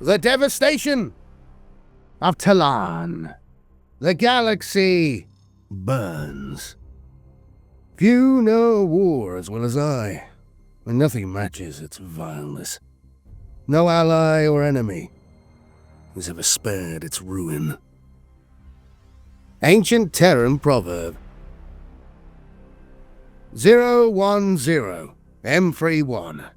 The devastation of Tallarn. The galaxy burns. Few know war as well as I, and nothing matches its vileness. No ally or enemy has ever spared its ruin. Ancient Terran proverb. 010 M31.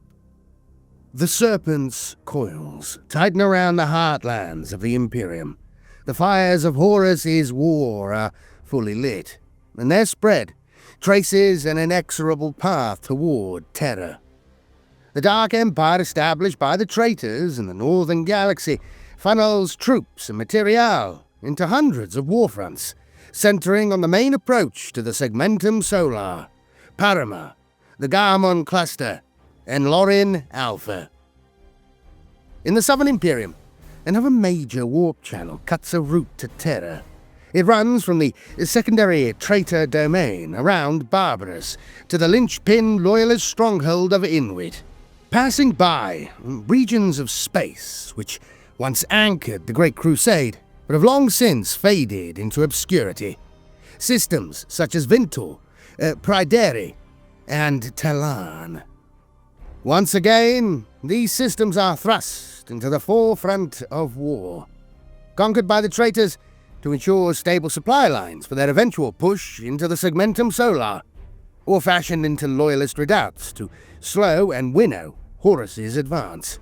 The serpent's coils tighten around the heartlands of the Imperium. The fires of Horus's war are fully lit, and their spread traces an inexorable path toward terror. The Dark Empire established by the traitors in the northern galaxy funnels troops and material into hundreds of warfronts, centering on the main approach to the Segmentum Solar, Parama, the Garmon Cluster, and Lorin Alpha. In the Southern Imperium, another major warp channel cuts a route to terror. It runs from the secondary traitor domain around Barbarous to the linchpin loyalist stronghold of Inwit, passing by regions of space which once anchored the Great Crusade, but have long since faded into obscurity. Systems such as Vintor, Pryderi, and Tallarn. Once again, these systems are thrust into the forefront of war, conquered by the traitors to ensure stable supply lines for their eventual push into the Segmentum Solar, or fashioned into loyalist redoubts to slow and winnow Horus's advance.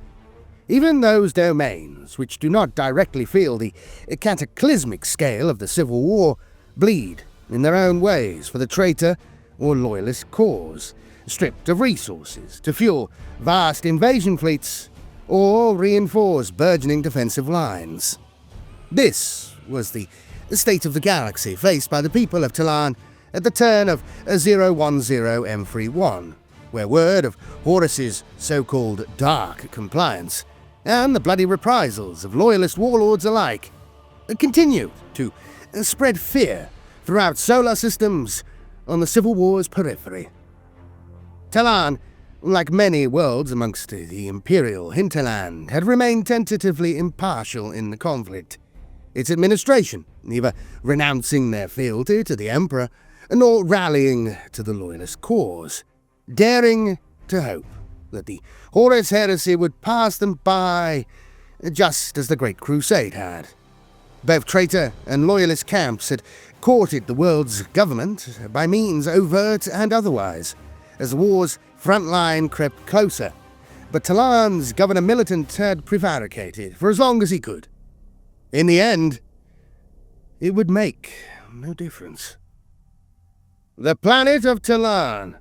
Even those domains which do not directly feel the cataclysmic scale of the Civil War bleed in their own ways for the traitor or loyalist cause, stripped of resources to fuel vast invasion fleets or reinforce burgeoning defensive lines. This was the state of the galaxy faced by the people of Tallarn at the turn of 010 M31, where word of Horus's so-called dark compliance and the bloody reprisals of loyalist warlords alike continued to spread fear throughout solar systems on the Civil War's periphery. Tallarn, like many worlds amongst the Imperial hinterland, had remained tentatively impartial in the conflict. Its administration neither renouncing their fealty to the Emperor nor rallying to the loyalist cause, daring to hope that the Horus Heresy would pass them by just as the Great Crusade had. Both traitor and loyalist camps had courted the world's government by means overt and otherwise, as the war's front line crept closer, but Tallarn's governor militant had prevaricated for as long as he could. In the end, it would make no difference. The planet of Tallarn.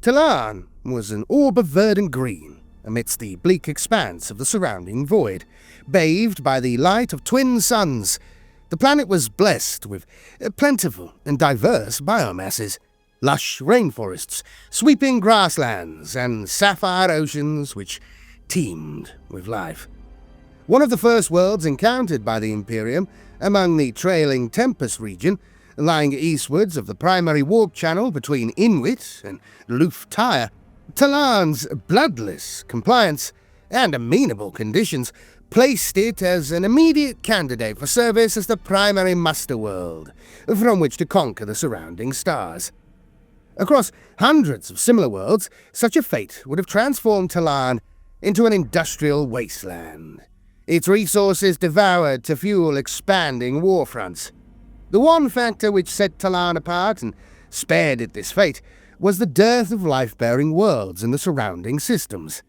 Tallarn was an orb of verdant green amidst the bleak expanse of the surrounding void, bathed by the light of twin suns. The planet was blessed with plentiful and diverse biomasses, lush rainforests, sweeping grasslands, and sapphire oceans which teemed with life. One of the first worlds encountered by the Imperium among the trailing Tempest region, lying eastwards of the primary warp channel between Inwit and Luftyre, Tallarn's bloodless compliance and amenable conditions placed it as an immediate candidate for service as the primary muster world from which to conquer the surrounding stars. Across hundreds of similar worlds, such a fate would have transformed Tallarn into an industrial wasteland, its resources devoured to fuel expanding warfronts. The one factor which set Tallarn apart and spared it this fate was the dearth of life-bearing worlds in the surrounding systems.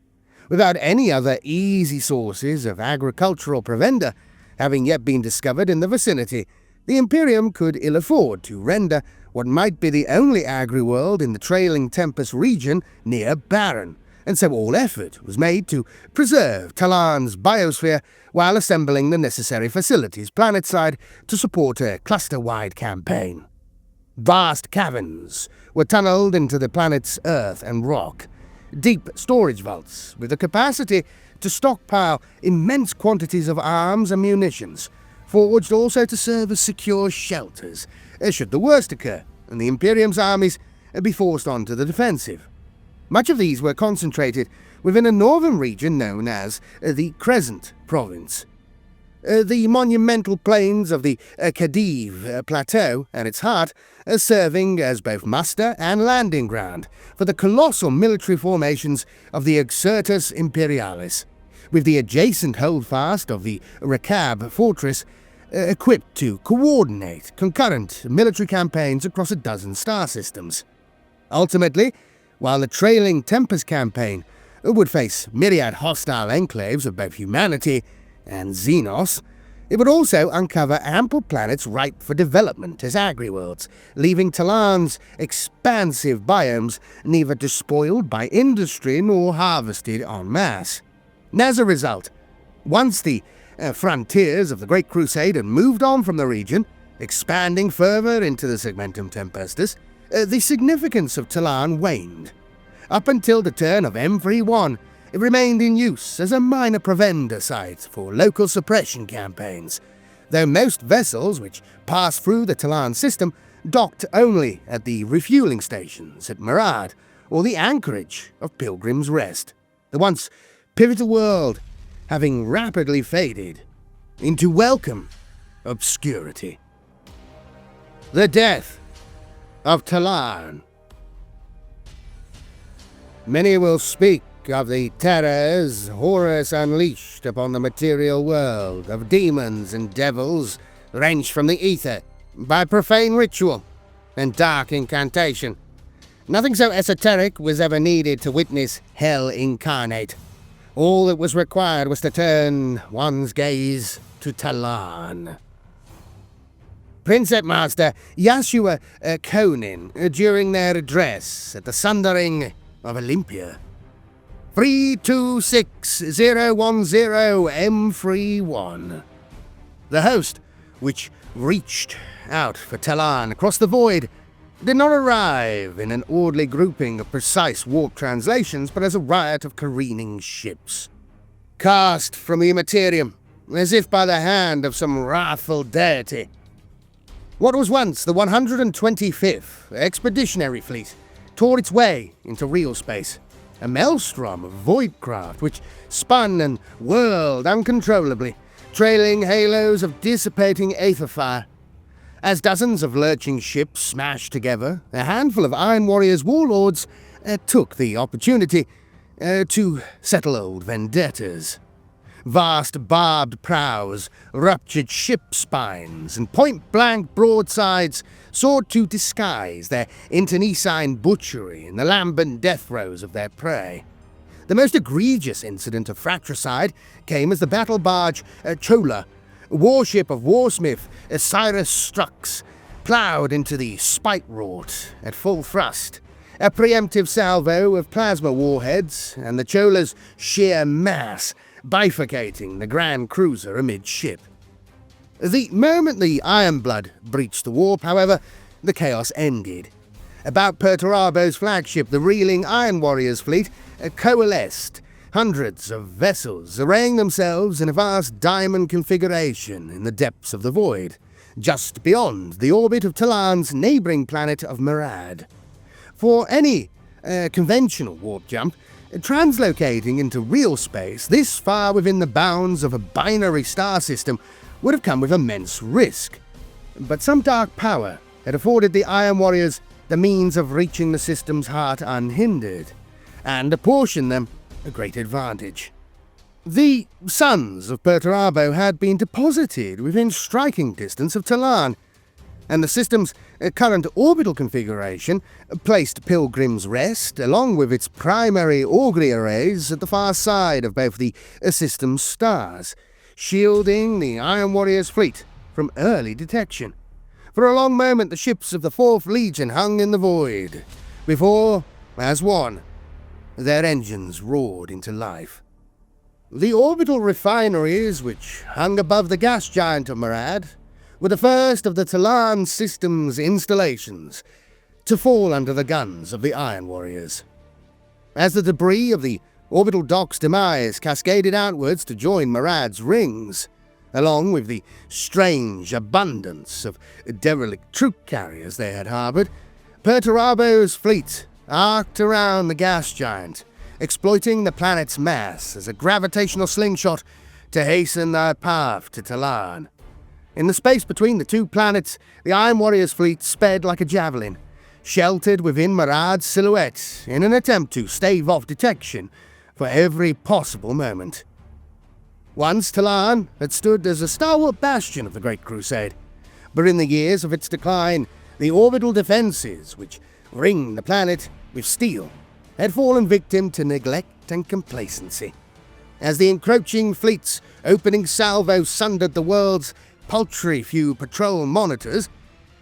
Without any other easy sources of agricultural provender having yet been discovered in the vicinity, the Imperium could ill afford to render what might be the only agri-world in the trailing Tempest region near barren, and so all effort was made to preserve Tallarn's biosphere while assembling the necessary facilities planetside to support a cluster-wide campaign. Vast caverns were tunneled into the planet's earth and rock, deep storage vaults with the capacity to stockpile immense quantities of arms and munitions, forged also to serve as secure shelters, should the worst occur and the Imperium's armies be forced onto the defensive. Much of these were concentrated within a northern region known as the Crescent Province. The monumental plains of the Khedive Plateau and its heart are serving as both muster and landing ground for the colossal military formations of the Exertus Imperialis, with the adjacent holdfast of the Rakab fortress equipped to coordinate concurrent military campaigns across a dozen star systems. Ultimately, while the trailing Tempest campaign would face myriad hostile enclaves of both humanity and Xenos, it would also uncover ample planets ripe for development as agri-worlds, leaving Tallarn's expansive biomes neither despoiled by industry nor harvested en masse. As a result, once the frontiers of the Great Crusade had moved on from the region, expanding further into the Segmentum Tempestus, the significance of Tallarn waned. Up until the turn of M31, it remained in use as a minor provender site for local suppression campaigns, though most vessels which passed through the Tallarn system docked only at the refueling stations at Murad or the anchorage of Pilgrim's Rest, the once pivotal world having rapidly faded into welcome obscurity. The death of Tallarn. Many will speak of the terrors Horus unleashed upon the material world, of demons and devils wrenched from the ether by profane ritual and dark incantation. Nothing so esoteric was ever needed to witness hell incarnate. All that was required was to turn one's gaze to Tallarn. Princess Master Yashua Konin, during their address at the Sundering of Olympia. 326010M31. The host, which reached out for Tallarn across the void, did not arrive in an orderly grouping of precise warp translations, but as a riot of careening ships. Cast from the Imperium, as if by the hand of some wrathful deity. What was once the 125th Expeditionary Fleet tore its way into real space, a maelstrom of voidcraft which spun and whirled uncontrollably, trailing halos of dissipating aether fire. As dozens of lurching ships smashed together, a handful of Iron Warriors warlords took the opportunity to settle old vendettas. Vast barbed prows, ruptured ship spines, and point-blank broadsides sought to disguise their internecine butchery in the lambent death throes of their prey. The most egregious incident of fratricide came as the battle barge Chola, warship of warsmith Cyrus Strux, ploughed into the spike-wrought at full thrust. A preemptive salvo of plasma warheads, and the Chola's sheer mass bifurcating the Grand Cruiser amidship. The moment the Ironblood breached the warp, however, the chaos ended. About Perturabo's flagship, the reeling Iron Warriors fleet coalesced, hundreds of vessels arraying themselves in a vast diamond configuration in the depths of the void, just beyond the orbit of Tallarn's neighbouring planet of Murad. For any conventional warp jump, translocating into real space this far within the bounds of a binary star system would have come with immense risk. But some dark power had afforded the Iron Warriors the means of reaching the system's heart unhindered, and apportioned them a great advantage. The sons of Perturabo had been deposited within striking distance of Tallarn, and the system's current orbital configuration placed Pilgrim's Rest, along with its primary augury arrays, at the far side of both the system's stars, shielding the Iron Warriors' fleet from early detection. For a long moment the ships of the 4th Legion hung in the void, before, as one, their engines roared into life. The orbital refineries, which hung above the gas giant of Murad, were the first of the Tallarn system's installations to fall under the guns of the Iron Warriors. As the debris of the orbital dock's demise cascaded outwards to join Murad's rings, along with the strange abundance of derelict troop carriers they had harboured, Perturabo's fleet arced around the gas giant, exploiting the planet's mass as a gravitational slingshot to hasten their path to Tallarn. In the space between the two planets, the Iron Warriors' fleet sped like a javelin, sheltered within Marad's silhouette in an attempt to stave off detection for every possible moment. Once Tallarn had stood as a stalwart bastion of the Great Crusade, but in the years of its decline, the orbital defences which ringed the planet with steel had fallen victim to neglect and complacency. As the encroaching fleet's opening salvo sundered the world's paltry few patrol monitors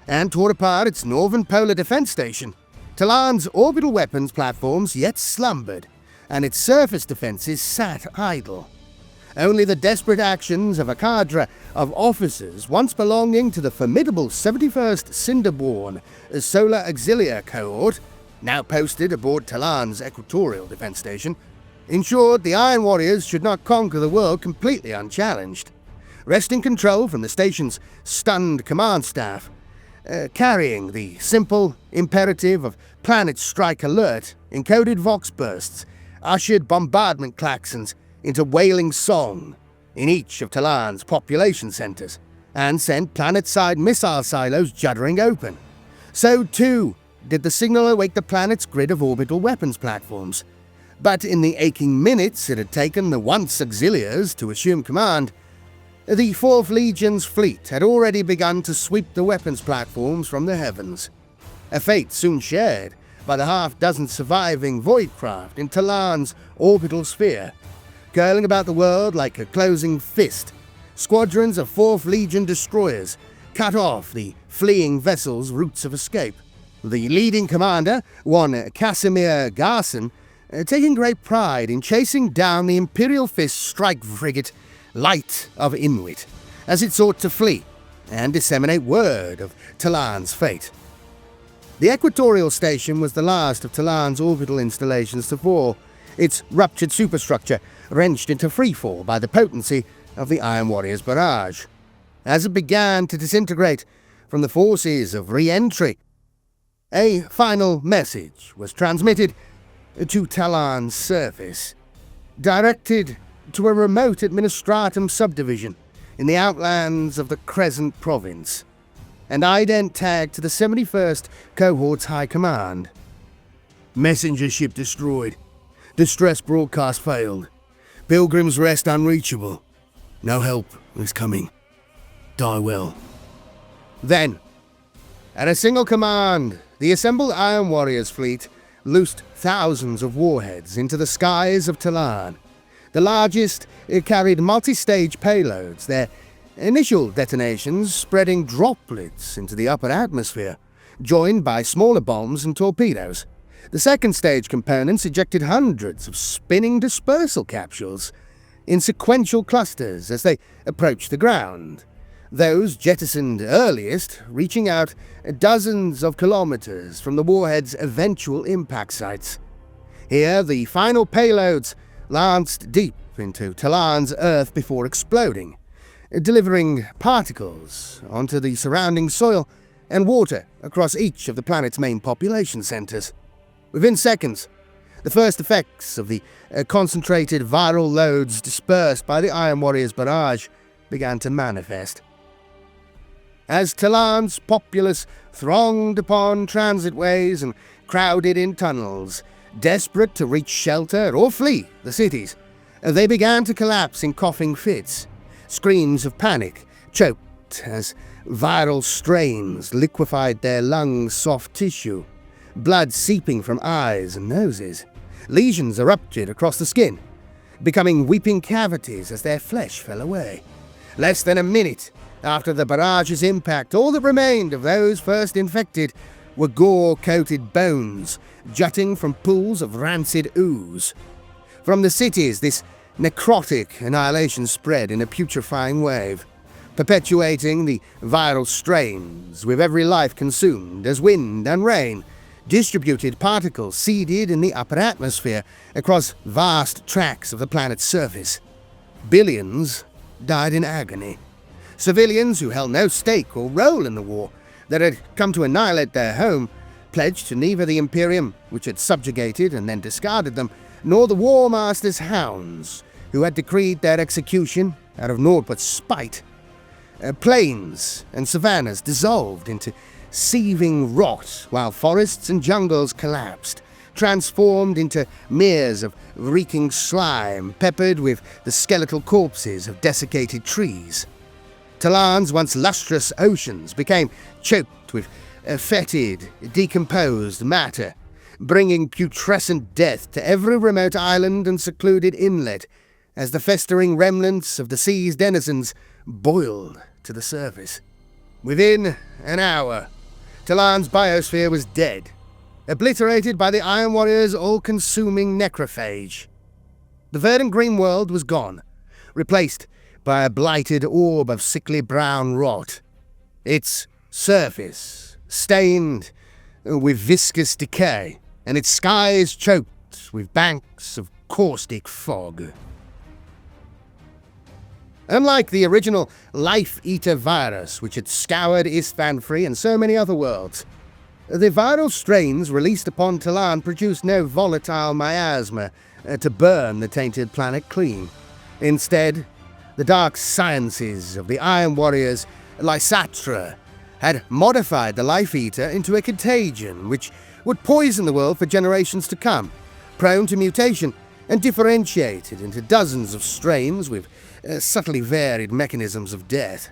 and tore apart its northern polar defense station, Tallarn's orbital weapons platforms yet slumbered, and its surface defenses sat idle. Only the desperate actions of a cadre of officers once belonging to the formidable 71st Cinderborn Solar Auxiliary Cohort, now posted aboard Tallarn's equatorial defense station, ensured the Iron Warriors should not conquer the world completely unchallenged. Wresting control from the station's stunned command staff, carrying the simple imperative of Planet Strike Alert, encoded vox bursts, ushered bombardment klaxons into wailing song in each of Tallarn's population centres, and sent planet-side missile silos juddering open. So too did the signal awake the planet's grid of orbital weapons platforms. But in the aching minutes it had taken the once auxiliaries to assume command, the 4th Legion's fleet had already begun to sweep the weapons platforms from the heavens, a fate soon shared by the half-dozen surviving Voidcraft in Tallarn's orbital sphere. Curling about the world like a closing fist, squadrons of 4th Legion destroyers cut off the fleeing vessels' routes of escape. The leading commander, one Casimir Garson, taking great pride in chasing down the Imperial Fist strike frigate Light of Inwit as it sought to flee and disseminate word of Tallarn's fate. The equatorial station was the last of Tallarn's orbital installations to fall, its ruptured superstructure wrenched into freefall by the potency of the Iron Warriors' barrage. As it began to disintegrate from the forces of re-entry, a final message was transmitted to Tallarn's surface, directed to a remote administratum subdivision in the outlands of the Crescent Province, and ident tagged to the 71st Cohort's High Command. Messenger ship destroyed. Distress broadcast failed. Pilgrim's Rest unreachable. No help is coming. Die well. Then, at a single command, the assembled Iron Warriors fleet loosed thousands of warheads into the skies of Tallarn. The largest carried multi-stage payloads, their initial detonations spreading droplets into the upper atmosphere, joined by smaller bombs and torpedoes. The second stage components ejected hundreds of spinning dispersal capsules in sequential clusters as they approached the ground, those jettisoned earliest reaching out dozens of kilometers from the warhead's eventual impact sites. Here, the final payloads lanced deep into Tallarn's Earth before exploding, delivering particles onto the surrounding soil and water across each of the planet's main population centers. Within seconds, the first effects of the concentrated viral loads dispersed by the Iron Warriors' barrage began to manifest. As Tallarn's populace thronged upon transitways and crowded in tunnels, desperate to reach shelter or flee the cities, they began to collapse in coughing fits. Screams of panic choked as viral strains liquefied their lungs' soft tissue, blood seeping from eyes and noses. Lesions erupted across the skin, becoming weeping cavities as their flesh fell away. Less than a minute after the barrage's impact, all that remained of those first infected were gore-coated bones jutting from pools of rancid ooze. From the cities, this necrotic annihilation spread in a putrefying wave, perpetuating the viral strains with every life consumed as wind and rain distributed particles seeded in the upper atmosphere across vast tracts of the planet's surface. Billions died in agony. Civilians who held no stake or role in the war that had come to annihilate their home pledged to neither the Imperium, which had subjugated and then discarded them, nor the Warmaster's hounds, who had decreed their execution out of naught but spite. Plains and savannas dissolved into seething rot, while forests and jungles collapsed, transformed into meres of reeking slime, peppered with the skeletal corpses of desiccated trees. Tallarn's once lustrous oceans became choked with fetid, decomposed matter, bringing putrescent death to every remote island and secluded inlet, as the festering remnants of the sea's denizens boiled to the surface. Within an hour, Tallarn's biosphere was dead, obliterated by the Iron Warrior's all-consuming necrophage. The verdant green world was gone, replaced by a blighted orb of sickly brown rot, its surface stained with viscous decay, and its skies choked with banks of caustic fog. Unlike the original Life-Eater virus, which had scoured Istvanfree and so many other worlds, the viral strains released upon Tallarn produced no volatile miasma to burn the tainted planet clean. Instead, the dark sciences of the Iron Warriors, Lysatra, had modified the Life-Eater into a contagion which would poison the world for generations to come, prone to mutation and differentiated into dozens of strains with subtly varied mechanisms of death.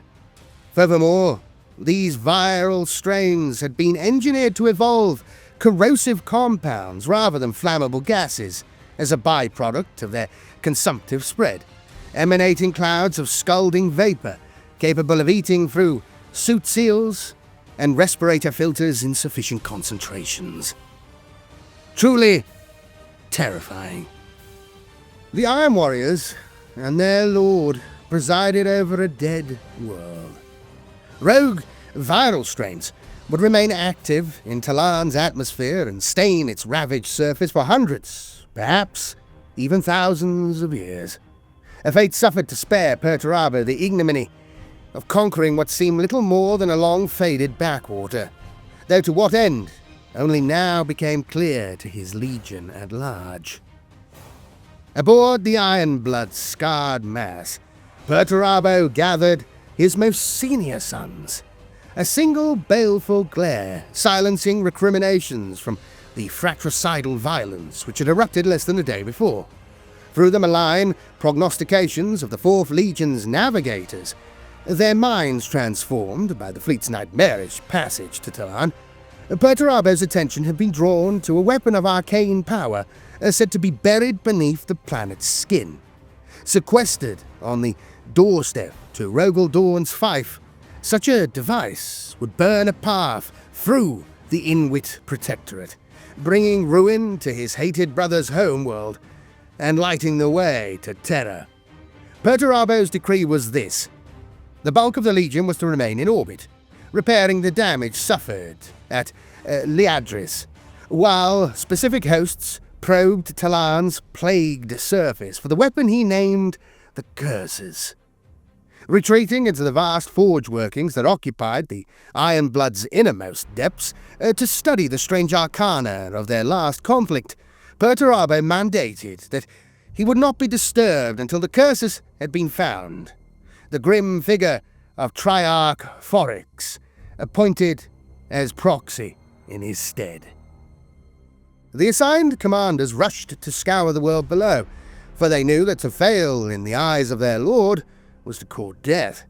Furthermore, these viral strains had been engineered to evolve corrosive compounds rather than flammable gases as a byproduct of their consumptive spread, emanating clouds of scalding vapor capable of eating through suit seals and respirator filters in sufficient concentrations. Truly terrifying. The Iron Warriors and their lord presided over a dead world. Rogue viral strains would remain active in Tallarn's atmosphere and stain its ravaged surface for hundreds, perhaps even thousands of years. A fate suffered to spare Perturabo the ignominy of conquering what seemed little more than a long-faded backwater, though to what end only now became clear to his legion at large. Aboard the Ironblood's scarred mass, Perturabo gathered his most senior sons, a single baleful glare silencing recriminations from the fratricidal violence which had erupted less than a day before. Through the malign prognostications of the Fourth Legion's navigators, their minds transformed by the fleet's nightmarish passage to Tallarn, Perturabo's attention had been drawn to a weapon of arcane power said to be buried beneath the planet's skin. Sequestered on the doorstep to Rogel Dawn's fief, such a device would burn a path through the Inwit Protectorate, bringing ruin to his hated brother's homeworld and lighting the way to terror. Perturabo's decree was this: the bulk of the Legion was to remain in orbit, repairing the damage suffered at Liadris, while specific hosts probed Tallarn's plagued surface for the weapon he named the Curses. Retreating into the vast forge workings that occupied the Ironblood's innermost depths to study the strange arcana of their last conflict, Perturabo mandated that he would not be disturbed until the Curses had been found. The grim figure of Triarch Foryx, appointed as proxy in his stead. The assigned commanders rushed to scour the world below, for they knew that to fail in the eyes of their lord was to court death.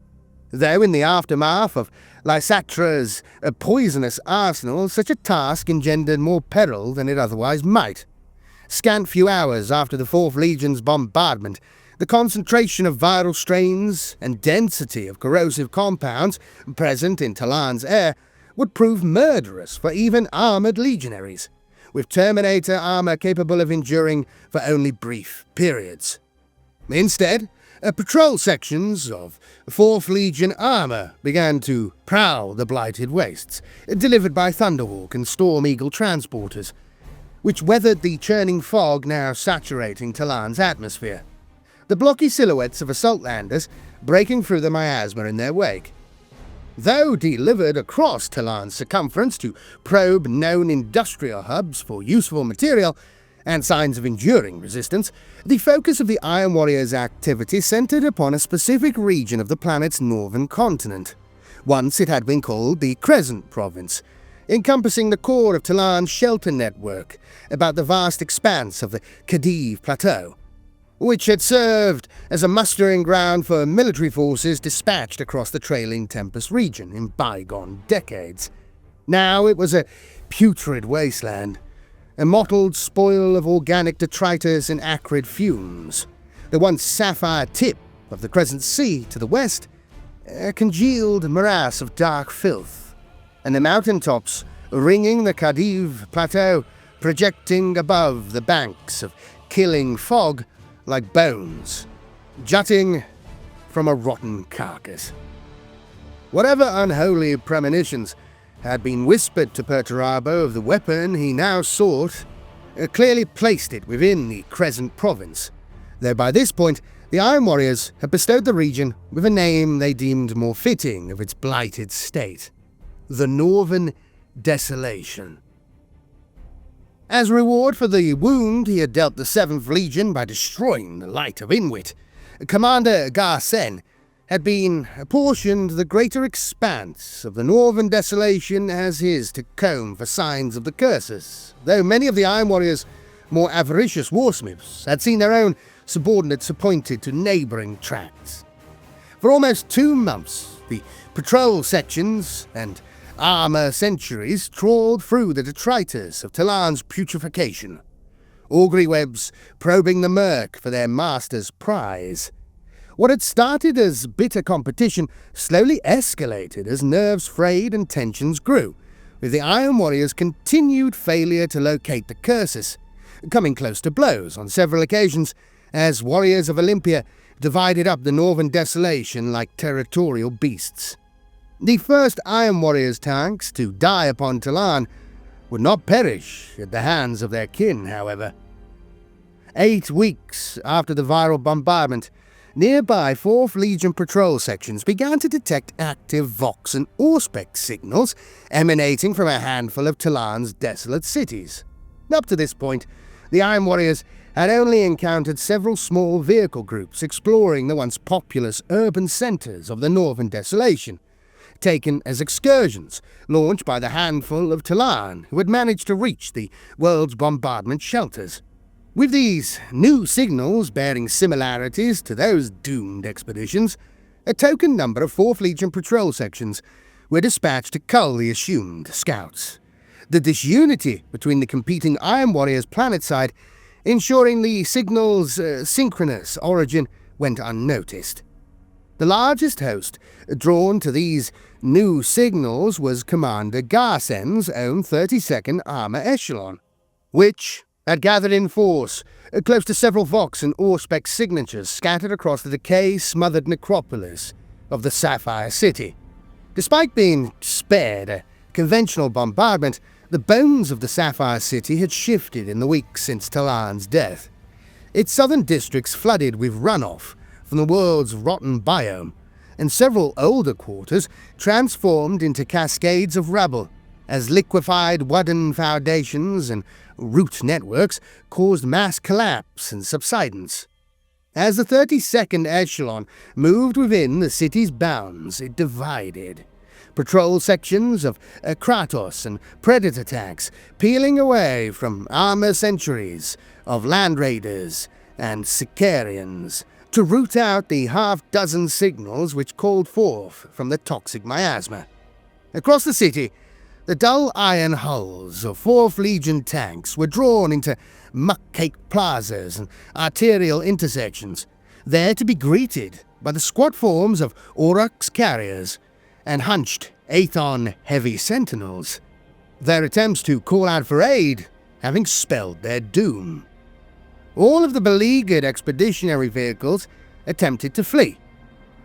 Though in the aftermath of Lysatra's poisonous arsenal, such a task engendered more peril than it otherwise might. Scant few hours after the Fourth Legion's bombardment, the concentration of viral strains and density of corrosive compounds present in Tallarn's air would prove murderous for even armoured legionaries, with Terminator armour capable of enduring for only brief periods. Instead, patrol sections of 4th Legion armour began to prowl the blighted wastes, delivered by Thunderhawk and Storm Eagle transporters, which weathered the churning fog now saturating Tallarn's atmosphere, the blocky silhouettes of assault landers breaking through the miasma in their wake. Though delivered across Tallarn's circumference to probe known industrial hubs for useful material, and signs of enduring resistance, the focus of the Iron Warriors' activity centered upon a specific region of the planet's northern continent. Once it had been called the Crescent Province, encompassing the core of Tallarn's shelter network about the vast expanse of the Khedive Plateau, which had served as a mustering ground for military forces dispatched across the trailing Tempest region in bygone decades. Now it was a putrid wasteland, a mottled spoil of organic detritus and acrid fumes. The once sapphire tip of the Crescent Sea to the west, a congealed morass of dark filth, and the mountaintops ringing the Khedive Plateau, projecting above the banks of killing fog like bones, jutting from a rotten carcass. Whatever unholy premonitions had been whispered to Perturabo of the weapon he now sought, clearly placed it within the Crescent Province, though by this point the Iron Warriors had bestowed the region with a name they deemed more fitting of its blighted state: the Northern Desolation. As reward for the wound he had dealt the 7th Legion by destroying the light of Inwit, Commander Garsen had been apportioned the greater expanse of the Northern Desolation as his to comb for signs of the curses, though many of the Iron Warriors' more avaricious warsmiths had seen their own subordinates appointed to neighbouring tracts. For almost 2 months, the patrol sections and armour centuries trawled through the detritus of Tallarn's putrefaction, augury webs probing the murk for their master's prize. What had started as bitter competition slowly escalated as nerves frayed and tensions grew, with the Iron Warriors' continued failure to locate the curses, coming close to blows on several occasions as warriors of Olympia divided up the Northern Desolation like territorial beasts. The first Iron Warriors' tanks to die upon Tallarn would not perish at the hands of their kin, however. 8 weeks after the viral bombardment, nearby 4th Legion patrol sections began to detect active Vox and Auspex signals emanating from a handful of Tallarn's desolate cities. Up to this point, the Iron Warriors had only encountered several small vehicle groups exploring the once populous urban centres of the Northern Desolation, taken as excursions launched by the handful of Tallarn who had managed to reach the world's bombardment shelters. With these new signals bearing similarities to those doomed expeditions, a token number of 4th Legion patrol sections were dispatched to cull the assumed scouts. The disunity between the competing Iron Warriors planetside ensuring the signal's synchronous origin went unnoticed. The largest host drawn to these new signals was Commander Garsen's own 32nd Armour Echelon, which had gathered in force close to several Vox and Auspex signatures scattered across the decay-smothered necropolis of the Sapphire City. Despite being spared a conventional bombardment, the bones of the Sapphire City had shifted in the weeks since Tallarn's death. Its southern districts flooded with runoff from the world's rotten biome, and several older quarters transformed into cascades of rubble, as liquefied wooden foundations and root networks caused mass collapse and subsidence. As the 32nd Echelon moved within the city's bounds, it divided. Patrol sections of Kratos and Predator tanks peeling away from armour centuries of Land Raiders and Sicarians to root out the half-dozen signals which called forth from the toxic miasma. Across the city, the dull iron hulls of 4th Legion tanks were drawn into muck-caked plazas and arterial intersections, there to be greeted by the squat forms of Aurochs carriers and hunched Aethon heavy sentinels, their attempts to call out for aid having spelled their doom. All of the beleaguered expeditionary vehicles attempted to flee.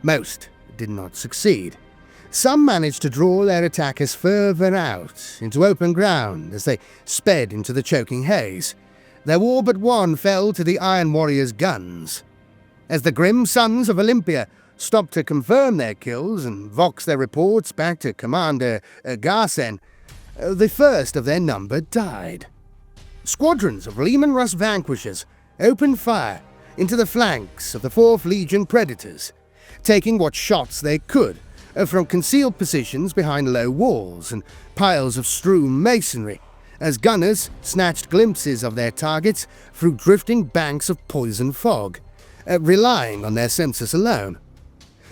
Most did not succeed. Some managed to draw their attackers further out into open ground as they sped into the choking haze, though all but one fell to the Iron Warriors' guns. As the grim sons of Olympia stopped to confirm their kills and vox their reports back to Commander Garsen, the first of their number died. Squadrons of Leman Russ vanquishers opened fire into the flanks of the 4th Legion Predators, taking what shots they could from concealed positions behind low walls and piles of strewn masonry, as gunners snatched glimpses of their targets through drifting banks of poison fog, relying on their senses alone.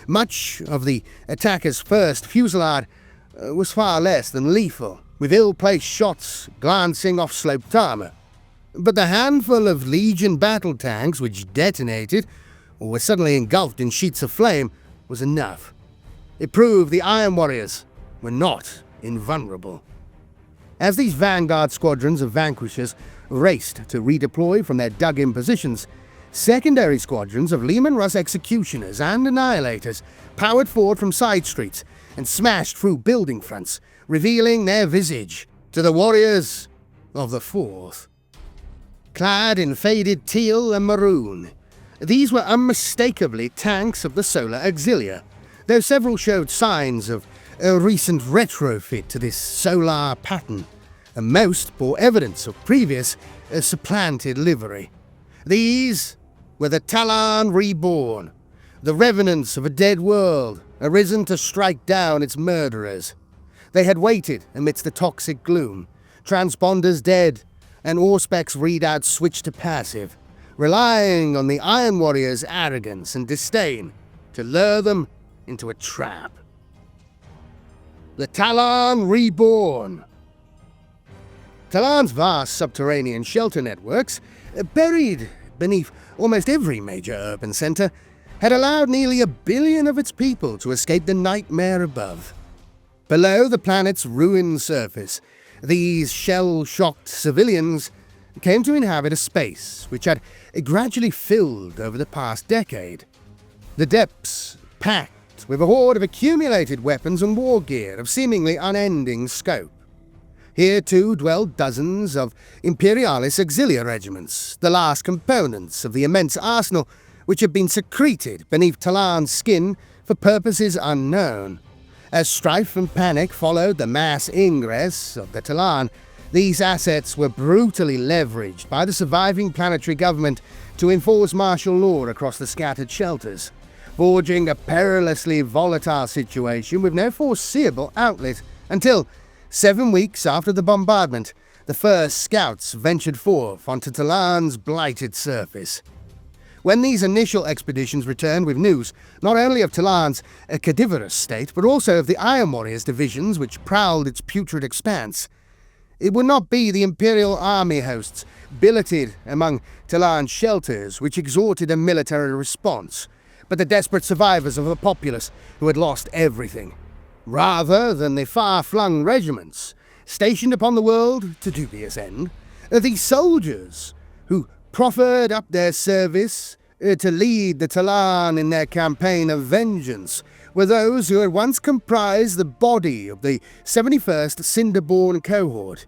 Much of the attackers' first fusillade was far less than lethal, with ill-placed shots glancing off sloped armor. But the handful of Legion battle tanks which detonated, or were suddenly engulfed in sheets of flame, was enough. It proved the Iron Warriors were not invulnerable. As these vanguard squadrons of vanquishers raced to redeploy from their dug-in positions, secondary squadrons of Leman Russ executioners and annihilators powered forward from side streets and smashed through building fronts, revealing their visage to the warriors of the 4th. Clad in faded teal and maroon, these were unmistakably tanks of the Solar Auxilia, though several showed signs of a recent retrofit to this solar pattern, and most bore evidence of previous supplanted livery. These were the Tallarn reborn, the revenants of a dead world, arisen to strike down its murderers. They had waited amidst the toxic gloom, transponders dead, and Auspex readouts switched to passive, relying on the Iron Warriors' arrogance and disdain to lure them into a trap. The Tallarn reborn. Tallarn's vast subterranean shelter networks, buried beneath almost every major urban center, had allowed nearly 1 billion of its people to escape the nightmare above. Below the planet's ruined surface, these shell-shocked civilians came to inhabit a space which had gradually filled over the past decade. The depths packed with a horde of accumulated weapons and war gear of seemingly unending scope. Here too dwelled dozens of Imperialis auxilia regiments, the last components of the immense arsenal which had been secreted beneath Tallarn's skin for purposes unknown. As strife and panic followed the mass ingress of the Tallarn, these assets were brutally leveraged by the surviving planetary government to enforce martial law across the scattered shelters, forging a perilously volatile situation with no foreseeable outlet until, 7 weeks after the bombardment, the first scouts ventured forth onto Tallarn's blighted surface. When these initial expeditions returned with news not only of Tallarn's cadaverous state, but also of the Iron Warriors divisions which prowled its putrid expanse, it would not be the Imperial army hosts billeted among Tallarn's shelters which exhorted a military response, but the desperate survivors of a populace who had lost everything, rather than the far-flung regiments stationed upon the world to dubious end. These soldiers who proffered up their service to lead the Tallarn in their campaign of vengeance were those who had once comprised the body of the 71st Cinderborn cohort,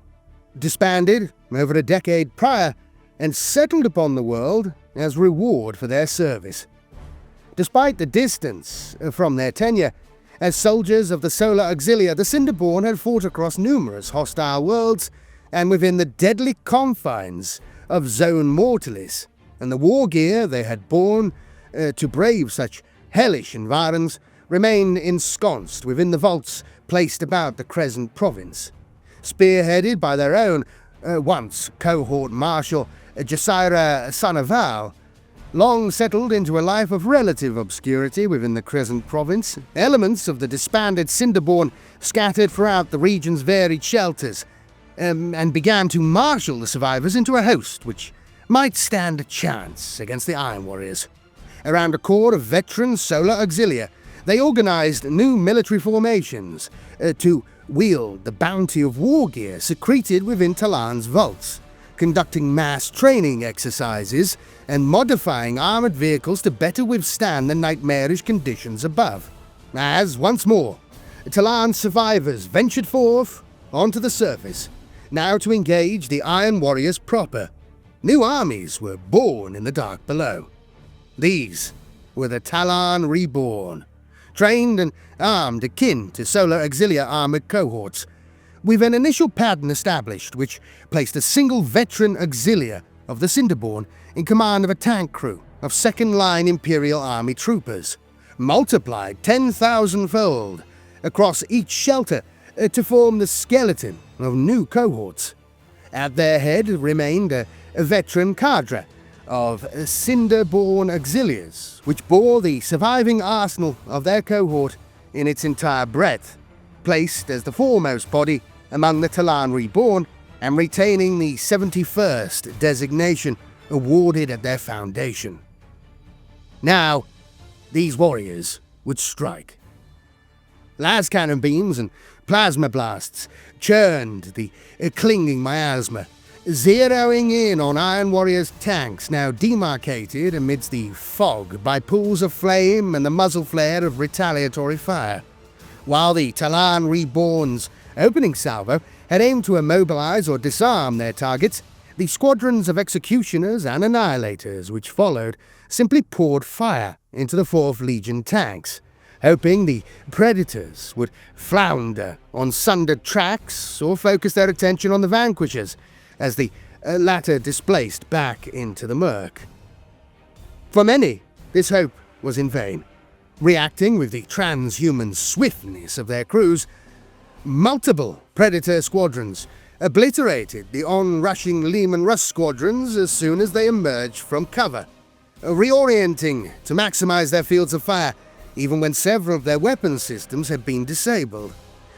disbanded over a decade prior and settled upon the world as reward for their service. Despite the distance from their tenure as soldiers of the Solar Auxilia, the Cinderborn had fought across numerous hostile worlds and within the deadly confines of Zone Mortalis, and the war gear they had borne to brave such hellish environs remained ensconced within the vaults placed about the Crescent province. Spearheaded by their own once cohort marshal Jasaira Sanaval, long settled into a life of relative obscurity within the Crescent province, elements of the disbanded Cinderborn scattered throughout the region's varied shelters, and began to marshal the survivors into a host which might stand a chance against the Iron Warriors. Around a core of veteran Solar Auxilia, they organized new military formations to wield the bounty of war gear secreted within Tallarn's vaults, conducting mass training exercises and modifying armored vehicles to better withstand the nightmarish conditions above. As, once more, Tallarn's survivors ventured forth onto the surface, now to engage the Iron Warriors proper. New armies were born in the dark below. These were the Tallarn reborn, trained and armed akin to Solar Auxilia armored cohorts, with an initial pattern established which placed a single veteran auxiliary of the Cinderborn in command of a tank crew of second-line Imperial army troopers, multiplied 10,000-fold across each shelter to form the skeleton of new cohorts. At their head remained a veteran cadre of Cinderborn auxiliaries, which bore the surviving arsenal of their cohort in its entire breadth, placed as the foremost body among the Tallarn reborn and retaining the 71st designation awarded at their foundation. Now, these warriors would strike. Las cannon beams and plasma blasts churned the clinging miasma, zeroing in on Iron Warriors' tanks now demarcated amidst the fog by pools of flame and the muzzle flare of retaliatory fire, while the Tallarn Reborn's opening salvo had aimed to immobilize or disarm their targets. The squadrons of executioners and annihilators which followed simply poured fire into the 4th Legion tanks, hoping the predators would flounder on sundered tracks or focus their attention on the vanquishers as the latter displaced back into the murk. For many, this hope was in vain. Reacting with the transhuman swiftness of their crews, multiple Predator squadrons obliterated the on-rushing Leman Russ squadrons as soon as they emerged from cover, reorienting to maximize their fields of fire even when several of their weapon systems had been disabled.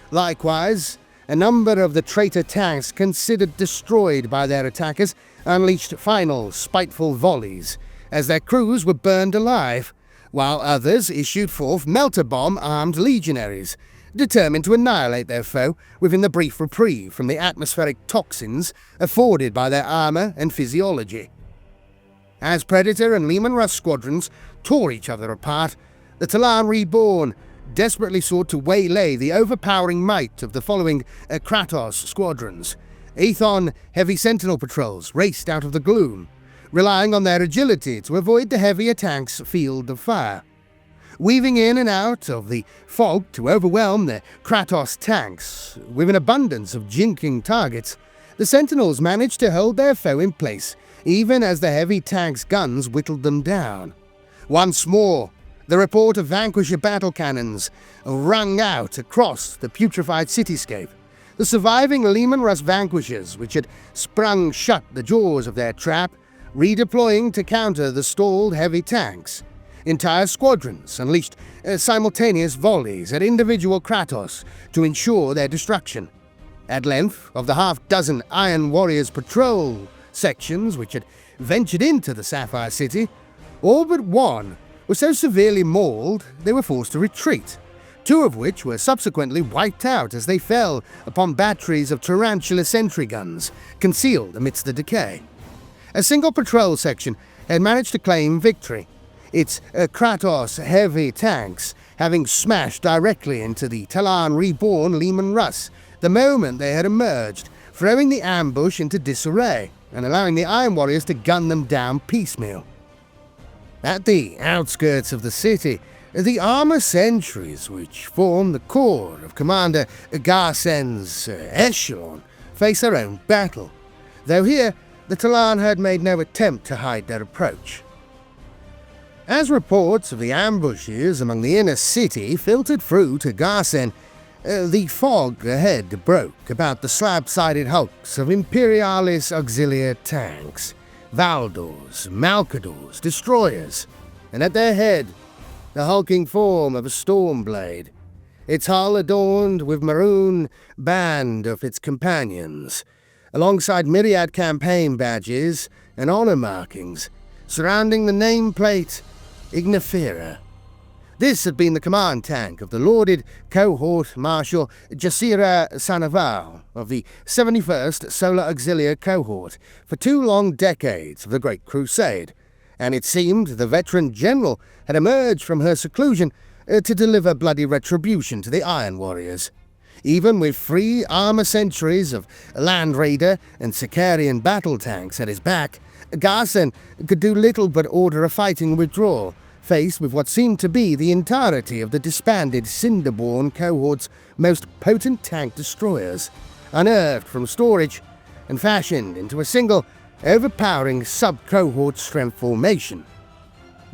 Likewise, a number of the traitor tanks considered destroyed by their attackers unleashed final spiteful volleys as their crews were burned alive, while others issued forth melter bomb-armed legionaries, determined to annihilate their foe within the brief reprieve from the atmospheric toxins afforded by their armor and physiology. As Predator and Leman Russ squadrons tore each other apart, the Tallarn Reborn desperately sought to waylay the overpowering might of the following Kratos squadrons. Aethon heavy sentinel patrols raced out of the gloom, relying on their agility to avoid the heavier tanks' field of fire. Weaving in and out of the fog to overwhelm the Kratos tanks, with an abundance of jinking targets, the sentinels managed to hold their foe in place, even as the heavy tanks' guns whittled them down. Once more, the report of Vanquisher battle cannons rung out across the putrefied cityscape. The surviving Leman Russ Vanquishers, which had sprung shut the jaws of their trap, redeploying to counter the stalled heavy tanks. Entire squadrons unleashed simultaneous volleys at individual Kratos to ensure their destruction. At length, of the half-dozen Iron Warriors patrol sections which had ventured into the Sapphire City, all but one were so severely mauled they were forced to retreat, 2 of which were subsequently wiped out as they fell upon batteries of tarantula sentry guns concealed amidst the decay. A single patrol section had managed to claim victory, its Kratos heavy tanks having smashed directly into the Tallarn Reborn Leman Russ the moment they had emerged, throwing the ambush into disarray and allowing the Iron Warriors to gun them down piecemeal. At the outskirts of the city, the armor sentries which form the core of Commander Garsen's echelon face their own battle, though here the Tallarn had made no attempt to hide their approach. As reports of the ambushes among the inner city filtered through to Garsen, the fog ahead broke about the slab-sided hulks of Imperialis auxiliary tanks, Valdors, Malcadors, destroyers, and at their head, the hulking form of a Stormblade, its hull adorned with maroon band of its companions, alongside myriad campaign badges and honor markings surrounding the nameplate Ignifera. This had been the command tank of the lauded cohort Marshal Jassira Sanaval of the 71st Solar Auxiliary Cohort for 2 long decades of the Great Crusade, and it seemed the veteran general had emerged from her seclusion to deliver bloody retribution to the Iron Warriors. Even with 3 armor sentries of Land Raider and Sicarian battle tanks at his back, Garsen could do little but order a fighting withdrawal, faced with what seemed to be the entirety of the disbanded Cinderborn cohort's most potent tank destroyers, unearthed from storage and fashioned into a single, overpowering sub-cohort strength formation.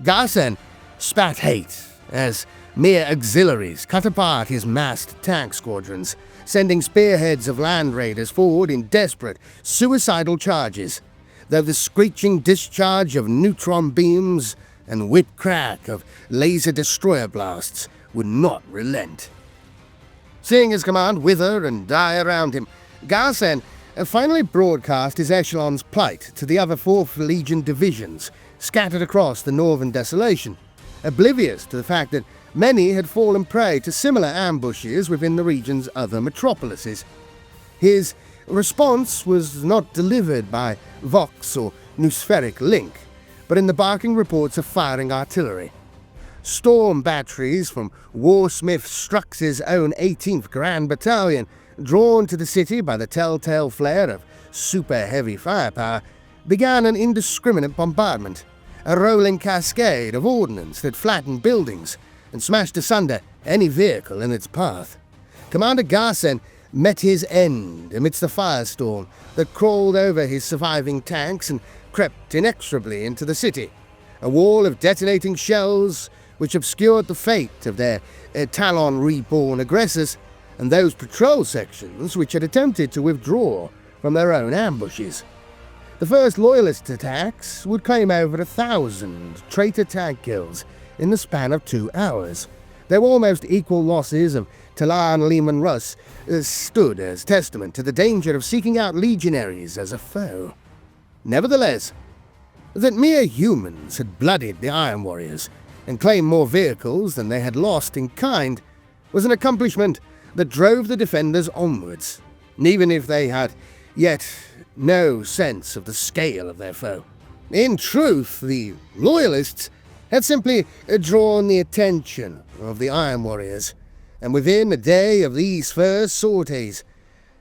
Garsen spat hate as mere auxiliaries cut apart his massed tank squadrons, sending spearheads of land raiders forward in desperate, suicidal charges, though the screeching discharge of neutron beams and whip crack of laser destroyer blasts would not relent. Seeing his command wither and die around him, Garsen finally broadcast his echelon's plight to the other 4th Legion divisions scattered across the northern desolation, oblivious to the fact that many had fallen prey to similar ambushes within the region's other metropolises. His response was not delivered by Vox or Nuspheric link, but in the barking reports of firing artillery. Storm batteries from Warsmith Strux's own 18th Grand Battalion, drawn to the city by the telltale flare of super-heavy firepower, began an indiscriminate bombardment, a rolling cascade of ordnance that flattened buildings and smashed asunder any vehicle in its path. Commander Garsen met his end amidst the firestorm that crawled over his surviving tanks and crept inexorably into the city, a wall of detonating shells which obscured the fate of their Tallarn reborn aggressors and those patrol sections which had attempted to withdraw from their own ambushes. The first loyalist attacks would claim over 1,000 traitor tank kills in the span of 2 hours. Their almost equal losses of Tallarn Lehman Russ stood as testament to the danger of seeking out legionaries as a foe. Nevertheless, that mere humans had bloodied the Iron Warriors and claimed more vehicles than they had lost in kind was an accomplishment that drove the defenders onwards, even if they had yet no sense of the scale of their foe. In truth, the Loyalists had simply drawn the attention of the Iron Warriors, and within a day of these first sorties,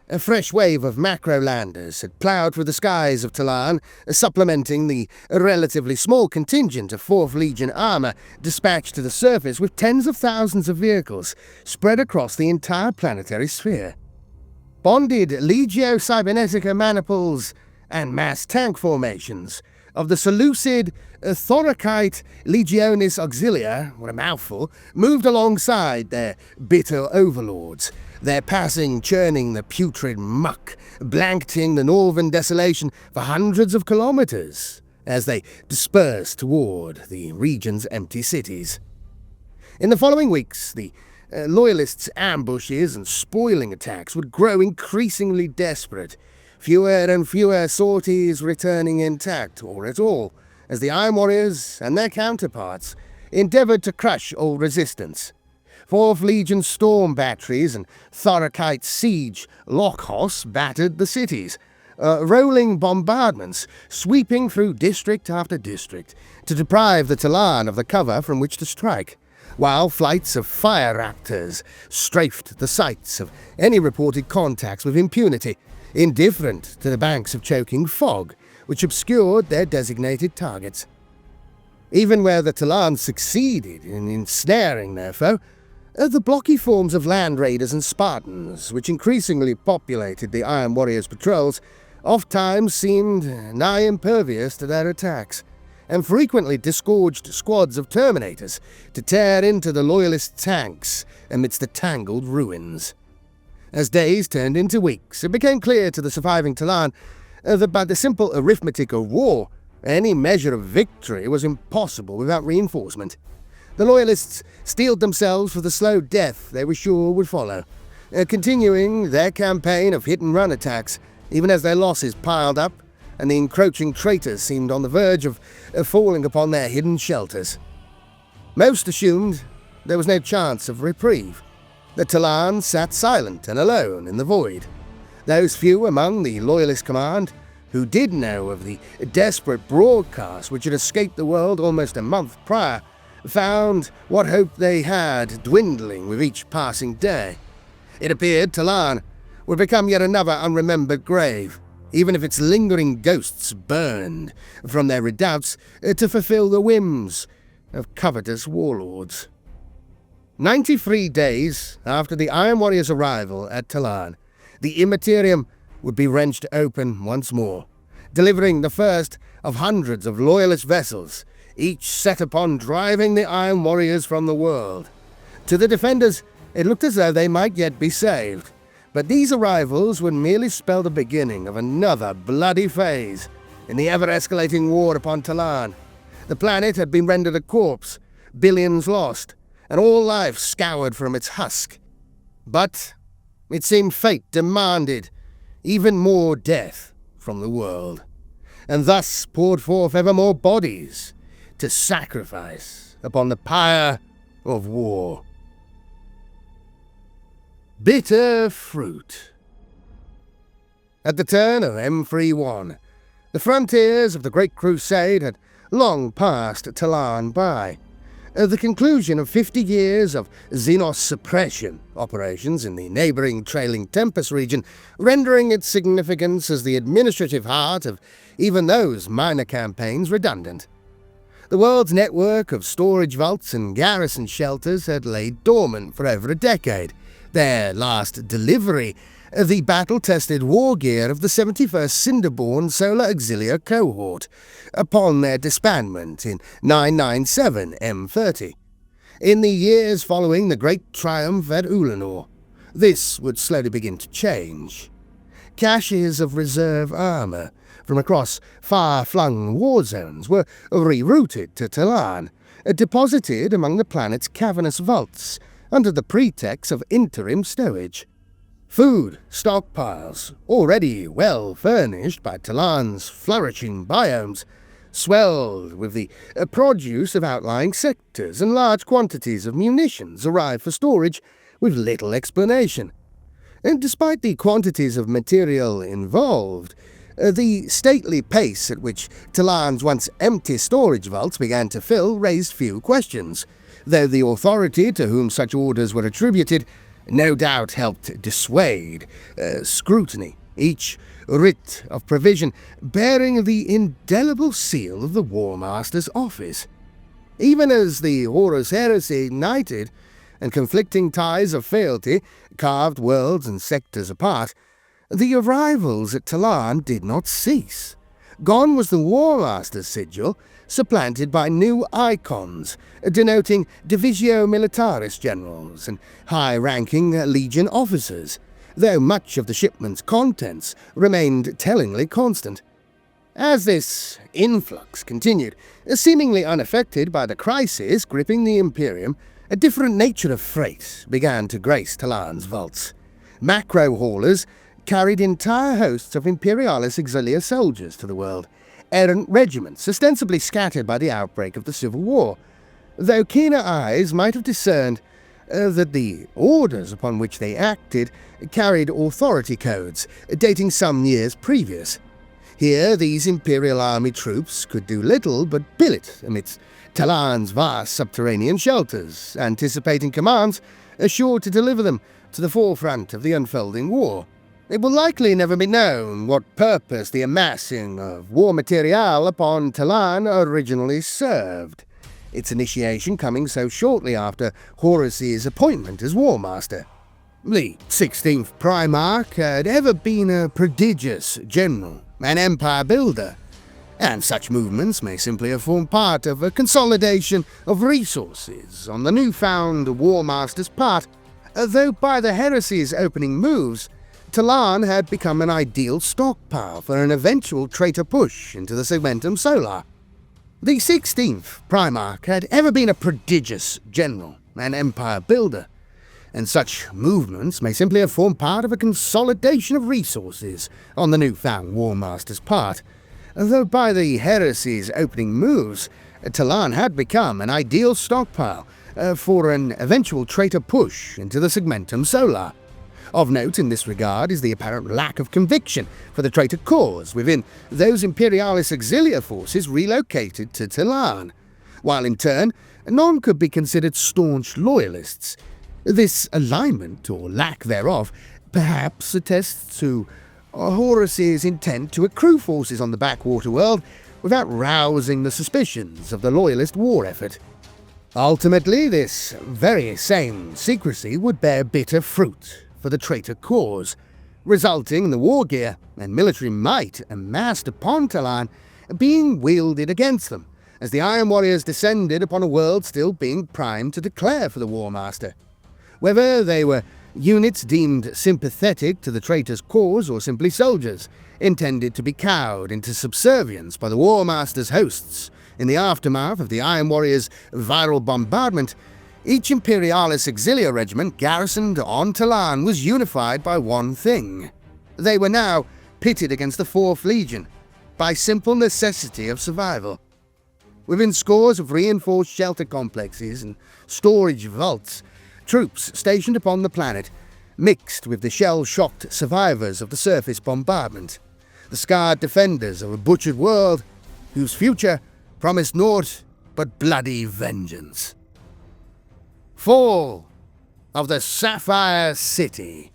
a fresh wave of macro-landers had ploughed through the skies of Tallarn, supplementing the relatively small contingent of 4th Legion armour dispatched to the surface with tens of thousands of vehicles spread across the entire planetary sphere. Bonded Legio Cybernetica maniples and mass tank formations of the Seleucid Thoracite Legionis Auxilia, what a mouthful, moved alongside their bitter overlords, their passing churning the putrid muck, blanketing the northern desolation for hundreds of kilometers as they dispersed toward the region's empty cities. In the following weeks, the Loyalists' ambushes and spoiling attacks would grow increasingly desperate, fewer and fewer sorties returning intact or at all, as the Iron Warriors and their counterparts endeavoured to crush all resistance. 4th Legion storm batteries and Thoracite siege lockhouse battered the cities, rolling bombardments sweeping through district after district to deprive the Tallarn of the cover from which to strike, while flights of fire raptors strafed the sites of any reported contacts with impunity, indifferent to the banks of choking fog which obscured their designated targets. Even where the Tallarn succeeded in ensnaring their foe, the blocky forms of land raiders and Spartans, which increasingly populated the Iron Warriors' patrols, oft-times seemed nigh impervious to their attacks, and frequently disgorged squads of Terminators to tear into the Loyalist tanks amidst the tangled ruins. As days turned into weeks, it became clear to the surviving Tallarn that by the simple arithmetic of war, any measure of victory was impossible without reinforcement. The Loyalists steeled themselves for the slow death they were sure would follow, continuing their campaign of hit-and-run attacks, even as their losses piled up and the encroaching traitors seemed on the verge of falling upon their hidden shelters. Most assumed there was no chance of reprieve. The Tallarn sat silent and alone in the void. Those few among the Loyalist command who did know of the desperate broadcast which had escaped the world almost a month prior found what hope they had dwindling with each passing day. It appeared Tallarn would become yet another unremembered grave, even if its lingering ghosts burned from their redoubts to fulfill the whims of covetous warlords. 93 days after the Iron Warriors' arrival at Tallarn, the Imperium would be wrenched open once more, delivering the first of hundreds of loyalist vessels, each set upon driving the Iron Warriors from the world. To the defenders, it looked as though they might yet be saved, but these arrivals would merely spell the beginning of another bloody phase in the ever-escalating war upon Tallarn. The planet had been rendered a corpse, billions lost, and all life scoured from its husk. But it seemed fate demanded even more death from the world, and thus poured forth ever more bodies to sacrifice upon the pyre of war. Bitter fruit. At the turn of M31, the frontiers of the Great Crusade had long passed Tallarn by. The conclusion of 50 years of Xenos suppression operations in the neighbouring Trailing Tempest region, rendering its significance as the administrative heart of even those minor campaigns redundant. The world's network of storage vaults and garrison shelters had laid dormant for over a decade. Their last delivery, the battle-tested war gear of the 71st Cinderborn Solar Auxiliar Cohort, upon their disbandment in 997 M30. In the years following the Great Triumph at Ulanor, this would slowly begin to change. Caches of reserve armour from across far-flung war zones were rerouted to Tallarn, deposited among the planet's cavernous vaults, under the pretext of interim stowage. Food stockpiles, already well furnished by Tallarn's flourishing biomes, swelled with the produce of outlying sectors, and large quantities of munitions arrived for storage with little explanation. And despite the quantities of material involved, the stately pace at which Tallarn's once empty storage vaults began to fill raised few questions, though the authority to whom such orders were attributed no doubt helped dissuade scrutiny, each writ of provision bearing the indelible seal of the Warmaster's office. Even as the Horus Heresy ignited, and conflicting ties of fealty carved worlds and sectors apart, the arrivals at Tallarn did not cease. Gone was the Warmaster's sigil, supplanted by new icons, denoting Divisio Militaris generals and high-ranking Legion officers, though much of the shipment's contents remained tellingly constant. As this influx continued, seemingly unaffected by the crisis gripping the Imperium, a different nature of freight began to grace Tallarn's vaults. Macro haulers carried entire hosts of Imperialis Auxiliar soldiers to the world, errant regiments ostensibly scattered by the outbreak of the Civil War, though keener eyes might have discerned that the orders upon which they acted carried authority codes dating some years previous. Here these Imperial army troops could do little but billet amidst Tallarn's vast subterranean shelters, anticipating commands assured to deliver them to the forefront of the unfolding war. It will likely never be known what purpose the amassing of war material upon Tallarn originally served, its initiation coming so shortly after Horus's appointment as Warmaster. The 16th Primarch had ever been a prodigious general, an empire builder, and such movements may simply have formed part of a consolidation of resources on the newfound Warmaster's part, though by the Heresy's opening moves, Tallarn had become an ideal stockpile for an eventual traitor push into the Segmentum Solar. The 16th Primarch had ever been a prodigious general, an empire builder, and such movements may simply have formed part of a consolidation of resources on the newfound Warmaster's part, though by the Heresy's opening moves, Tallarn had become an ideal stockpile for an eventual traitor push into the Segmentum Solar. Of note in this regard is the apparent lack of conviction for the traitor cause within those Imperialis Auxiliar forces relocated to Tallarn, while in turn none could be considered staunch loyalists. This alignment, or lack thereof, perhaps attests to Horus's intent to accrue forces on the backwater world without rousing the suspicions of the loyalist war effort. Ultimately, this very same secrecy would bear bitter fruit for the traitor cause, resulting in the war gear and military might amassed upon Tallarn being wielded against them, as the Iron Warriors descended upon a world still being primed to declare for the Warmaster. Whether they were units deemed sympathetic to the traitor's cause or simply soldiers intended to be cowed into subservience by the Warmaster's hosts in the aftermath of the Iron Warriors' viral bombardment, each Imperialis auxiliary regiment garrisoned on Tallarn was unified by one thing. They were now pitted against the 4th Legion by simple necessity of survival. Within scores of reinforced shelter complexes and storage vaults, troops stationed upon the planet mixed with the shell-shocked survivors of the surface bombardment, the scarred defenders of a butchered world whose future promised naught but bloody vengeance. Fall of the Sapphire City.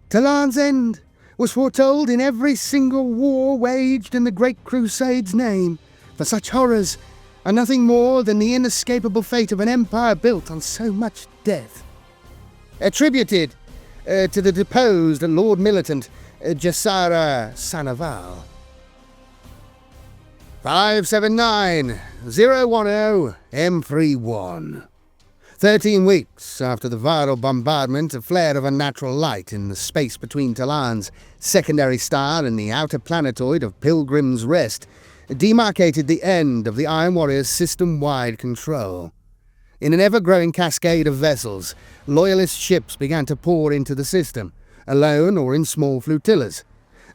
Tallarn's end was foretold in every single war waged in the Great Crusade's name, for such horrors are nothing more than the inescapable fate of an empire built on so much death. Attributed to the deposed Lord Militant Jassara Sanaval. 579-010 M31. 13 weeks after the viral bombardment, a flare of unnatural light in the space between Tallarn's secondary star and the outer planetoid of Pilgrim's Rest demarcated the end of the Iron Warriors' system-wide control. In an ever-growing cascade of vessels, loyalist ships began to pour into the system, alone or in small flotillas,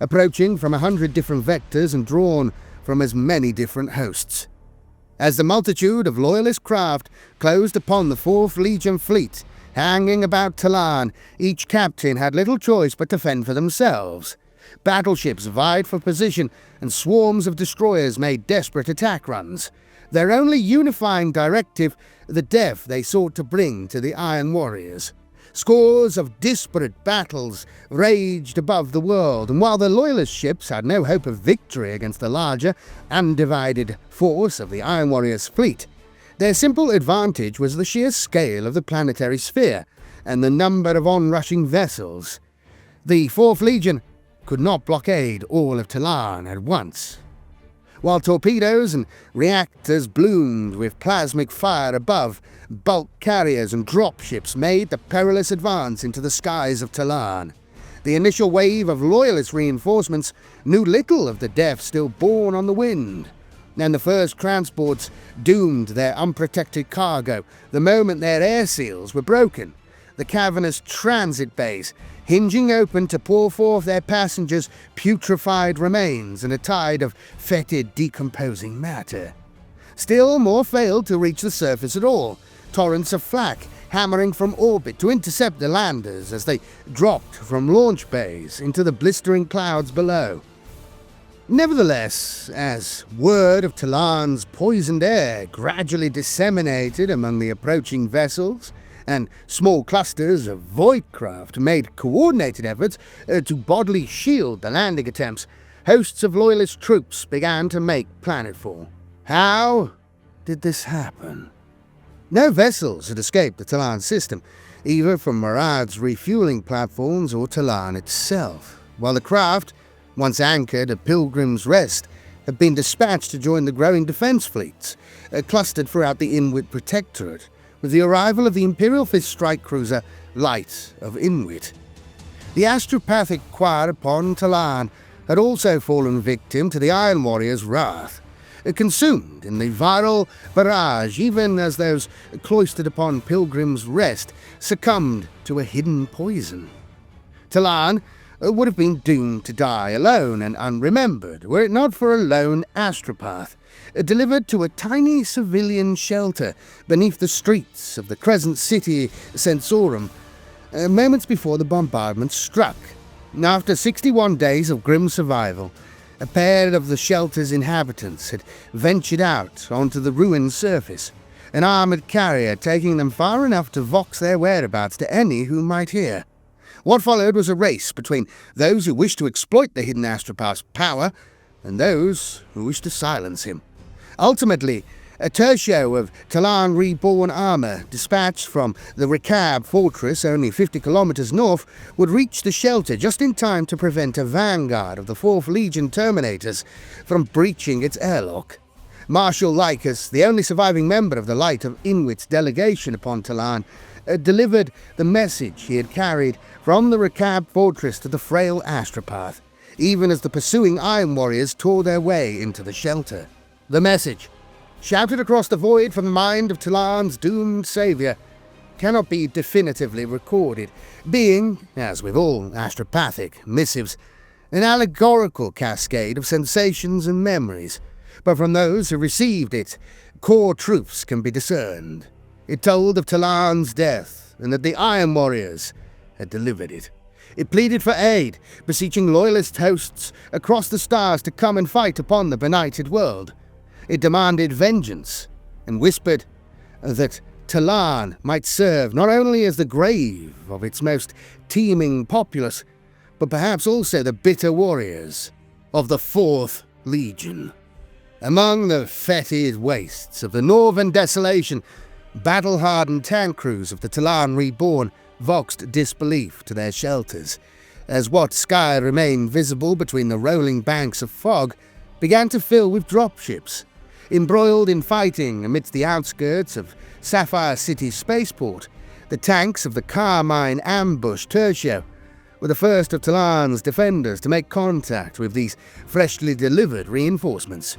approaching from 100 different vectors and drawn from as many different hosts. As the multitude of loyalist craft closed upon the 4th Legion fleet, hanging about Tallarn, each captain had little choice but to fend for themselves. Battleships vied for position, and swarms of destroyers made desperate attack runs, their only unifying directive the death they sought to bring to the Iron Warriors. Scores of disparate battles raged above the world, and while the Loyalist ships had no hope of victory against the larger, undivided force of the Iron Warriors' fleet, their simple advantage was the sheer scale of the planetary sphere and the number of onrushing vessels. The 4th Legion could not blockade all of Tallarn at once. While torpedoes and reactors bloomed with plasmic fire above, bulk carriers and dropships made the perilous advance into the skies of Tallarn. The initial wave of Loyalist reinforcements knew little of the death still born on the wind, and the first transports doomed their unprotected cargo the moment their air seals were broken, the cavernous transit bays hinging open to pour forth their passengers' putrefied remains in a tide of fetid, decomposing matter. Still more failed to reach the surface at all, torrents of flak hammering from orbit to intercept the landers as they dropped from launch bays into the blistering clouds below. Nevertheless, as word of Tallarn's poisoned air gradually disseminated among the approaching vessels, and small clusters of voidcraft made coordinated efforts to bodily shield the landing attempts, hosts of Loyalist troops began to make planetfall. How did this happen? No vessels had escaped the Tallarn system, either from Murad's refueling platforms or Tallarn itself, while the craft, once anchored at Pilgrim's Rest, had been dispatched to join the growing defense fleets, clustered throughout the Inwit Protectorate, with the arrival of the Imperial 5th Strike Cruiser Light of Inwit. The astropathic choir upon Tallarn had also fallen victim to the Iron Warriors' wrath, consumed in the viral barrage even as those cloistered upon Pilgrim's Rest succumbed to a hidden poison. Tallarn would have been doomed to die alone and unremembered were it not for a lone astropath, delivered to a tiny civilian shelter beneath the streets of the Crescent City Sensorum, moments before the bombardment struck. After 61 days of grim survival, a pair of the shelter's inhabitants had ventured out onto the ruined surface, an armoured carrier taking them far enough to vox their whereabouts to any who might hear. What followed was a race between those who wished to exploit the hidden astropath's power and those who wished to silence him. Ultimately, A tertio of Tallarn reborn armour, dispatched from the Recab fortress only 50 kilometres north, would reach the shelter just in time to prevent a vanguard of the 4th Legion Terminators from breaching its airlock. Marshal Lycus, the only surviving member of the Light of Inwit's delegation upon Tallarn, delivered the message he had carried from the Recab fortress to the frail astropath, even as the pursuing Iron Warriors tore their way into the shelter. The message, shouted across the void from the mind of Tallarn's doomed saviour, cannot be definitively recorded, being, as with all astropathic missives, an allegorical cascade of sensations and memories, but from those who received it, core truths can be discerned. It told of Tallarn's death, and that the Iron Warriors had delivered it. It pleaded for aid, beseeching loyalist hosts across the stars to come and fight upon the benighted world. It demanded vengeance, and whispered that Tallarn might serve not only as the grave of its most teeming populace, but perhaps also the bitter warriors of the 4th Legion. Among the fetid wastes of the northern desolation, battle-hardened tank crews of the Tallarn Reborn voxed disbelief to their shelters, as what sky remained visible between the rolling banks of fog began to fill with dropships. Embroiled in fighting amidst the outskirts of Sapphire City spaceport, the tanks of the Carmine Ambush Tertio were the first of Tallarn's defenders to make contact with these freshly delivered reinforcements.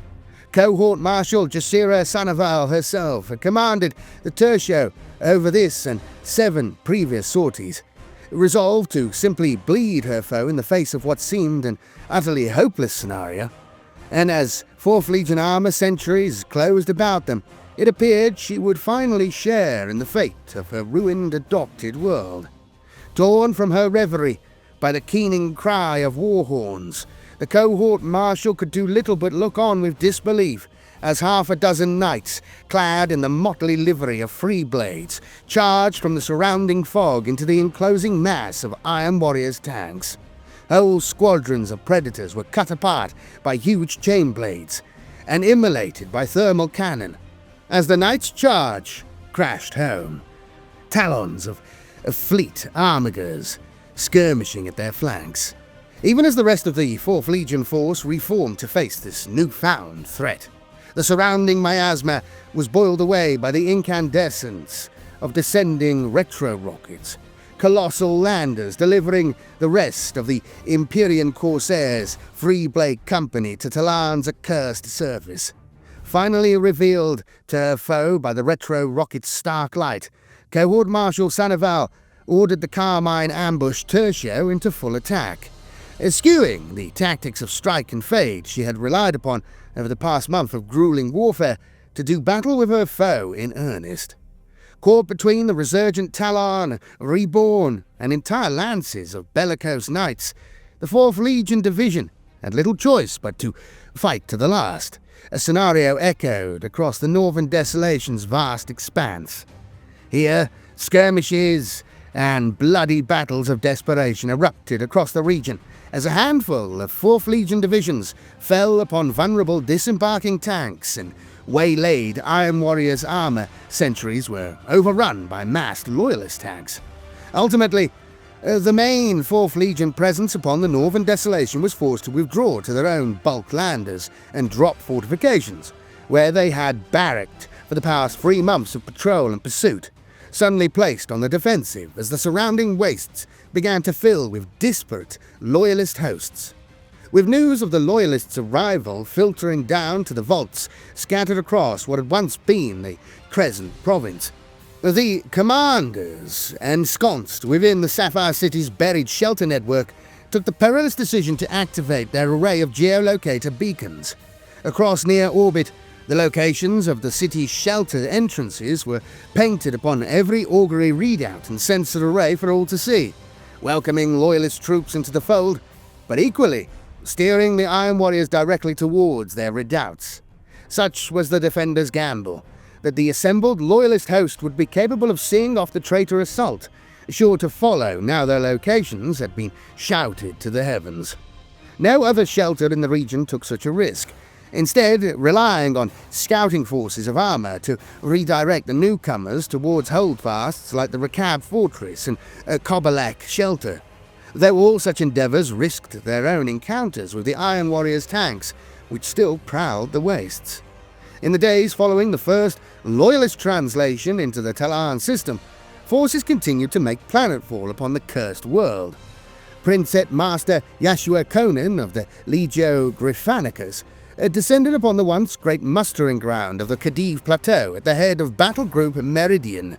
Cohort Marshal Jasira Sanaval herself had commanded the Tertio over this and 7 previous sorties, resolved to simply bleed her foe in the face of what seemed an utterly hopeless scenario. And as 4th Legion armour centuries closed about them, it appeared she would finally share in the fate of her ruined adopted world. Torn from her reverie by the keening cry of war horns, the cohort marshal could do little but look on with disbelief as half a dozen knights, clad in the motley livery of free blades, charged from the surrounding fog into the enclosing mass of Iron Warriors tanks. Whole squadrons of predators were cut apart by huge chain blades and immolated by thermal cannon. As the knights' charge crashed home, talons of fleet armigers skirmishing at their flanks. Even as the rest of the 4th Legion force reformed to face this newfound threat, the surrounding miasma was boiled away by the incandescence of descending retro-rockets, colossal landers delivering the rest of the Imperium Corsairs' Free Blade Company to Tallarn's accursed surface. Finally revealed to her foe by the retro-rocket's stark light, Cohort Marshal Sanaval ordered the Carmine Ambush Tertio into full attack, eschewing the tactics of strike and fade she had relied upon over the past month of grueling warfare to do battle with her foe in earnest. Caught between the resurgent Tallarn, Reborn, and entire lances of bellicose knights, the 4th Legion Division had little choice but to fight to the last, a scenario echoed across the northern desolation's vast expanse. Here, skirmishes and bloody battles of desperation erupted across the region as a handful of 4th Legion divisions fell upon vulnerable disembarking tanks and waylaid Iron Warriors' armour sentries were overrun by massed loyalist tanks. Ultimately, the main 4th Legion presence upon the northern desolation was forced to withdraw to their own bulk landers and drop fortifications, where they had barracked for the past 3 months of patrol and pursuit, suddenly placed on the defensive as the surrounding wastes began to fill with disparate loyalist hosts. With news of the loyalists' arrival filtering down to the vaults scattered across what had once been the Crescent province, the commanders, ensconced within the Sapphire City's buried shelter network, took the perilous decision to activate their array of geolocator beacons. Across near orbit, the locations of the city's shelter entrances were painted upon every augury readout and sensor array for all to see, welcoming loyalist troops into the fold, but equally steering the Iron Warriors directly towards their redoubts. Such was the defenders' gamble, that the assembled loyalist host would be capable of seeing off the traitor assault, sure to follow now their locations had been shouted to the heavens. No other shelter in the region took such a risk, instead relying on scouting forces of armour to redirect the newcomers towards holdfasts like the Recab Fortress and Kobalek Shelter. Though all such endeavours risked their own encounters with the Iron Warriors' tanks, which still prowled the wastes. In the days following the first loyalist translation into the Tallarn system, forces continued to make planetfall upon the cursed world. Princeps Master Yashua Conan of the Legio Gryphanicus descended upon the once great mustering ground of the Khedive Plateau at the head of Battle Group Meridian,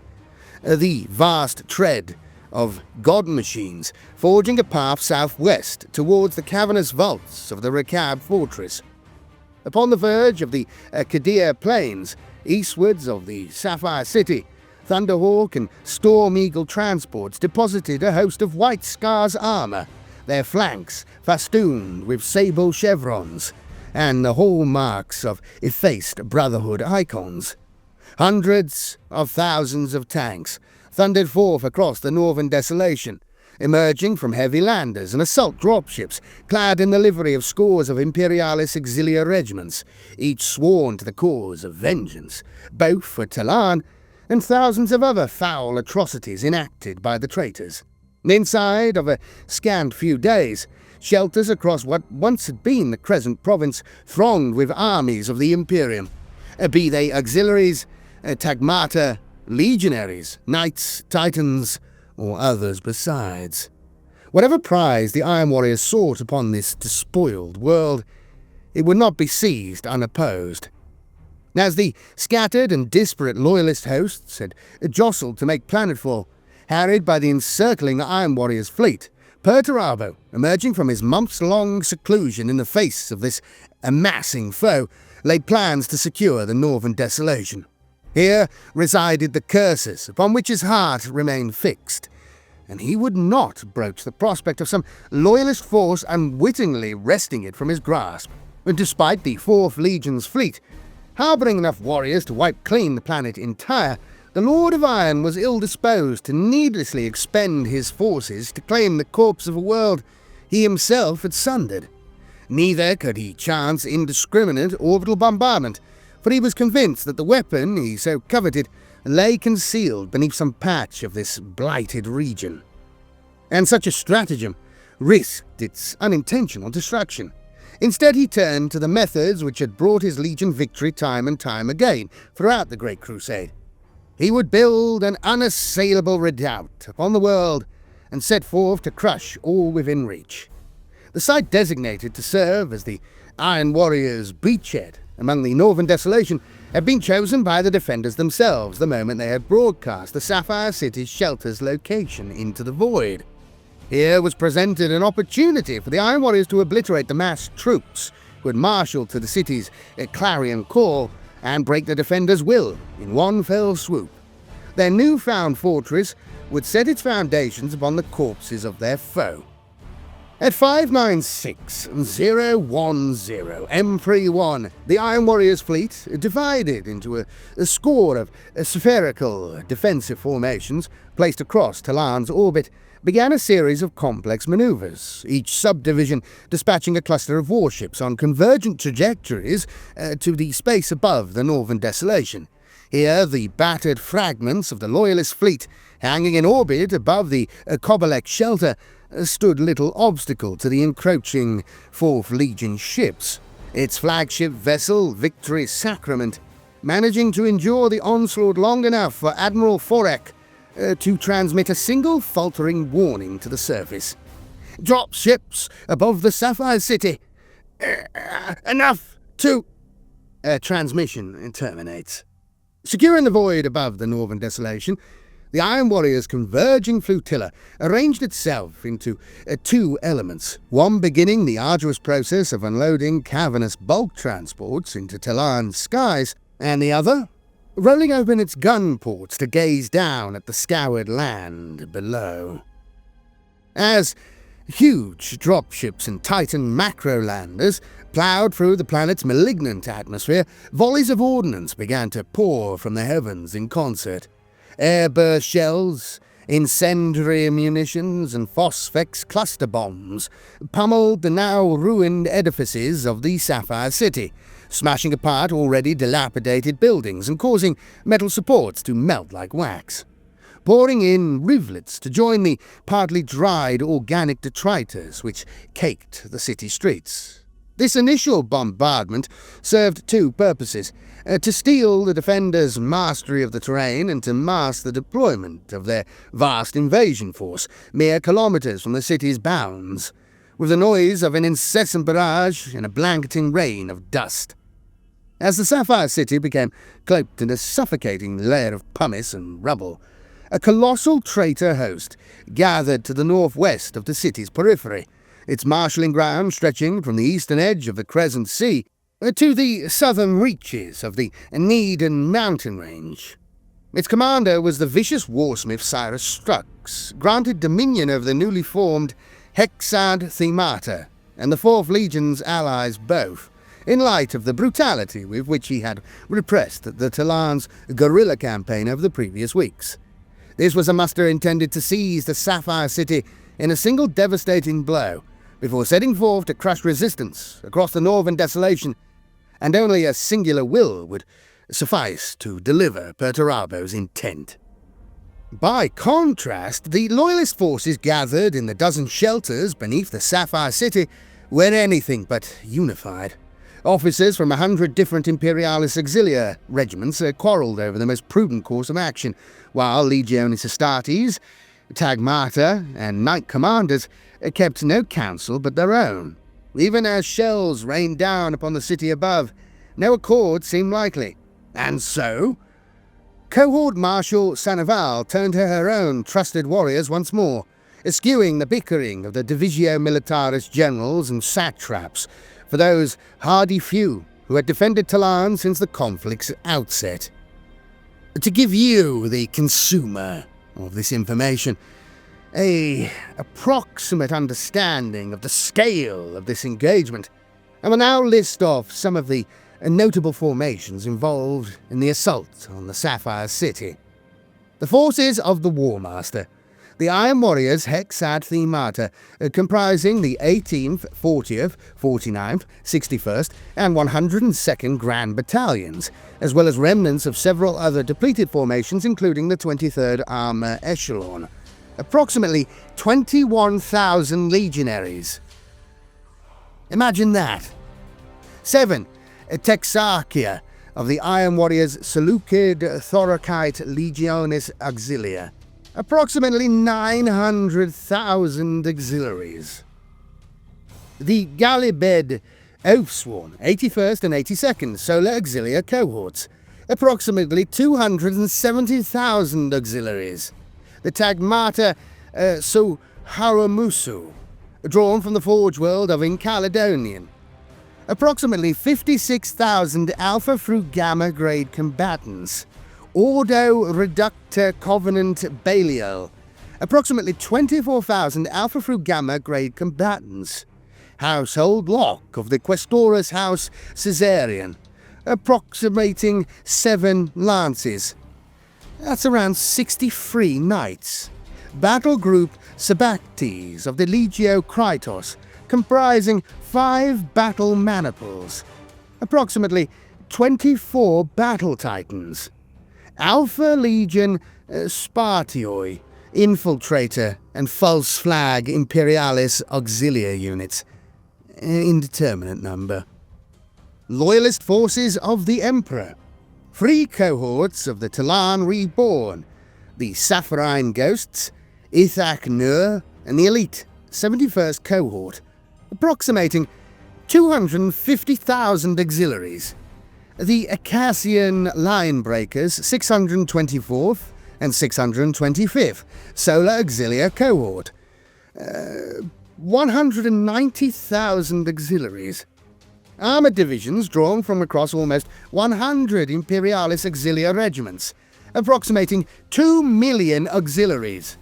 the vast tread of god machines forging a path southwest towards the cavernous vaults of the Recab Fortress. Upon the verge of the Kadir Plains, eastwards of the Sapphire City, Thunderhawk and Storm Eagle transports deposited a host of White Scar's armour, their flanks festooned with sable chevrons, and the hallmarks of effaced Brotherhood icons. Hundreds of thousands of tanks thundered forth across the northern desolation, emerging from heavy landers and assault dropships clad in the livery of scores of Imperialis auxiliary regiments, each sworn to the cause of vengeance, both for Tallarn and thousands of other foul atrocities enacted by the traitors. Inside of a scant few days, shelters across what once had been the Crescent Province thronged with armies of the Imperium, be they auxiliaries, tagmata, legionaries, knights, titans, or others besides. Whatever prize the Iron Warriors sought upon this despoiled world, it would not be seized unopposed. As the scattered and disparate loyalist hosts had jostled to make planetfall, harried by the encircling Iron Warriors' fleet, Perturabo, emerging from his months-long seclusion in the face of this amassing foe, laid plans to secure the northern desolation. Here resided the curses upon which his heart remained fixed, and he would not broach the prospect of some loyalist force unwittingly wresting it from his grasp. And despite the 4th Legion's fleet harbouring enough warriors to wipe clean the planet entire, the Lord of Iron was ill-disposed to needlessly expend his forces to claim the corpse of a world he himself had sundered. Neither could he chance indiscriminate orbital bombardment, for he was convinced that the weapon he so coveted lay concealed beneath some patch of this blighted region. And such a stratagem risked its unintentional destruction. Instead, he turned to the methods which had brought his legion victory time and time again throughout the Great Crusade. He would build an unassailable redoubt upon the world and set forth to crush all within reach. The site designated to serve as the Iron Warriors' beachhead among the northern desolation had been chosen by the defenders themselves the moment they had broadcast the Sapphire City's shelter's location into the void. Here was presented an opportunity for the Iron Warriors to obliterate the massed troops who had marshalled to the city's clarion call and break the defenders' will in one fell swoop. Their newfound fortress would set its foundations upon the corpses of their foe. At 596-010 M31, the Iron Warriors' fleet, divided into a score of spherical defensive formations placed across Tallarn's orbit, began a series of complex maneuvers, each subdivision dispatching a cluster of warships on convergent trajectories to the space above the northern desolation. Here, the battered fragments of the Loyalist fleet, hanging in orbit above the Kobalek shelter, stood little obstacle to the encroaching 4th Legion ships. Its flagship vessel, Victory Sacrament, managing to endure the onslaught long enough for Admiral Forek to transmit a single faltering warning to the surface. "Drop ships above the Sapphire City. Enough to..." Transmission terminates. Secure in the void above the northern desolation, the Iron Warriors' converging flotilla arranged itself into 2 elements, one beginning the arduous process of unloading cavernous bulk transports into Tallarn's skies, and the other rolling open its gun ports to gaze down at the scoured land below. As huge dropships and Titan macro-landers ploughed through the planet's malignant atmosphere, volleys of ordnance began to pour from the heavens in concert. Airburst shells, incendiary munitions, and phosphex cluster bombs pummeled the now ruined edifices of the Sapphire City, smashing apart already dilapidated buildings and causing metal supports to melt like wax, pouring in rivulets to join the partly dried organic detritus which caked the city streets. This initial bombardment served two purposes: to steal the defenders' mastery of the terrain and to mask the deployment of their vast invasion force mere kilometres from the city's bounds, with the noise of an incessant barrage and a blanketing rain of dust. As the Sapphire City became cloaked in a suffocating layer of pumice and rubble, a colossal traitor host gathered to the northwest of the city's periphery, its marshalling ground stretching from the eastern edge of the Crescent Sea to the southern reaches of the Needon mountain range. Its commander was the vicious warsmith Cyrus Strux, granted dominion over the newly formed Hexad Themata and the Fourth Legion's allies both, in light of the brutality with which he had repressed the Tallarn's guerrilla campaign over the previous weeks. This was a muster intended to seize the Sapphire City in a single devastating blow, before setting forth to crush resistance across the northern desolation, and only a singular will would suffice to deliver Perturabo's intent. By contrast, the loyalist forces gathered in the dozen shelters beneath the Sapphire City were anything but unified. Officers from 100 different Imperialis auxiliar regiments quarrelled over the most prudent course of action, while Legionis Astartes, Tagmata, and Knight commanders kept no counsel but their own. Even as shells rained down upon the city above, no accord seemed likely. And so, Cohort Marshal Sanneval turned to her own trusted warriors once more, eschewing the bickering of the Divisio Militaris generals and satraps for those hardy few who had defended Tallarn since the conflict's outset. To give you, the consumer of this information, an approximate understanding of the scale of this engagement, I will now list off some of the notable formations involved in the assault on the Sapphire City. The forces of the Warmaster, the Iron Warriors Hexad Themata, comprising the 18th, 40th, 49th, 61st, and 102nd Grand Battalions, as well as remnants of several other depleted formations including the 23rd Armour Echelon. Approximately 21,000 legionaries. Imagine that. 7. Texarchia of the Iron Warriors Seleucid Thoracite Legionis Auxilia. Approximately 900,000 auxiliaries. The Gallibed Oathsworn 81st and 82nd Solar Auxilia cohorts. Approximately 270,000 auxiliaries. The Tagmata Suharamusu, drawn from the Forge World of Encaledonian. Approximately 56,000 Alpha through Gamma grade combatants. Ordo Reductor Covenant Belial. Approximately 24,000 Alpha through Gamma grade combatants. Household Lock of the Questorus House Caesarian, approximating 7 lances. That's around 63 knights. Battle Group Sabactes of the Legio Krytos, comprising 5 battle maniples, approximately 24 battle titans. Alpha Legion Spartioi, Infiltrator and False Flag Imperialis Auxilia units, indeterminate number. Loyalist forces of the Emperor, 3 cohorts of the Tallarn Reborn, the Saffron Ghosts, Ithak Nur, and the elite 71st cohort, approximating 250,000 auxiliaries. The Acacian Linebreakers 624th and 625th Solar Auxilia cohort, 190,000 auxiliaries. Armoured divisions drawn from across almost 100 Imperialis Auxilia regiments, approximating 2 million auxiliaries.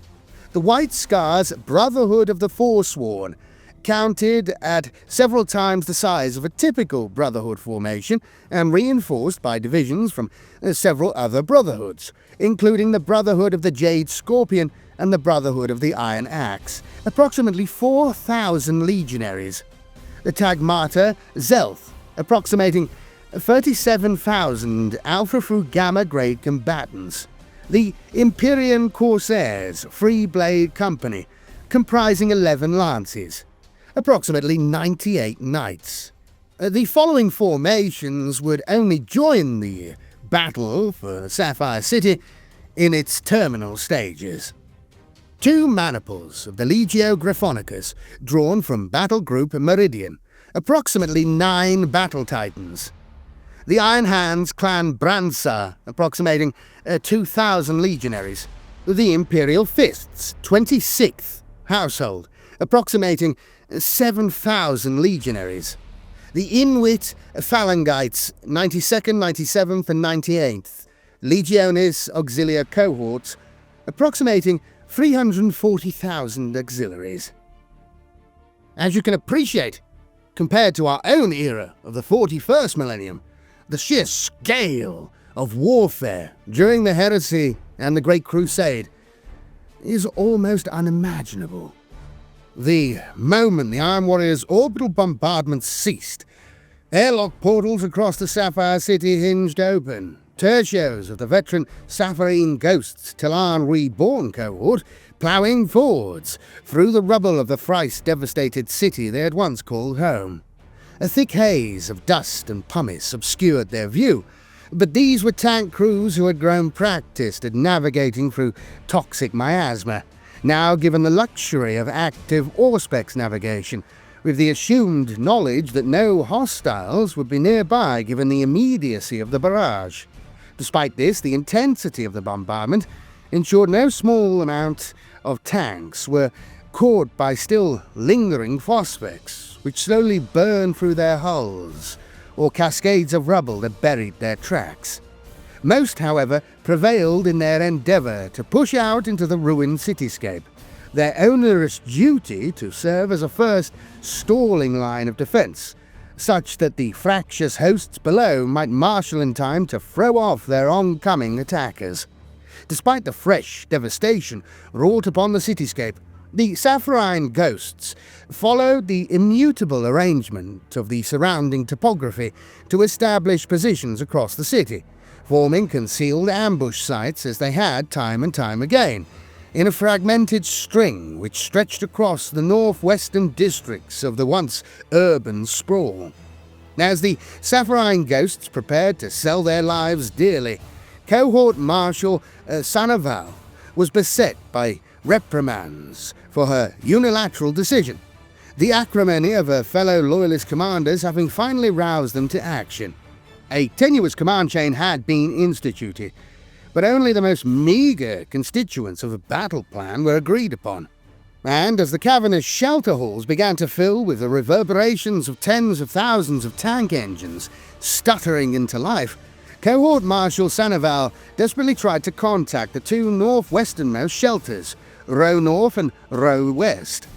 The White Scars Brotherhood of the Forsworn, counted at several times the size of a typical Brotherhood formation and reinforced by divisions from several other Brotherhoods, including the Brotherhood of the Jade Scorpion and the Brotherhood of the Iron Axe, approximately 4,000 legionaries. The Tagmata Zelth, approximating 37,000 Alpha through Gamma grade combatants, the Imperium Corsairs Free Blade Company, comprising 11 lances, approximately 98 knights. The following formations would only join the battle for Sapphire City in its terminal stages. 2 maniples of the Legio Griffonicus, drawn from Battle Group Meridian, approximately 9 battle titans. The Iron Hands clan Bransa, approximating 2,000 legionaries. The Imperial Fists, 26th household, approximating 7,000 legionaries. The Inwit Phalangites, 92nd, 97th and 98th, Legionis Auxilia cohorts, approximating 340,000 auxiliaries. As you can appreciate, compared to our own era of the 41st millennium, the sheer scale of warfare during the Heresy and the Great Crusade is almost unimaginable. The moment the Iron Warriors' orbital bombardment ceased, airlock portals across the Sapphire City hinged open. Tertios of the veteran Sapphire Ghosts Tallarn Reborn cohort ploughing forwards through the rubble of the thrice-devastated city they had once called home. A thick haze of dust and pumice obscured their view, but these were tank crews who had grown practiced at navigating through toxic miasma, now given the luxury of active Auspex navigation, with the assumed knowledge that no hostiles would be nearby given the immediacy of the barrage. Despite this, the intensity of the bombardment ensured no small amount of tanks were caught by still lingering phosphex, which slowly burned through their hulls, or cascades of rubble that buried their tracks. Most, however, prevailed in their endeavour to push out into the ruined cityscape, their onerous duty to serve as a first stalling line of defence, such that the fractious hosts below might marshal in time to throw off their oncoming attackers. Despite the fresh devastation wrought upon the cityscape, the Sapphire Ghosts followed the immutable arrangement of the surrounding topography to establish positions across the city, forming concealed ambush sites as they had time and time again, in a fragmented string which stretched across the northwestern districts of the once urban sprawl. As the Sapphire Ghosts prepared to sell their lives dearly, Cohort Marshal Sanaval was beset by reprimands for her unilateral decision, the acrimony of her fellow loyalist commanders having finally roused them to action. A tenuous command chain had been instituted, but only the most meagre constituents of a battle plan were agreed upon. And as the cavernous shelter halls began to fill with the reverberations of tens of thousands of tank engines stuttering into life, Cohort Marshal Sanaval desperately tried to contact the 2 northwesternmost shelters, Row North and Row West.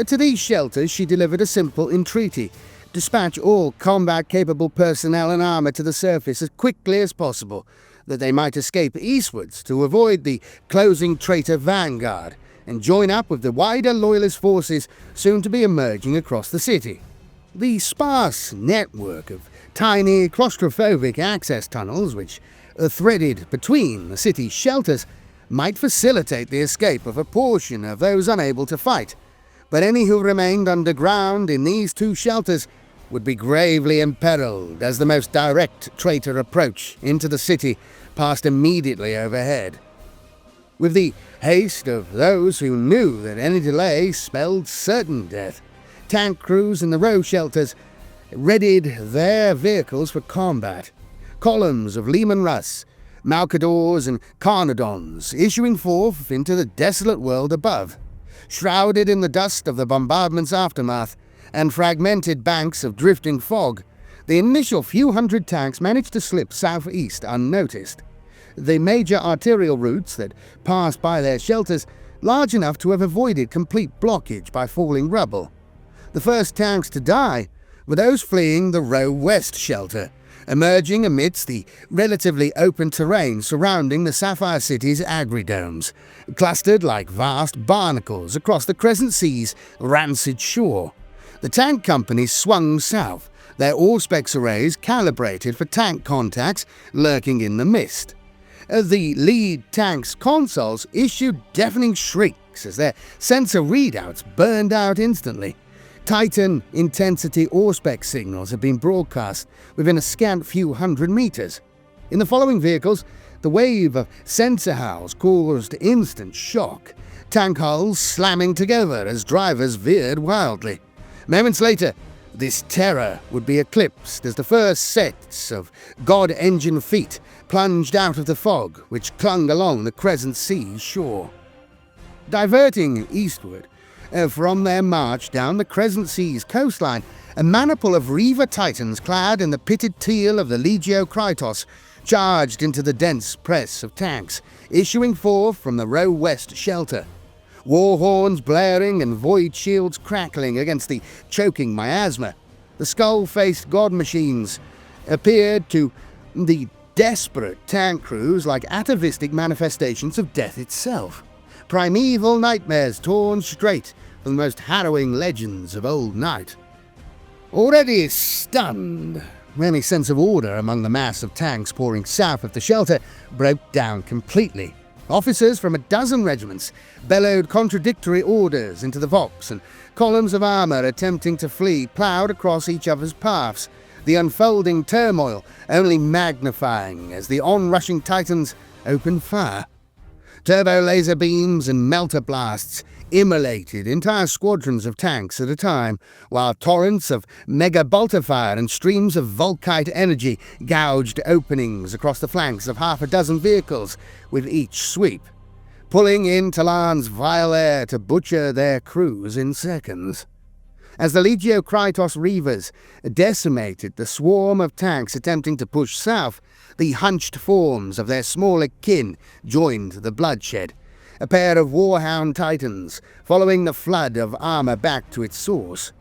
To these shelters she delivered a simple entreaty: dispatch all combat-capable personnel and armour to the surface as quickly as possible, that they might escape eastwards to avoid the closing traitor vanguard, and join up with the wider loyalist forces soon to be emerging across the city. The sparse network of tiny claustrophobic access tunnels which are threaded between the city's shelters might facilitate the escape of a portion of those unable to fight, but any who remained underground in these 2 shelters would be gravely imperiled as the most direct traitor approach into the city passed immediately overhead. With the haste of those who knew that any delay spelled certain death, tank crews in the row shelters readied their vehicles for combat. Columns of Leman Russ, Malcadors and Carnodons issuing forth into the desolate world above, shrouded in the dust of the bombardment's aftermath and fragmented banks of drifting fog. The initial few hundred tanks managed to slip southeast unnoticed. The major arterial routes that passed by their shelters large enough to have avoided complete blockage by falling rubble. The first tanks to die were those fleeing the Row West shelter, emerging amidst the relatively open terrain surrounding the Sapphire City's agridomes, clustered like vast barnacles across the Crescent Sea's rancid shore. The tank companies swung south, their Auspex arrays calibrated for tank contacts lurking in the mist. The lead tank's consoles issued deafening shrieks as their sensor readouts burned out instantly. Titan intensity Auspex signals had been broadcast within a scant few hundred meters. In the following vehicles, the wave of sensor howls caused instant shock, tank hulls slamming together as drivers veered wildly. Moments later, this terror would be eclipsed as the first sets of God engine feet plunged out of the fog which clung along the Crescent Sea shore. Diverting eastward from their march down the Crescent Sea's coastline, a maniple of Reaver Titans clad in the pitted teal of the Legio Krytos charged into the dense press of tanks, issuing forth from the Row West shelter. War horns blaring and void shields crackling against the choking miasma. The skull-faced god machines appeared to the desperate tank crews like atavistic manifestations of death itself. Primeval nightmares torn straight from the most harrowing legends of old night. Already stunned, any sense of order among the mass of tanks pouring south of the shelter broke down completely. Officers from a dozen regiments bellowed contradictory orders into the Vox, and columns of armour attempting to flee ploughed across each other's paths, the unfolding turmoil only magnifying as the onrushing Titans opened fire. Turbo laser beams and melter blasts immolated entire squadrons of tanks at a time, while torrents of mega bolter fire and streams of Volkite energy gouged openings across the flanks of half a dozen vehicles with each sweep, pulling in Tallarn's vile air to butcher their crews in seconds. As the Legio Krytos Reavers decimated the swarm of tanks attempting to push south, the hunched forms of their smaller kin joined the bloodshed. A pair of Warhound Titans, following the flood of armour back to its source.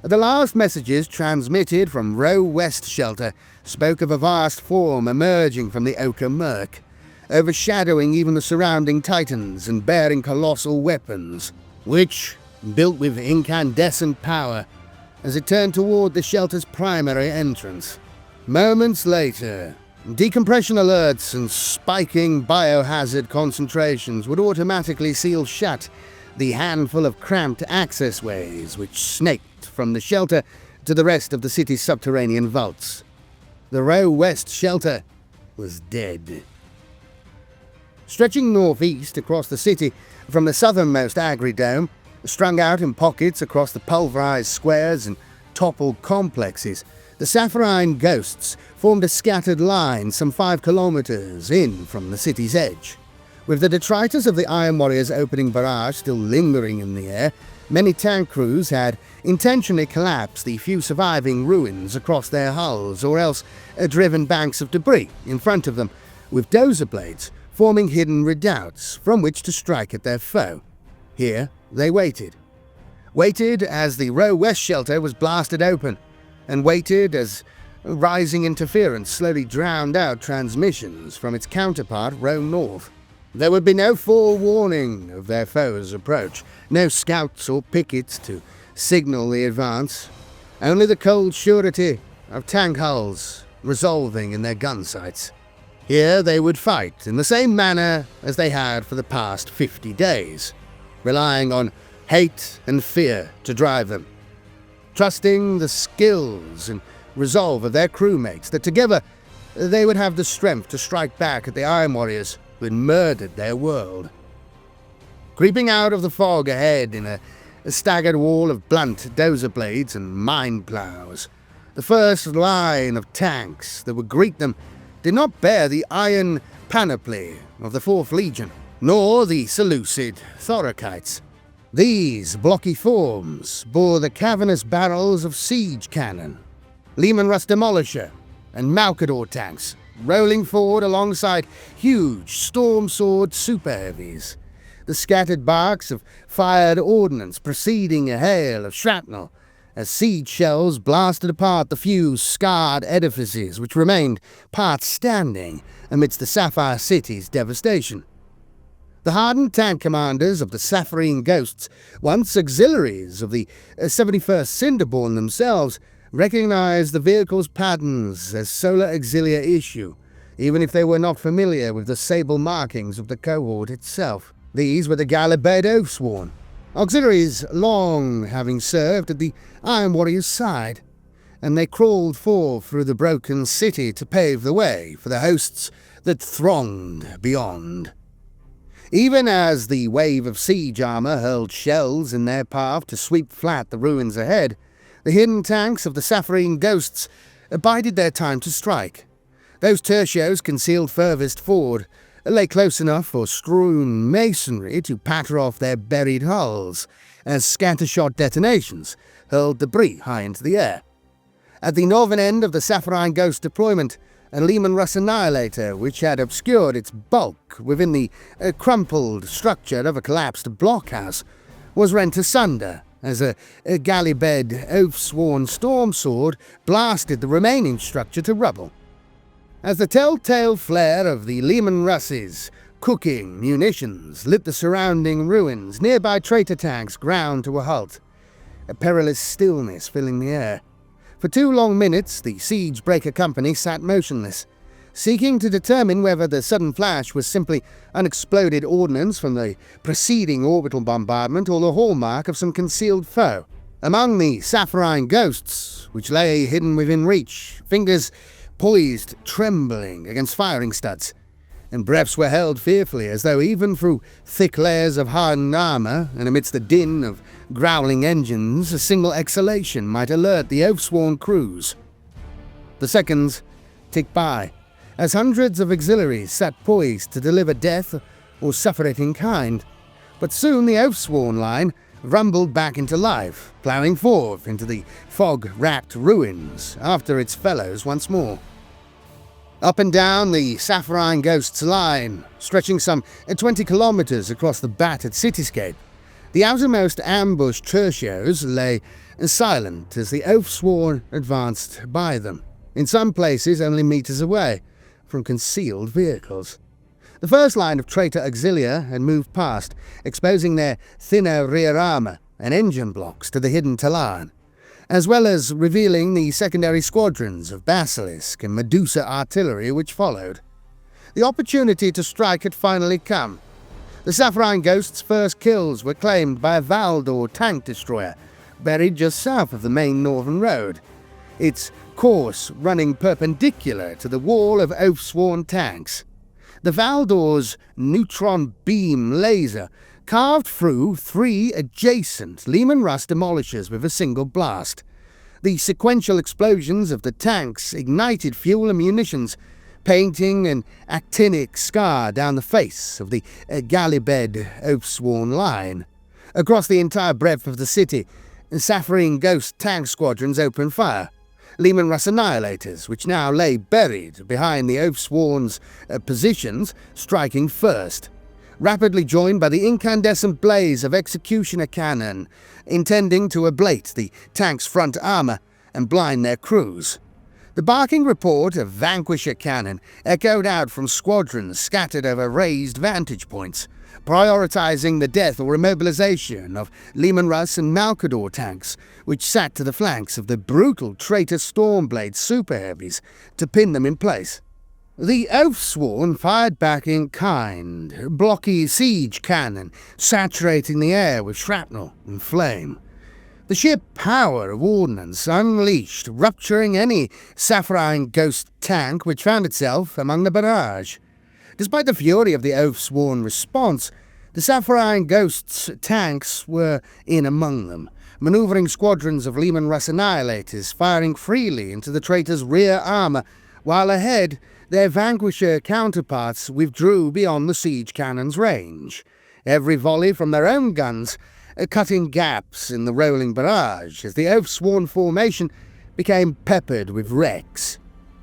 The last messages transmitted from Row West shelter spoke of a vast form emerging from the ochre murk, overshadowing even the surrounding Titans and bearing colossal weapons, which, built with incandescent power, as it turned toward the shelter's primary entrance. Moments later, decompression alerts and spiking biohazard concentrations would automatically seal shut the handful of cramped accessways which snaked from the shelter to the rest of the city's subterranean vaults. The Row West shelter was dead. Stretching northeast across the city from the southernmost agri-dome, strung out in pockets across the pulverized squares and toppled complexes, the saffron ghosts formed a scattered line some 5 kilometers in from the city's edge. With the detritus of the Iron Warriors' opening barrage still lingering in the air, many tank crews had intentionally collapsed the few surviving ruins across their hulls, or else driven banks of debris in front of them, with dozer blades forming hidden redoubts from which to strike at their foe. Here they waited. Waited as the Row West shelter was blasted open, and waited as rising interference slowly drowned out transmissions from its counterpart Row North. There would be no forewarning of their foe's approach, no scouts or pickets to signal the advance, only the cold surety of tank hulls resolving in their gun sights. Here they would fight in the same manner as they had for the past 50 days, relying on hate and fear to drive them, trusting the skills and resolve of their crewmates that together they would have the strength to strike back at the Iron Warriors who had murdered their world. Creeping out of the fog ahead in a staggered wall of blunt dozer blades and mine plows, the first line of tanks that would greet them did not bear the iron panoply of the 4th Legion, nor the Seleucid Thorakites. These blocky forms bore the cavernous barrels of siege cannon, Leman Russ Demolisher, and Malkador tanks, rolling forward alongside huge storm sword super heavies, the scattered barks of fired ordnance preceding a hail of shrapnel as siege shells blasted apart the few scarred edifices which remained part standing amidst the Sapphire City's devastation. The hardened tank commanders of the Sapphirine Ghosts, once auxiliaries of the 71st Cinderborn themselves, recognized the vehicle's patterns as solar auxilia issue, even if they were not familiar with the sable markings of the cohort itself. These were the Galibed Oathsworn, auxiliaries long having served at the Iron Warrior's side, and they crawled forth through the broken city to pave the way for the hosts that thronged beyond. Even as the wave of siege armor hurled shells in their path to sweep flat the ruins ahead, the hidden tanks of the Sapphire Ghosts abided their time to strike. Those tertios concealed furthest forward lay close enough for strewn masonry to patter off their buried hulls, as scattershot detonations hurled debris high into the air. At the northern end of the Sapphire Ghost deployment, a Leman Russ Annihilator, which had obscured its bulk within the crumpled structure of a collapsed blockhouse, was rent asunder as a Galibed Oathsworn storm sword blasted the remaining structure to rubble. As the telltale flare of the Leman Russ's cooking munitions lit the surrounding ruins, nearby traitor tanks ground to a halt, a perilous stillness filling the air. For 2 long minutes, the Siege Breaker Company sat motionless, seeking to determine whether the sudden flash was simply unexploded ordnance from the preceding orbital bombardment or the hallmark of some concealed foe. Among the Sapphire Ghosts, which lay hidden within reach, fingers poised trembling against firing studs, and breaths were held fearfully as though even through thick layers of hardened armor and amidst the din of growling engines, a single exhalation might alert the Oathsworn crews. The seconds ticked by, as hundreds of auxiliaries sat poised to deliver death or suffer it in kind. But soon the Oathsworn line rumbled back into life, ploughing forth into the fog-wrapped ruins after its fellows once more. Up and down the Sapphire Ghost's line, stretching some 20 kilometers across the battered cityscape, the outermost ambushed tertios lay silent as the Oathsworn advanced by them, in some places only meters away from concealed vehicles. The first line of traitor auxilia had moved past, exposing their thinner rear armor and engine blocks to the hidden Tallarn, as well as revealing the secondary squadrons of Basilisk and Medusa artillery which followed. The opportunity to strike had finally come. The Sapphire Ghost's first kills were claimed by a Valdor tank destroyer, buried just south of the main northern road, its course running perpendicular to the wall of Oathsworn tanks. The Valdor's neutron beam laser carved through 3 adjacent Leman Russ demolishers with a single blast. The sequential explosions of the tanks ignited fuel and munitions, painting an actinic scar down the face of the Galibed Oathsworn line. Across the entire breadth of the city, Sapphire Ghost tank squadrons opened fire. Leman Russ Annihilators, which now lay buried behind the Oathsworn's positions, striking first, rapidly joined by the incandescent blaze of Executioner cannon, intending to ablate the tank's front armor and blind their crews. The barking report of Vanquisher cannon echoed out from squadrons scattered over raised vantage points, prioritizing the death or immobilization of Leman Russ and Malkador tanks, which sat to the flanks of the brutal traitor Stormblade super heavies to pin them in place. The Oathsworn fired back in kind, blocky siege cannon saturating the air with shrapnel and flame. The sheer power of ordnance unleashed, rupturing any Sapphire Ghost tank which found itself among the barrage. Despite the fury of the Oathsworn response, the Sapphire Ghost's tanks were in among them, maneuvering squadrons of Leman Russ Annihilators firing freely into the traitor's rear armor, while ahead their Vanquisher counterparts withdrew beyond the siege cannon's range, every volley from their own guns cutting gaps in the rolling barrage as the Oathsworn formation became peppered with wrecks.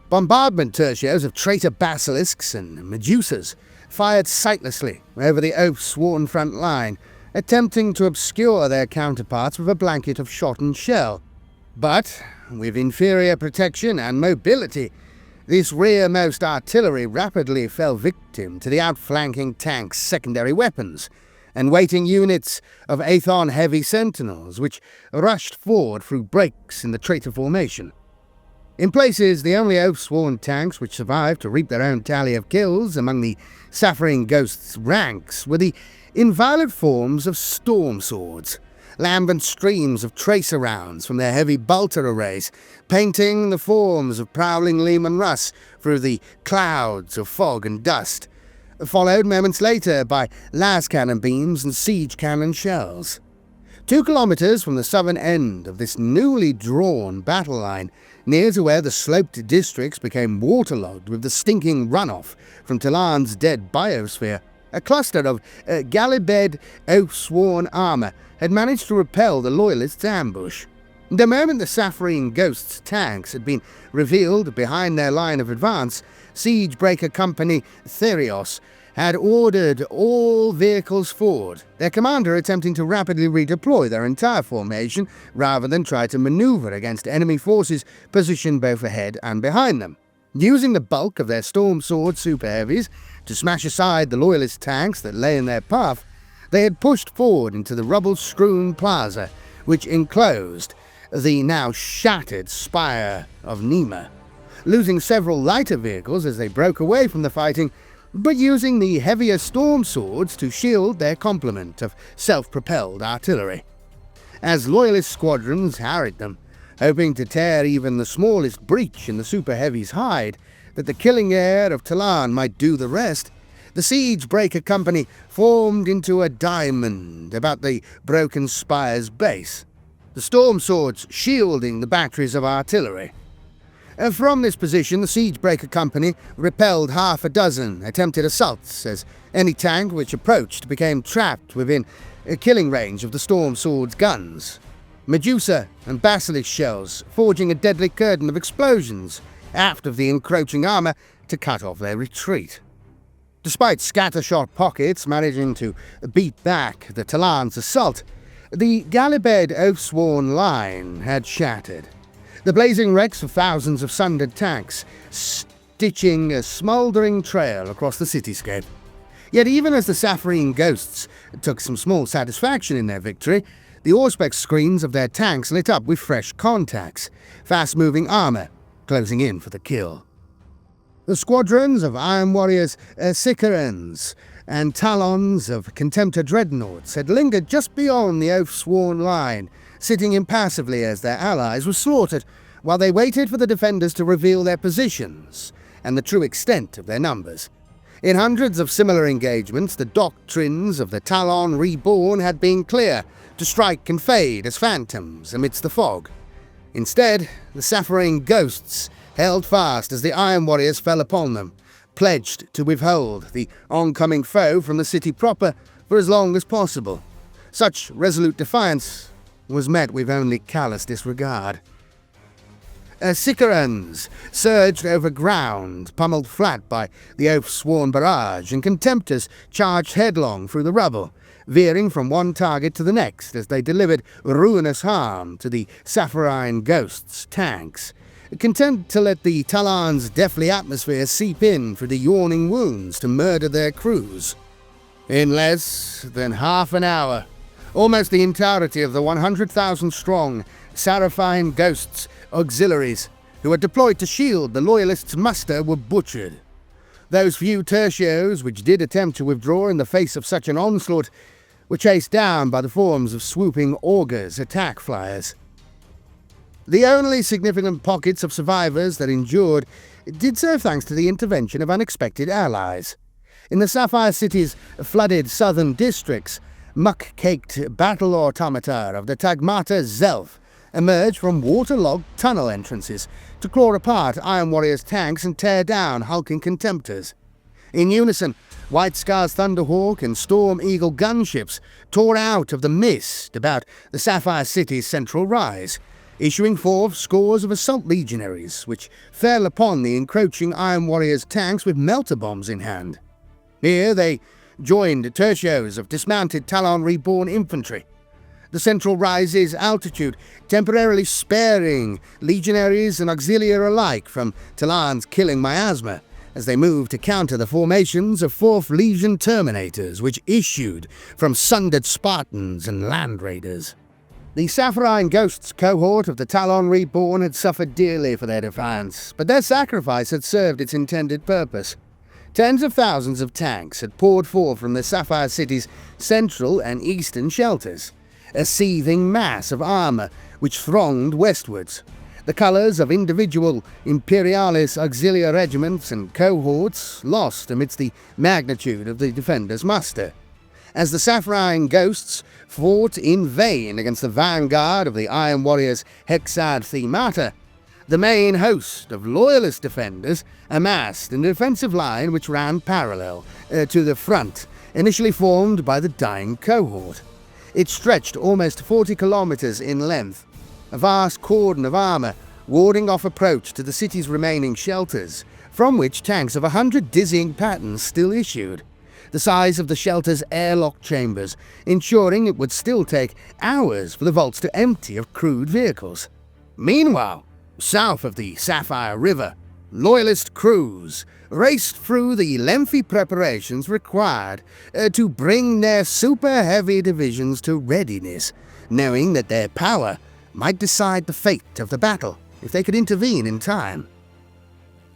Bombardment tertios of traitor Basilisks and Medusas fired sightlessly over the Oathsworn front line, attempting to obscure their counterparts with a blanket of shot and shell. But, with inferior protection and mobility, this rearmost artillery rapidly fell victim to the outflanking tank's secondary weapons, and waiting units of Aethon heavy sentinels, which rushed forward through breaks in the traitor formation. In places, the only oath-sworn tanks which survived to reap their own tally of kills among the Sapphire Ghost's ranks were the inviolate forms of storm swords, lambent streams of tracer rounds from their heavy bolter arrays, painting the forms of prowling Leman Russ through the clouds of fog and dust, followed moments later by las cannon beams and siege cannon shells. 2 kilometers from the southern end of this newly drawn battle line, near to where the sloped districts became waterlogged with the stinking runoff from Tallarn's dead biosphere, a cluster of Galibed oath-sworn armour had managed to repel the loyalists' ambush. The moment the Sapphire Ghost's tanks had been revealed behind their line of advance, Siegebreaker Company Therios had ordered all vehicles forward, their commander attempting to rapidly redeploy their entire formation rather than try to maneuver against enemy forces positioned both ahead and behind them. Using the bulk of their Storm Sword super heavies to smash aside the loyalist tanks that lay in their path, they had pushed forward into the rubble-strewn plaza, which enclosed the now shattered spire of Nema, losing several lighter vehicles as they broke away from the fighting, but using the heavier storm swords to shield their complement of self-propelled artillery. As loyalist squadrons harried them, hoping to tear even the smallest breach in the super heavy's hide, that the killing air of Tallarn might do the rest, the Siegebreaker Company formed into a diamond about the broken spire's base, the storm swords shielding the batteries of artillery. From this position, the Siegebreaker Company repelled half a dozen attempted assaults, as any tank which approached became trapped within killing range of the storm sword's guns. Medusa and basilisk shells forging a deadly curtain of explosions aft of the encroaching armour to cut off their retreat. Despite scattershot pockets managing to beat back the Tallarn's assault, the Galibed oath-sworn line had shattered, the blazing wrecks of thousands of sundered tanks stitching a smouldering trail across the cityscape. Yet even as the Sapphire Ghosts took some small satisfaction in their victory, the Auspex screens of their tanks lit up with fresh contacts, fast-moving armour closing in for the kill. The squadrons of Iron Warriors, Sicarans, and Talons of Contemptor Dreadnoughts had lingered just beyond the oath-sworn line, sitting impassively as their allies were slaughtered, while they waited for the defenders to reveal their positions and the true extent of their numbers. In hundreds of similar engagements, the doctrines of the Tallarn Reborn had been clear, to strike and fade as phantoms amidst the fog. Instead, the Sapphire Ghosts held fast as the Iron Warriors fell upon them, pledged to withhold the oncoming foe from the city proper for as long as possible. Such resolute defiance was met with only callous disregard. Sicarans surged over ground, pummeled flat by the oath-sworn barrage, and Contemptors charged headlong through the rubble, veering from one target to the next as they delivered ruinous harm to the Sapphire Ghost's tanks, content to let the Tallarn's deathly atmosphere seep in through the yawning wounds to murder their crews. In less than half an hour, almost the entirety of the 100,000-strong Sapphire Ghost's auxiliaries, who had deployed to shield the Loyalists' muster, were butchered. Those few tertios which did attempt to withdraw in the face of such an onslaught were chased down by the forms of swooping augurs, attack flyers. The only significant pockets of survivors that endured did so thanks to the intervention of unexpected allies. In the Sapphire City's flooded southern districts, muck-caked battle automata of the Tagmata Zelf emerged from waterlogged tunnel entrances to claw apart Iron Warriors' tanks and tear down hulking Contemptors. In unison, White Scar's Thunderhawk and Storm Eagle gunships tore out of the mist about the Sapphire City's central rise, issuing forth scores of assault legionaries, which fell upon the encroaching Iron Warriors' tanks with melter bombs in hand. Here they joined tertios of dismounted Tallarn Reborn infantry, the central rise's altitude temporarily sparing legionaries and auxiliary alike from Tallarn's killing miasma, as they moved to counter the formations of 4th Legion Terminators which issued from sundered Spartans and land raiders. The Saffron Ghosts cohort of the Tallarn Reborn had suffered dearly for their defiance, but their sacrifice had served its intended purpose. Tens of thousands of tanks had poured forth from the Sapphire City's central and eastern shelters, a seething mass of armour which thronged westwards. The colours of individual Imperialis auxiliary regiments and cohorts lost amidst the magnitude of the defenders' muster. As the Saffron Ghosts fought in vain against the vanguard of the Iron Warriors' Hexad Themata, the main host of loyalist defenders amassed in a defensive line which ran parallel to the front, initially formed by the dying cohort. It stretched almost 40 kilometres in length, a vast cordon of armour warding off approach to the city's remaining shelters, from which tanks of 100 dizzying patterns still issued, the size of the shelter's airlock chambers, ensuring it would still take hours for the vaults to empty of crewed vehicles. Meanwhile, south of the Sapphire River, loyalist crews raced through the lengthy preparations required to bring their super-heavy divisions to readiness, knowing that their power might decide the fate of the battle if they could intervene in time.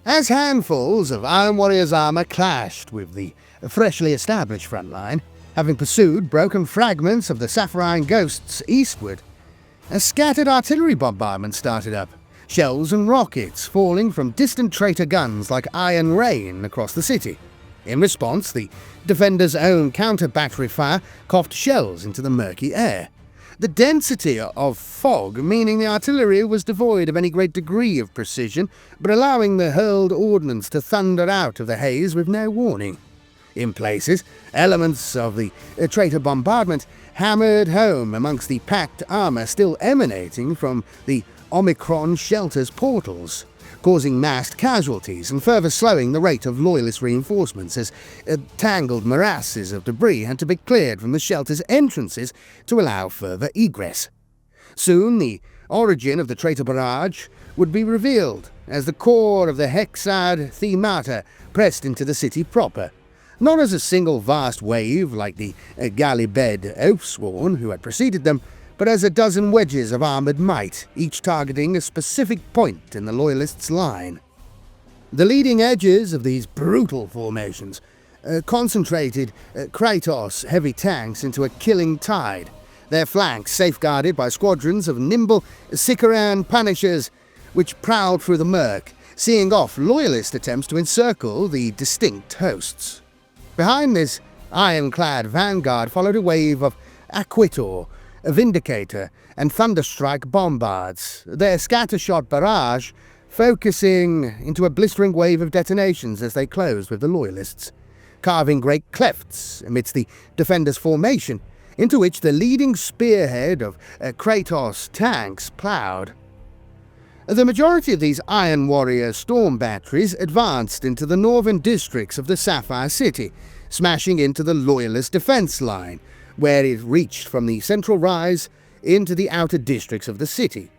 As handfuls of Iron Warriors' armour clashed with the freshly established front line, having pursued broken fragments of the Saffron Ghosts eastward, a scattered artillery bombardment started up, shells and rockets falling from distant traitor guns like iron rain across the city. In response, the defenders' own counter-battery fire coughed shells into the murky air. The density of fog meaning the artillery was devoid of any great degree of precision, but allowing the hurled ordnance to thunder out of the haze with no warning. In places, elements of the traitor bombardment hammered home amongst the packed armour still emanating from the Omicron shelter's portals, causing massed casualties and further slowing the rate of loyalist reinforcements as tangled morasses of debris had to be cleared from the shelter's entrances to allow further egress. Soon the origin of the traitor barrage would be revealed as the core of the Hexad Themata pressed into the city proper, not as a single vast wave like the Gallibed Oathsworn who had preceded them, but as a dozen wedges of armoured might, each targeting a specific point in the Loyalists' line. The leading edges of these brutal formations concentrated Kratos heavy tanks into a killing tide, their flanks safeguarded by squadrons of nimble Sicaran Punishers which prowled through the murk, seeing off Loyalist attempts to encircle the distinct hosts. Behind this ironclad vanguard followed a wave of Acquitor, Vindicator, and Thunderstrike bombards, their scattershot barrage focusing into a blistering wave of detonations as they closed with the Loyalists, carving great clefts amidst the defenders' formation, into which the leading spearhead of Kratos tanks ploughed. The majority of these Iron Warrior storm batteries advanced into the northern districts of the Sapphire City, smashing into the Loyalist defence line, where it reached from the central rise into the outer districts of the city.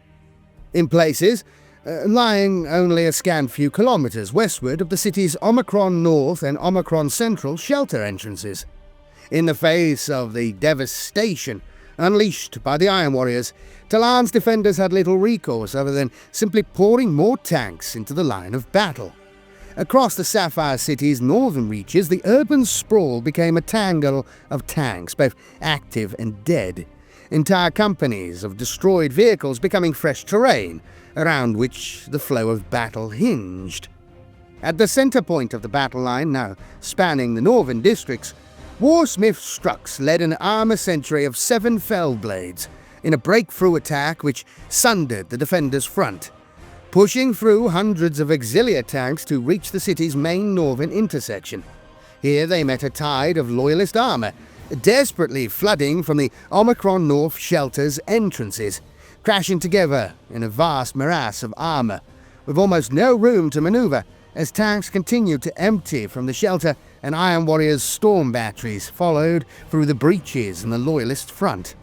In places, lying only a scant few kilometres westward of the city's Omicron North and Omicron Central shelter entrances. In the face of the devastation unleashed by the Iron Warriors, Tallarn's defenders had little recourse other than simply pouring more tanks into the line of battle. Across the Sapphire City's northern reaches, the urban sprawl became a tangle of tanks, both active and dead, entire companies of destroyed vehicles becoming fresh terrain, around which the flow of battle hinged. At the centre point of the battle line, now spanning the northern districts, Warsmith Strux led an armour sentry of 7 Fellblades in a breakthrough attack which sundered the defenders' front, pushing through hundreds of auxiliary tanks to reach the city's main northern intersection. Here they met a tide of Loyalist armour, desperately flooding from the Omicron North shelter's entrances, crashing together in a vast morass of armour, with almost no room to manoeuvre as tanks continued to empty from the shelter and Iron Warriors' storm batteries followed through the breaches in the Loyalist front.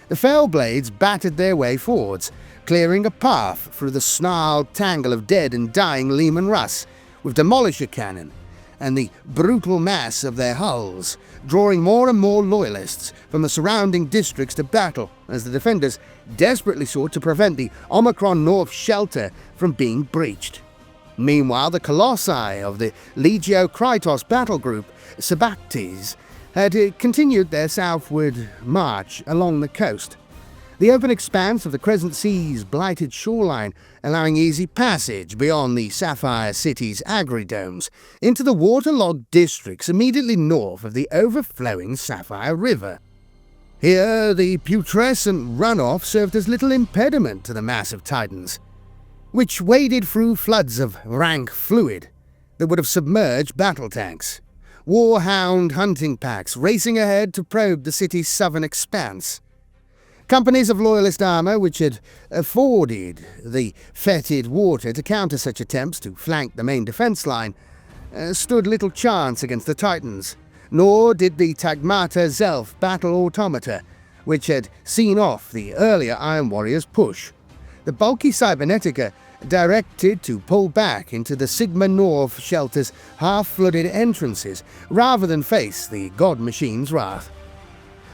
The Fellblades battered their way forwards, clearing a path through the snarled tangle of dead and dying Leman Russ, with demolisher cannon, and the brutal mass of their hulls, drawing more and more loyalists from the surrounding districts to battle as the defenders desperately sought to prevent the Omicron North shelter from being breached. Meanwhile, the colossi of the Legio Kratos battle group, Sabactes, had continued their southward march along the coast. The open expanse of the Crescent Sea's blighted shoreline allowing easy passage beyond the Sapphire City's agridomes into the waterlogged districts immediately north of the overflowing Sapphire River. Here, the putrescent runoff served as little impediment to the mass of Titans, which waded through floods of rank fluid that would have submerged battle tanks, warhound hunting packs racing ahead to probe the city's southern expanse. Companies of loyalist armor which had afforded the fetid water to counter such attempts to flank the main defense line stood little chance against the Titans, nor did the Tagmata Zelf battle automata, which had seen off the earlier Iron Warriors' push. The bulky Cybernetica directed to pull back into the Sigma North shelter's half-flooded entrances rather than face the God Machine's wrath.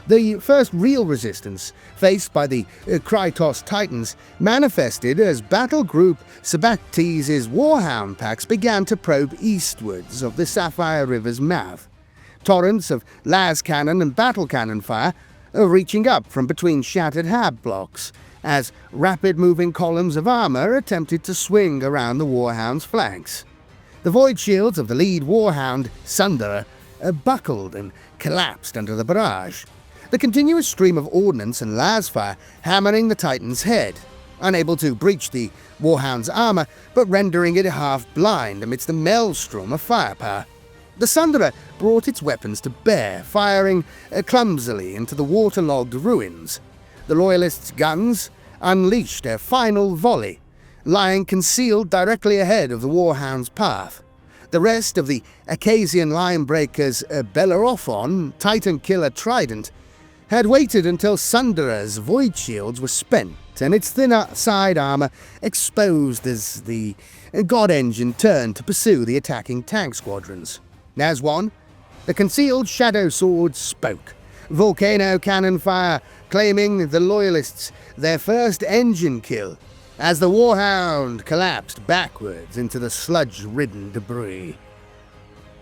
The first real resistance faced by the Kratos Titans manifested as battle group Sabactes' Warhound packs began to probe eastwards of the Sapphire River's mouth. Torrents of las cannon and battle cannon fire reaching up from between shattered hab blocks, as rapid-moving columns of armor attempted to swing around the Warhound's flanks. The void shields of the lead Warhound, Sunderer, buckled and collapsed under the barrage. The continuous stream of ordnance and las fire hammering the Titan's head, unable to breach the Warhound's armor, but rendering it half-blind amidst the maelstrom of firepower. The Sunderer brought its weapons to bear, firing clumsily into the waterlogged ruins. The Loyalists' guns unleashed a final volley, lying concealed directly ahead of the Warhound's path. The rest of the Acasian Linebreaker's Bellerophon Titan Killer Trident had waited until Sunderer's void shields were spent and its thinner side armor exposed as the God Engine turned to pursue the attacking tank squadrons. As one, the concealed Shadow Sword spoke, volcano cannon fire claiming the Loyalists their first engine kill, as the Warhound collapsed backwards into the sludge-ridden debris.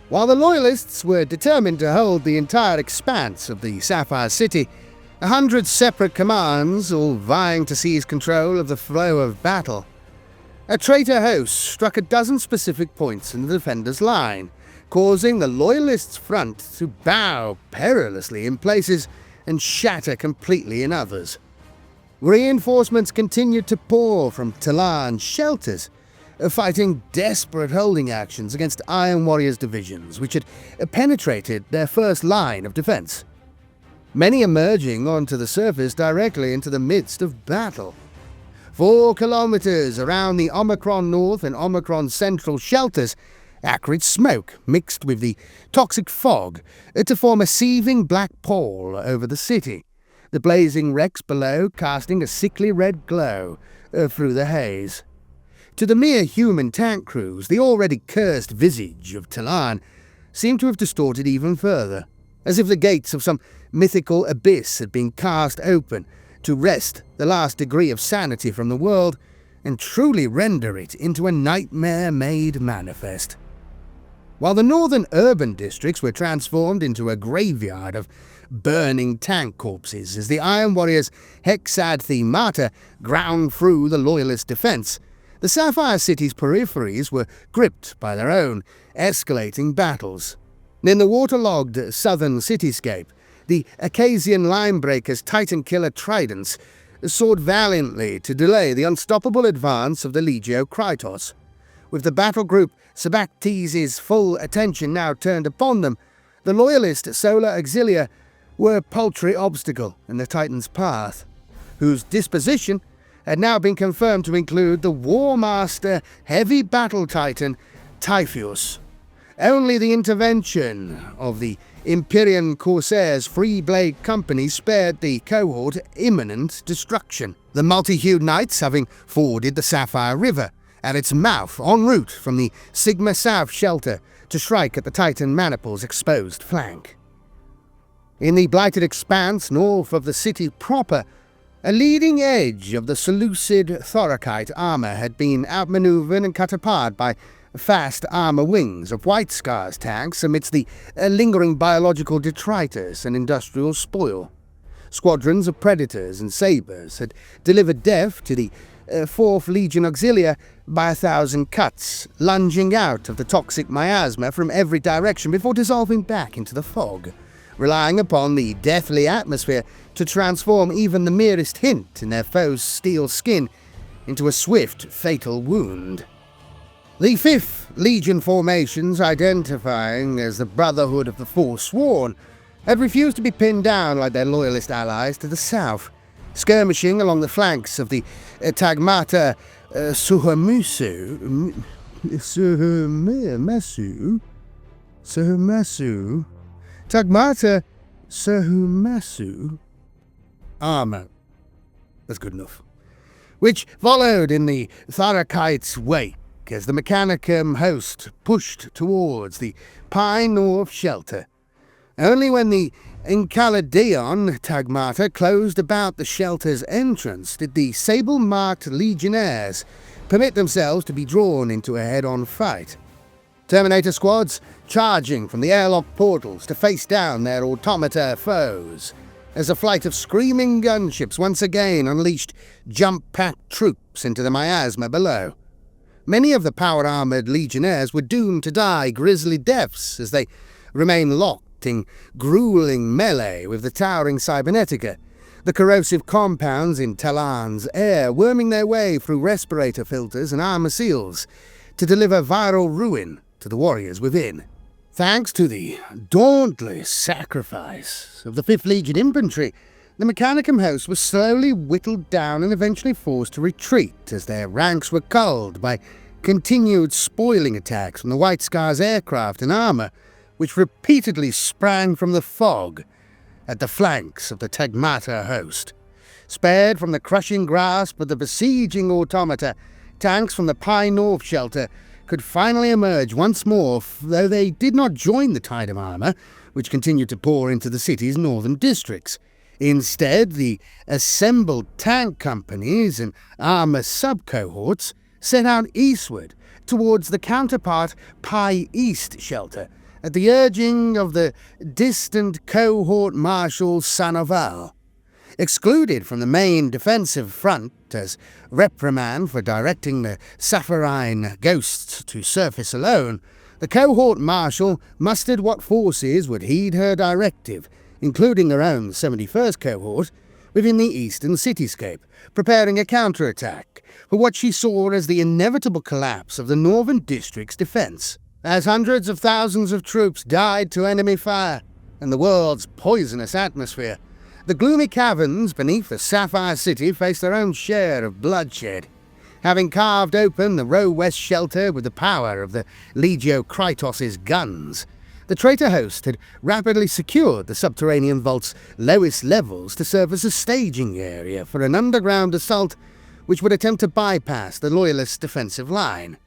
While the Loyalists were determined to hold the entire expanse of the Sapphire City, 100 separate commands, all vying to seize control of the flow of battle, a traitor host struck a dozen specific points in the defenders' line, causing the Loyalists' front to bow perilously in places and shatter completely in others. Reinforcements continued to pour from Tallarn's shelters, fighting desperate holding actions against Iron Warriors' divisions, which had penetrated their first line of defense, many emerging onto the surface directly into the midst of battle. 4 kilometers around the Omicron North and Omicron Central shelters, acrid smoke mixed with the toxic fog to form a seething black pall over the city, the blazing wrecks below casting a sickly red glow through the haze. To the mere human tank crews, the already cursed visage of Tallarn seemed to have distorted even further, as if the gates of some mythical abyss had been cast open to wrest the last degree of sanity from the world and truly render it into a nightmare made manifest. While the northern urban districts were transformed into a graveyard of burning tank corpses as the Iron Warriors' Hexadthemata ground through the Loyalist defense, the Sapphire City's peripheries were gripped by their own escalating battles. In the waterlogged southern cityscape, the Acasian Linebreaker's Titan Killer Tridents sought valiantly to delay the unstoppable advance of the Legio Kratos. With the battle group Sabactes' full attention now turned upon them, the Loyalist Solar Auxilia were a paltry obstacle in the Titan's path, whose disposition had now been confirmed to include the Warmaster Heavy Battle Titan Typheus. Only the intervention of the Imperium Corsairs Free Blade Company spared the cohort imminent destruction. The multi-hued knights, having forded the Sapphire River at its mouth en route from the Sigma South shelter to strike at the Titan Maniple's exposed flank. In the blighted expanse north of the city proper, a leading edge of the Seleucid Thoracite armor had been outmaneuvered and cut apart by fast armor wings of White Scars tanks amidst the lingering biological detritus and industrial spoil. Squadrons of Predators and Sabres had delivered death to the 4th Legion Auxilia by 1,000 cuts, lunging out of the toxic miasma from every direction before dissolving back into the fog, relying upon the deathly atmosphere to transform even the merest hint in their foe's steel skin into a swift, fatal wound. The 5th Legion formations, identifying as the Brotherhood of the Forsworn, had refused to be pinned down like their loyalist allies to the south, skirmishing along the flanks of the Tagmata Suhumasu Tagmata Suhumasu armor. That's good enough. Which followed in the Thoracite's wake as the Mechanicum host pushed towards the Pine North shelter. Only when the Enchaladeon Tagmata closed about the shelter's entrance did the sable-marked legionnaires permit themselves to be drawn into a head-on fight. Terminator squads charging from the airlock portals to face down their automata foes, as a flight of screaming gunships once again unleashed jump-packed troops into the miasma below. Many of the power-armoured legionnaires were doomed to die grisly deaths as they remained locked in grueling melee with the towering Cybernetica, the corrosive compounds in Tallarn's air worming their way through respirator filters and armor seals to deliver viral ruin to the warriors within. Thanks to the dauntless sacrifice of the 5th Legion infantry, the Mechanicum host was slowly whittled down and eventually forced to retreat as their ranks were culled by continued spoiling attacks from the White Scars aircraft and armor, which repeatedly sprang from the fog at the flanks of the Tagmata host. Spared from the crushing grasp of the besieging automata, tanks from the Pine North shelter could finally emerge once more, though they did not join the tide of armor, which continued to pour into the city's northern districts. Instead, the assembled tank companies and armor sub-cohorts set out eastward towards the counterpart Pi East shelter, at the urging of the distant cohort marshal Sanoval. Excluded from the main defensive front as reprimand for directing the Saffron ghosts to surface alone, the cohort marshal mustered what forces would heed her directive, including her own 71st cohort, within the eastern cityscape, preparing a counterattack for what she saw as the inevitable collapse of the northern district's defense, as hundreds of thousands of troops died to enemy fire and the world's poisonous atmosphere. The gloomy caverns beneath the Sapphire City faced their own share of bloodshed. Having carved open the Row West shelter with the power of the Legio Kratos' guns, the traitor host had rapidly secured the Subterranean vault's lowest levels to serve as a staging area for an underground assault which would attempt to bypass the Loyalist defensive line.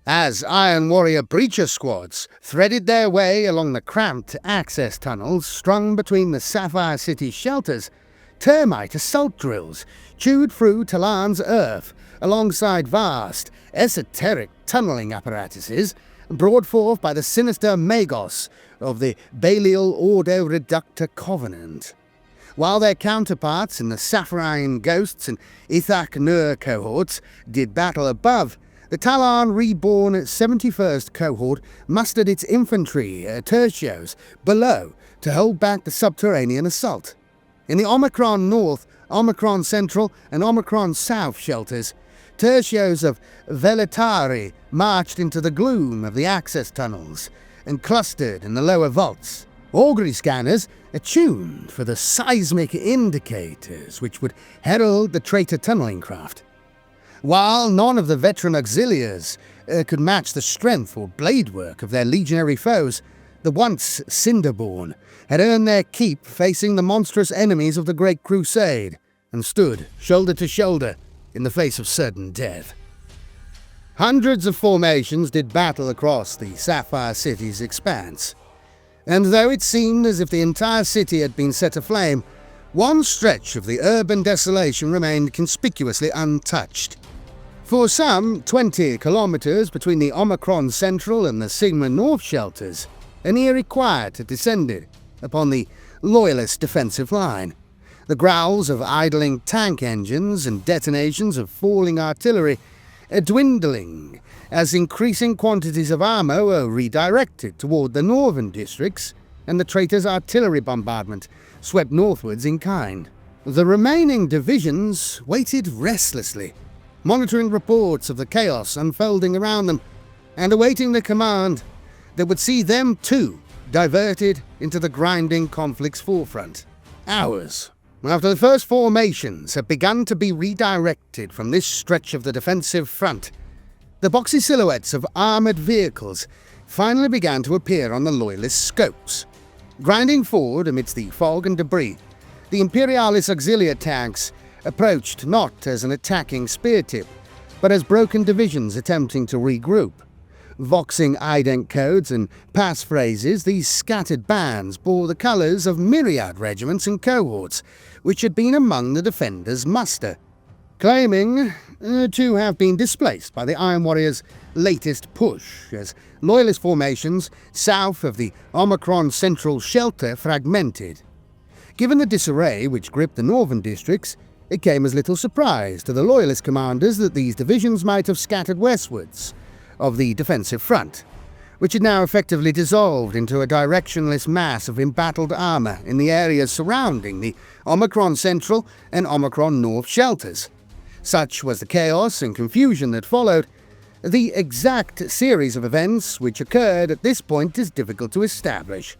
As Iron Warrior breacher squads threaded their way along the cramped access tunnels strung between the Sapphire City shelters, termite assault drills chewed through Tallarn's earth alongside vast, esoteric tunneling apparatuses brought forth by the sinister Magos of the Belial Ordo Reductor Covenant. While their counterparts in the Saffron Ghosts and Ithak Nur cohorts did battle above, the Tallarn Reborn 71st cohort mustered its infantry, tertios, below to hold back the Subterranean assault. In the Omicron North, Omicron Central, and Omicron South shelters, tertios of Velatari marched into the gloom of the access tunnels and clustered in the lower vaults. Augury scanners attuned for the seismic indicators which would herald the traitor tunneling craft. While none of the veteran auxiliaries could match the strength or blade work of their legionary foes, the once Cinderborn had earned their keep facing the monstrous enemies of the Great Crusade and stood shoulder to shoulder in the face of certain death. Hundreds of formations did battle across the Sapphire City's expanse, and though it seemed as if the entire city had been set aflame, one stretch of the urban desolation remained conspicuously untouched. For some 20 kilometers between the Omicron Central and the Sigma North shelters, an eerie quiet had descended upon the loyalist defensive line. The growls of idling tank engines and detonations of falling artillery dwindling as increasing quantities of ammo were redirected toward the northern districts, and the traitors' artillery bombardment swept northwards in kind. The remaining divisions waited restlessly, monitoring reports of the chaos unfolding around them, and awaiting the command that would see them too diverted into the grinding conflict's forefront. Hours after the first formations had begun to be redirected from this stretch of the defensive front, the boxy silhouettes of armoured vehicles finally began to appear on the loyalist scopes. Grinding forward amidst the fog and debris, the Imperialis auxiliary tanks approached not as an attacking spear tip, but as broken divisions attempting to regroup. Voxing ident codes and passphrases, these scattered bands bore the colours of myriad regiments and cohorts which had been among the defenders' muster, claiming to have been displaced by the Iron Warriors' latest push, as loyalist formations south of the Omicron Central shelter fragmented. Given the disarray which gripped the northern districts, it came as little surprise to the loyalist commanders that these divisions might have scattered westwards of the defensive front, which had now effectively dissolved into a directionless mass of embattled armour in the areas surrounding the Omicron Central and Omicron North shelters. Such was the chaos and confusion that followed. The exact series of events which occurred at this point is difficult to establish.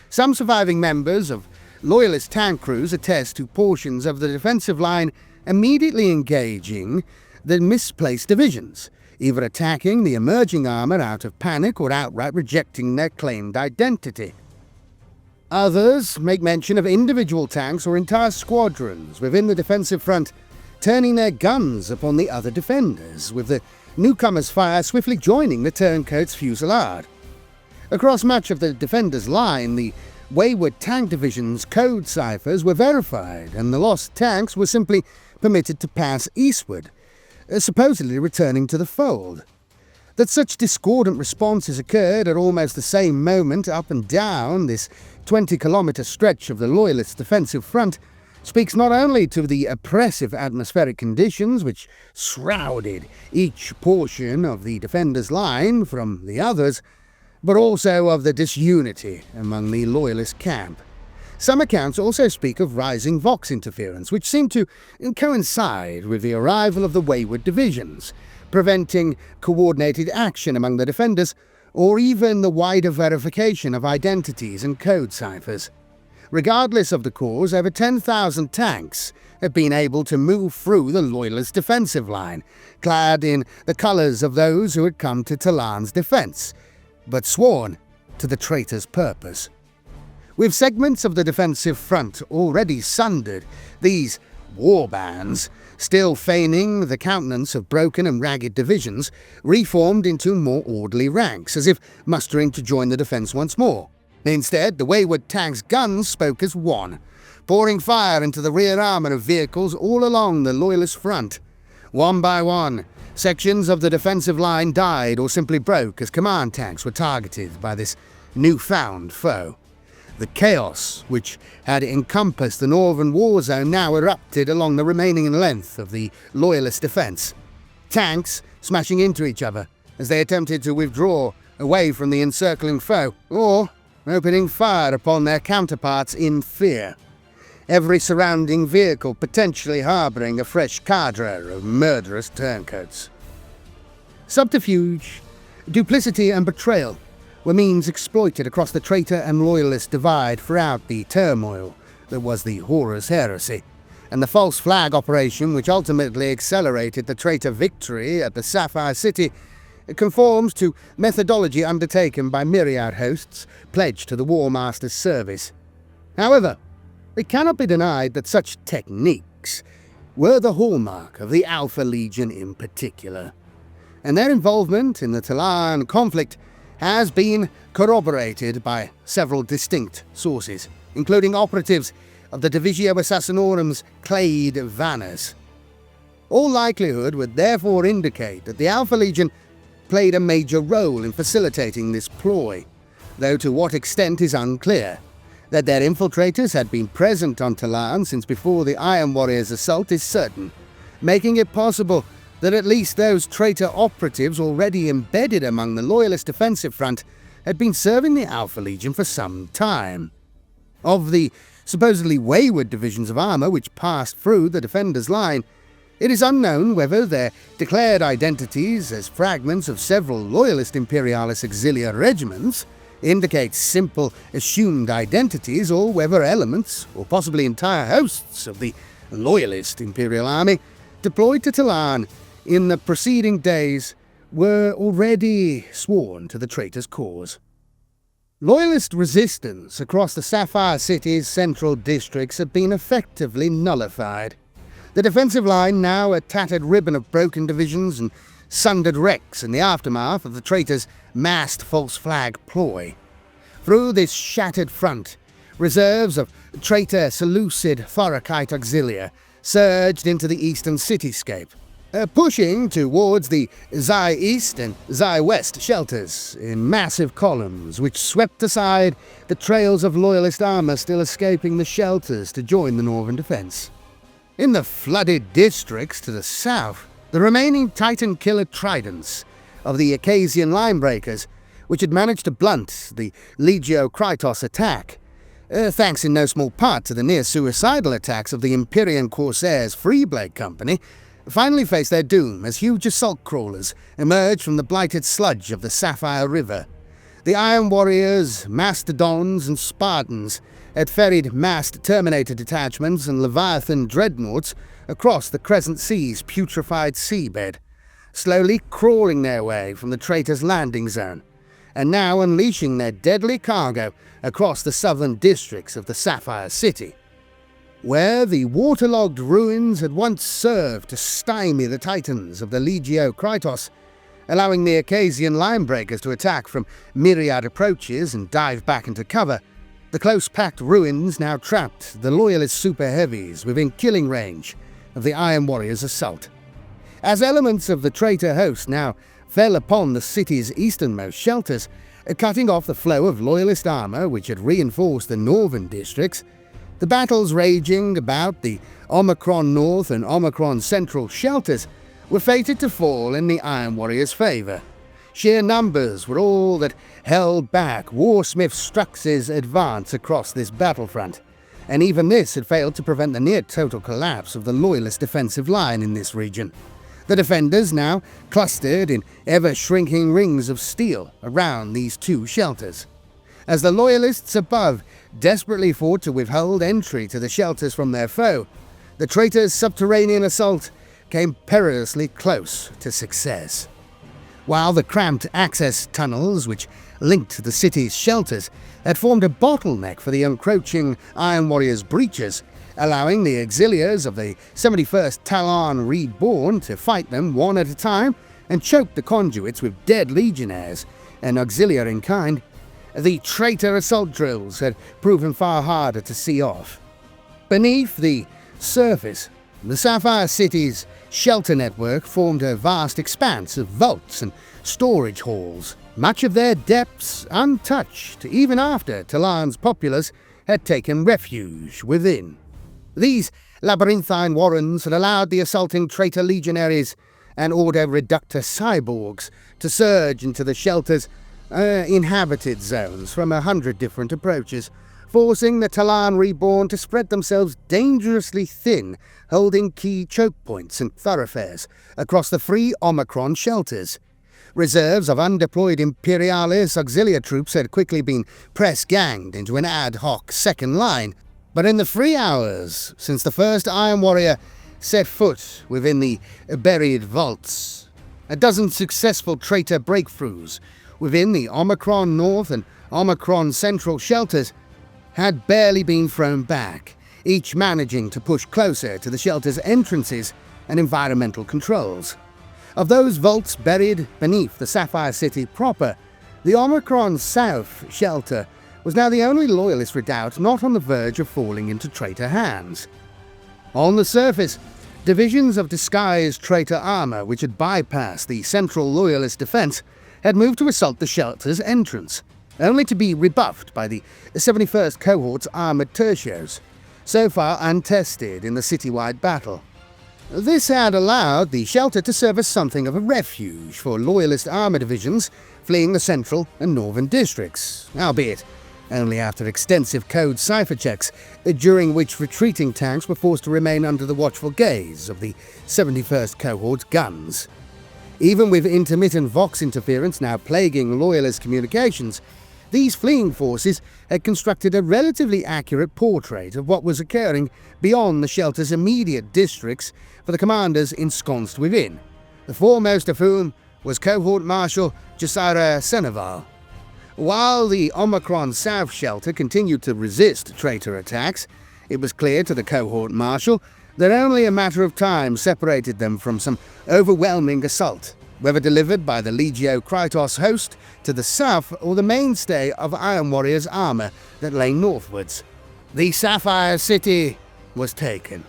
Some surviving members of loyalist tank crews attest to portions of the defensive line immediately engaging the misplaced divisions, either attacking the emerging armour out of panic or outright rejecting their claimed identity. Others make mention of individual tanks or entire squadrons within the defensive front turning their guns upon the other defenders, with the newcomers' fire swiftly joining the turncoats' fusillade. Across much of the defenders' line, the wayward tank division's code ciphers were verified, and the lost tanks were simply permitted to pass eastward, supposedly returning to the fold. That such discordant responses occurred at almost the same moment up and down this 20-kilometre stretch of the Loyalist defensive front speaks not only to the oppressive atmospheric conditions which shrouded each portion of the defenders' line from the others, but also of the disunity among the Loyalist camp. Some accounts also speak of rising Vox interference, which seemed to coincide with the arrival of the wayward divisions, preventing coordinated action among the defenders, or even the wider verification of identities and code ciphers. Regardless of the cause, over 10,000 tanks had been able to move through the Loyalist defensive line, clad in the colours of those who had come to Tallarn's defence, but sworn to the traitor's purpose. With segments of the defensive front already sundered, these war bands, still feigning the countenance of broken and ragged divisions, reformed into more orderly ranks, as if mustering to join the defence once more. Instead, the wayward tank's guns spoke as one, pouring fire into the rear armour of vehicles all along the Loyalist front. One by one, sections of the defensive line died or simply broke as command tanks were targeted by this newfound foe. The chaos which had encompassed the northern war zone now erupted along the remaining length of the Loyalist defence. Tanks smashing into each other as they attempted to withdraw away from the encircling foe, or opening fire upon their counterparts in fear. Every surrounding vehicle potentially harbouring a fresh cadre of murderous turncoats. Subterfuge, duplicity and betrayal were means exploited across the traitor and loyalist divide throughout the turmoil that was the Horus Heresy, and the false flag operation which ultimately accelerated the traitor victory at the Sapphire City conforms to methodology undertaken by myriad hosts pledged to the Warmaster's service. However, it cannot be denied that such techniques were the hallmark of the Alpha Legion in particular. and their involvement in the Tallarn conflict has been corroborated by several distinct sources, including operatives of the Divisio Assassinorum's clade Vanners. All likelihood would therefore indicate that the Alpha Legion played a major role in facilitating this ploy, though to what extent is unclear. That their infiltrators had been present on Tallarn since before the Iron Warriors' assault is certain, making it possible that at least those traitor operatives already embedded among the Loyalist defensive front had been serving the Alpha Legion for some time. Of the supposedly wayward divisions of armour which passed through the defenders' line, it is unknown whether their declared identities as fragments of several Loyalist Imperialis auxilia regiments indicate simple assumed identities, or whether elements, or possibly entire hosts of the Loyalist Imperial Army deployed to Tallarn in the preceding days were already sworn to the traitor's cause. Loyalist resistance across the Sapphire City's central districts had been effectively nullified. The defensive line, now a tattered ribbon of broken divisions and sundered wrecks in the aftermath of the traitors' massed false flag ploy. Through this shattered front, reserves of traitor Seleucid Thoracite auxilia surged into the eastern cityscape, pushing towards the Xi East and Xi West shelters in massive columns which swept aside the trails of Loyalist armour still escaping the shelters to join the northern defence. In the flooded districts to the south, the remaining Titan killer tridents of the Acasian linebreakers, which had managed to blunt the Legio Krytos attack, thanks in no small part to the near-suicidal attacks of the Imperium Corsairs Freeblade Company, finally faced their doom as huge assault crawlers emerged from the blighted sludge of the Sapphire River. The Iron Warriors, Mastodons and Spartans had ferried massed Terminator detachments and Leviathan dreadnoughts across the Crescent Sea's putrefied seabed, slowly crawling their way from the traitors' landing zone, and now unleashing their deadly cargo across the southern districts of the Sapphire City. Where the waterlogged ruins had once served to stymie the titans of the Legio Krytos, allowing the Acasian linebreakers to attack from myriad approaches and dive back into cover, the close-packed ruins now trapped the Loyalist super heavies within killing range of the Iron Warriors' assault. As elements of the traitor host now fell upon the city's easternmost shelters, cutting off the flow of Loyalist armour which had reinforced the northern districts, the battles raging about the Omicron North and Omicron Central shelters were fated to fall in the Iron Warriors' favour. Sheer numbers were all that held back Warsmith Strux's advance across this battlefront, and even this had failed to prevent the near-total collapse of the Loyalist defensive line in this region. The defenders now clustered in ever-shrinking rings of steel around these two shelters. As the Loyalists above desperately fought to withhold entry to the shelters from their foe, the traitors' subterranean assault came perilously close to success. While the cramped access tunnels which linked the city's shelters had formed a bottleneck for the encroaching Iron Warriors' breaches, allowing the auxiliaries of the 71st Tallarn Reborn to fight them one at a time and choke the conduits with dead legionnaires and auxiliary in kind, the traitor assault drills had proven far harder to see off. Beneath the surface, the Sapphire City's shelter network formed a vast expanse of vaults and storage halls, much of their depths untouched even after Tallarn's populace had taken refuge within. These labyrinthine warrens had allowed the assaulting traitor legionaries and Order Reductor cyborgs to surge into the shelter's inhabited zones from 100 different approaches, forcing the Tallarn Reborn to spread themselves dangerously thin, holding key choke points and thoroughfares across the free Omicron shelters. Reserves of undeployed Imperialis auxilia troops had quickly been press-ganged into an ad hoc second line, but in the 3 hours since the first Iron Warrior set foot within the buried vaults, a dozen successful traitor breakthroughs within the Omicron North and Omicron Central shelters had barely been thrown back, each managing to push closer to the shelter's entrances and environmental controls. Of those vaults buried beneath the Sapphire City proper, the Omicron South shelter was now the only loyalist redoubt not on the verge of falling into traitor hands. On the surface, divisions of disguised traitor armor which had bypassed the central loyalist defense had moved to assault the shelter's entrance, only to be rebuffed by the 71st Cohort's armored tertios, so far untested in the citywide battle. This had allowed the shelter to serve as something of a refuge for loyalist armor divisions fleeing the central and northern districts, albeit only after extensive code cipher checks, during which retreating tanks were forced to remain under the watchful gaze of the 71st Cohort's guns. Even with intermittent Vox interference now plaguing loyalist communications, these fleeing forces had constructed a relatively accurate portrait of what was occurring beyond the shelter's immediate districts for the commanders ensconced within, the foremost of whom was Cohort Marshal Josara Seneval. While the Omicron South shelter continued to resist traitor attacks, it was clear to the Cohort Marshal that only a matter of time separated them from some overwhelming assault, whether delivered by the Legio Krytos host to the south or the mainstay of Iron Warrior's armor that lay northwards. The Sapphire City was taken,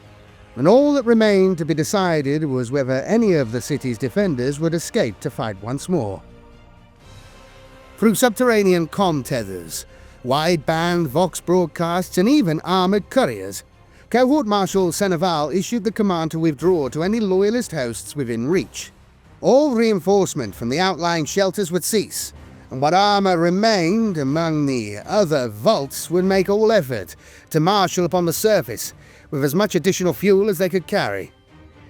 and all that remained to be decided was whether any of the city's defenders would escape to fight once more. Through subterranean comm tethers, wideband Vox broadcasts, and even armored couriers, Cohort Marshal Seneval issued the command to withdraw to any loyalist hosts within reach. All reinforcement from the outlying shelters would cease, and what armor remained among the other vaults would make all effort to marshal upon the surface with as much additional fuel as they could carry.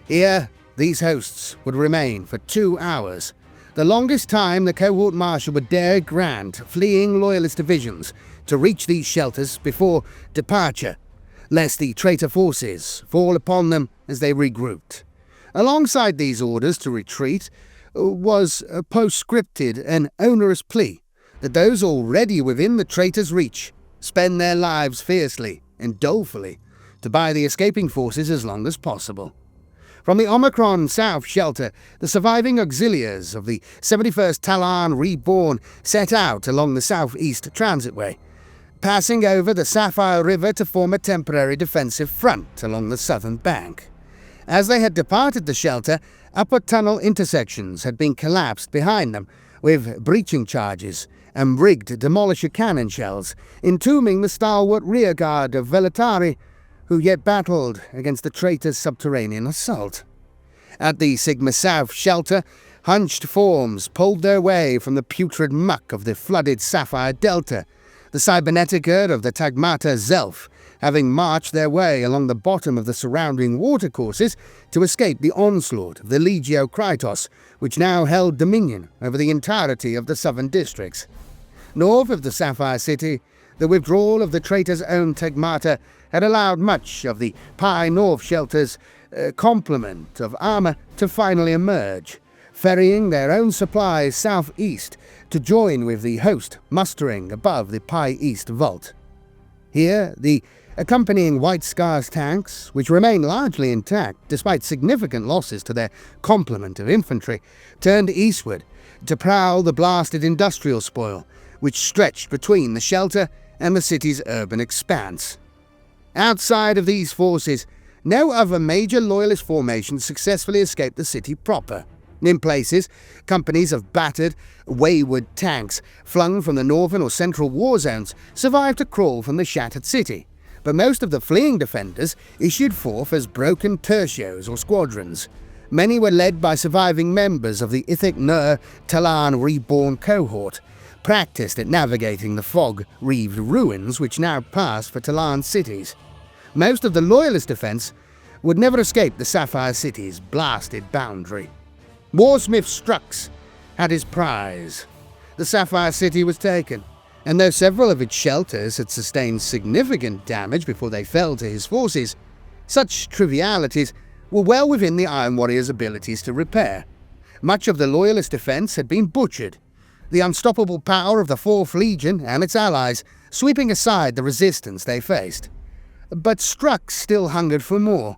Here, these hosts would remain for 2 hours, the longest time the Cohort Marshal would dare grant fleeing loyalist divisions to reach these shelters before departure, lest the traitor forces fall upon them as they regrouped. Alongside these orders to retreat was a postscripted and onerous plea that those already within the traitor's reach spend their lives fiercely and dolefully to buy the escaping forces as long as possible. From the Omicron South shelter, the surviving auxiliaries of the 71st Tallarn Reborn set out along the southeast transitway, passing over the Sapphire River to form a temporary defensive front along the southern bank. As they had departed the shelter, upper tunnel intersections had been collapsed behind them, with breaching charges and rigged demolisher cannon shells, entombing the stalwart rearguard of Velatari, who yet battled against the traitor's subterranean assault. At the Sigma South shelter, hunched forms pulled their way from the putrid muck of the flooded Sapphire Delta, the Cybernetica of the Tagmata Zelf having marched their way along the bottom of the surrounding watercourses to escape the onslaught of the Legio Krytos, which now held dominion over the entirety of the southern districts. North of the Sapphire City, the withdrawal of the traitor's own Tagmata had allowed much of the Pi North shelter's complement of armor to finally emerge, ferrying their own supplies southeast to join with the host mustering above the Pi East vault. Here, the accompanying White Scars tanks, which remained largely intact despite significant losses to their complement of infantry, turned eastward to prowl the blasted industrial spoil, which stretched between the shelter and the city's urban expanse. Outside of these forces, no other major loyalist formation successfully escaped the city proper. In places, companies of battered, wayward tanks flung from the northern or central war zones survived to crawl from the shattered city, but most of the fleeing defenders issued forth as broken tertios or squadrons. Many were led by surviving members of the Ithik Nur Tallarn Reborn cohort, practiced at navigating the fog-wreathed ruins which now passed for Tallarn cities. Most of the loyalist defense would never escape the Sapphire City's blasted boundary. Warsmith Strux had his prize. The Sapphire City was taken, and though several of its shelters had sustained significant damage before they fell to his forces, such trivialities were well within the Iron Warrior's abilities to repair. Much of the loyalist defense had been butchered, the unstoppable power of the 4th Legion and its allies sweeping aside the resistance they faced. But Strux still hungered for more.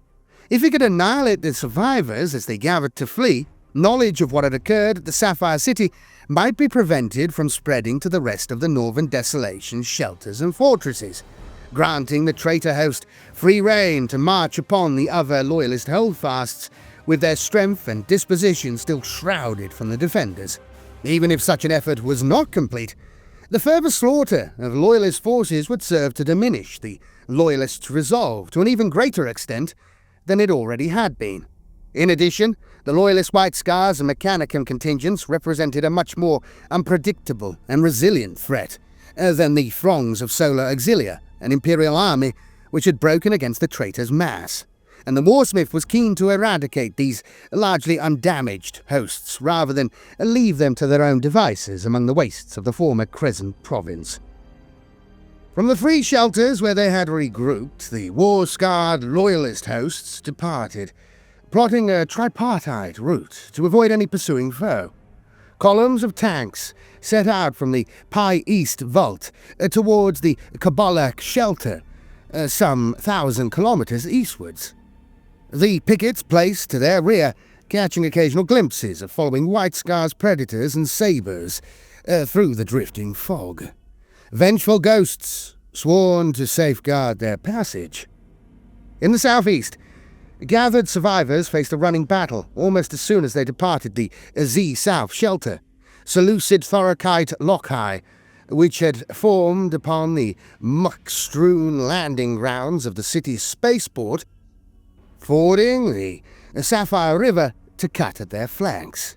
If he could annihilate the survivors as they gathered to flee, knowledge of what had occurred at the Sapphire City might be prevented from spreading to the rest of the northern desolation shelters and fortresses, granting the traitor host free rein to march upon the other loyalist holdfasts with their strength and disposition still shrouded from the defenders. Even if such an effort was not complete, the further slaughter of loyalist forces would serve to diminish the loyalists' resolve to an even greater extent than it already had been. In addition, the loyalist White Scars and Mechanicum contingents represented a much more unpredictable and resilient threat than the throngs of Solar Auxilia, an Imperial army which had broken against the traitors' mass, and the Warsmith was keen to eradicate these largely undamaged hosts rather than leave them to their own devices among the wastes of the former Crescent province. From the three shelters where they had regrouped, the war-scarred loyalist hosts departed, plotting a tripartite route to avoid any pursuing foe. Columns of tanks set out from the Pi East Vault towards the Kabbalak shelter, some 1,000 kilometers eastwards. The pickets placed to their rear, catching occasional glimpses of following White Scar's predators and sabres through the drifting fog. Vengeful ghosts sworn to safeguard their passage. In the southeast, gathered survivors faced a running battle almost as soon as they departed the Z South shelter, Seleucid Thoracite Lochai, which had formed upon the muck-strewn landing grounds of the city's spaceport, fording the Sapphire River to cut at their flanks.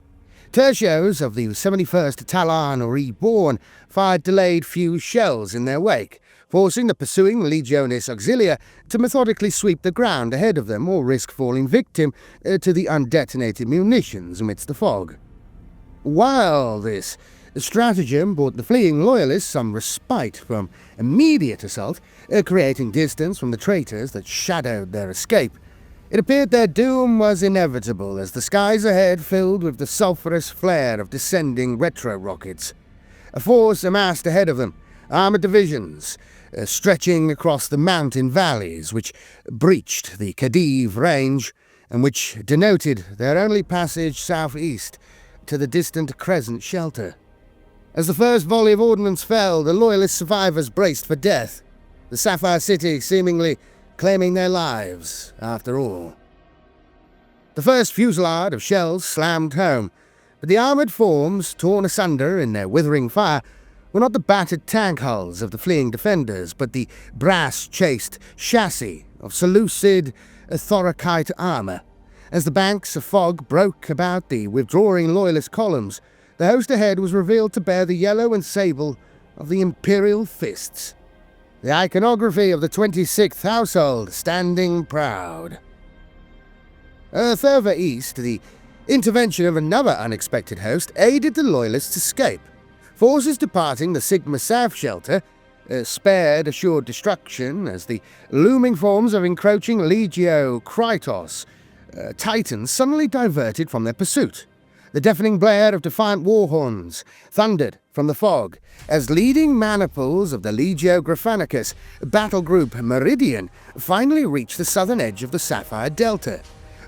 Tertios of the 71st Tallarn Reborn fired delayed fused shells in their wake, forcing the pursuing Legionis Auxilia to methodically sweep the ground ahead of them or risk falling victim to the undetonated munitions amidst the fog. While this stratagem brought the fleeing loyalists some respite from immediate assault, creating distance from the traitors that shadowed their escape, it appeared their doom was inevitable as the skies ahead filled with the sulphurous flare of descending retro-rockets. A force amassed ahead of them, armoured divisions, stretching across the mountain valleys which breached the Khedive range and which denoted their only passage southeast to the distant Crescent shelter. As the first volley of ordnance fell, the loyalist survivors braced for death, the Sapphire City seemingly claiming their lives after all. The first fusillade of shells slammed home, but the armoured forms, torn asunder in their withering fire, were not the battered tank hulls of the fleeing defenders, but the brass-chased chassis of Seleucid Thoracite armour. As the banks of fog broke about the withdrawing loyalist columns, the host ahead was revealed to bear the yellow and sable of the Imperial fists, the iconography of the 26th household standing proud. Further east, the intervention of another unexpected host aided the loyalists' escape. Forces departing the Sigma South shelter spared assured destruction as the looming forms of encroaching Legio Krytos Titans suddenly diverted from their pursuit. The deafening blare of defiant war horns thundered from the fog as leading maniples of the Legio Graphanicus battle group Meridian finally reached the southern edge of the Sapphire Delta.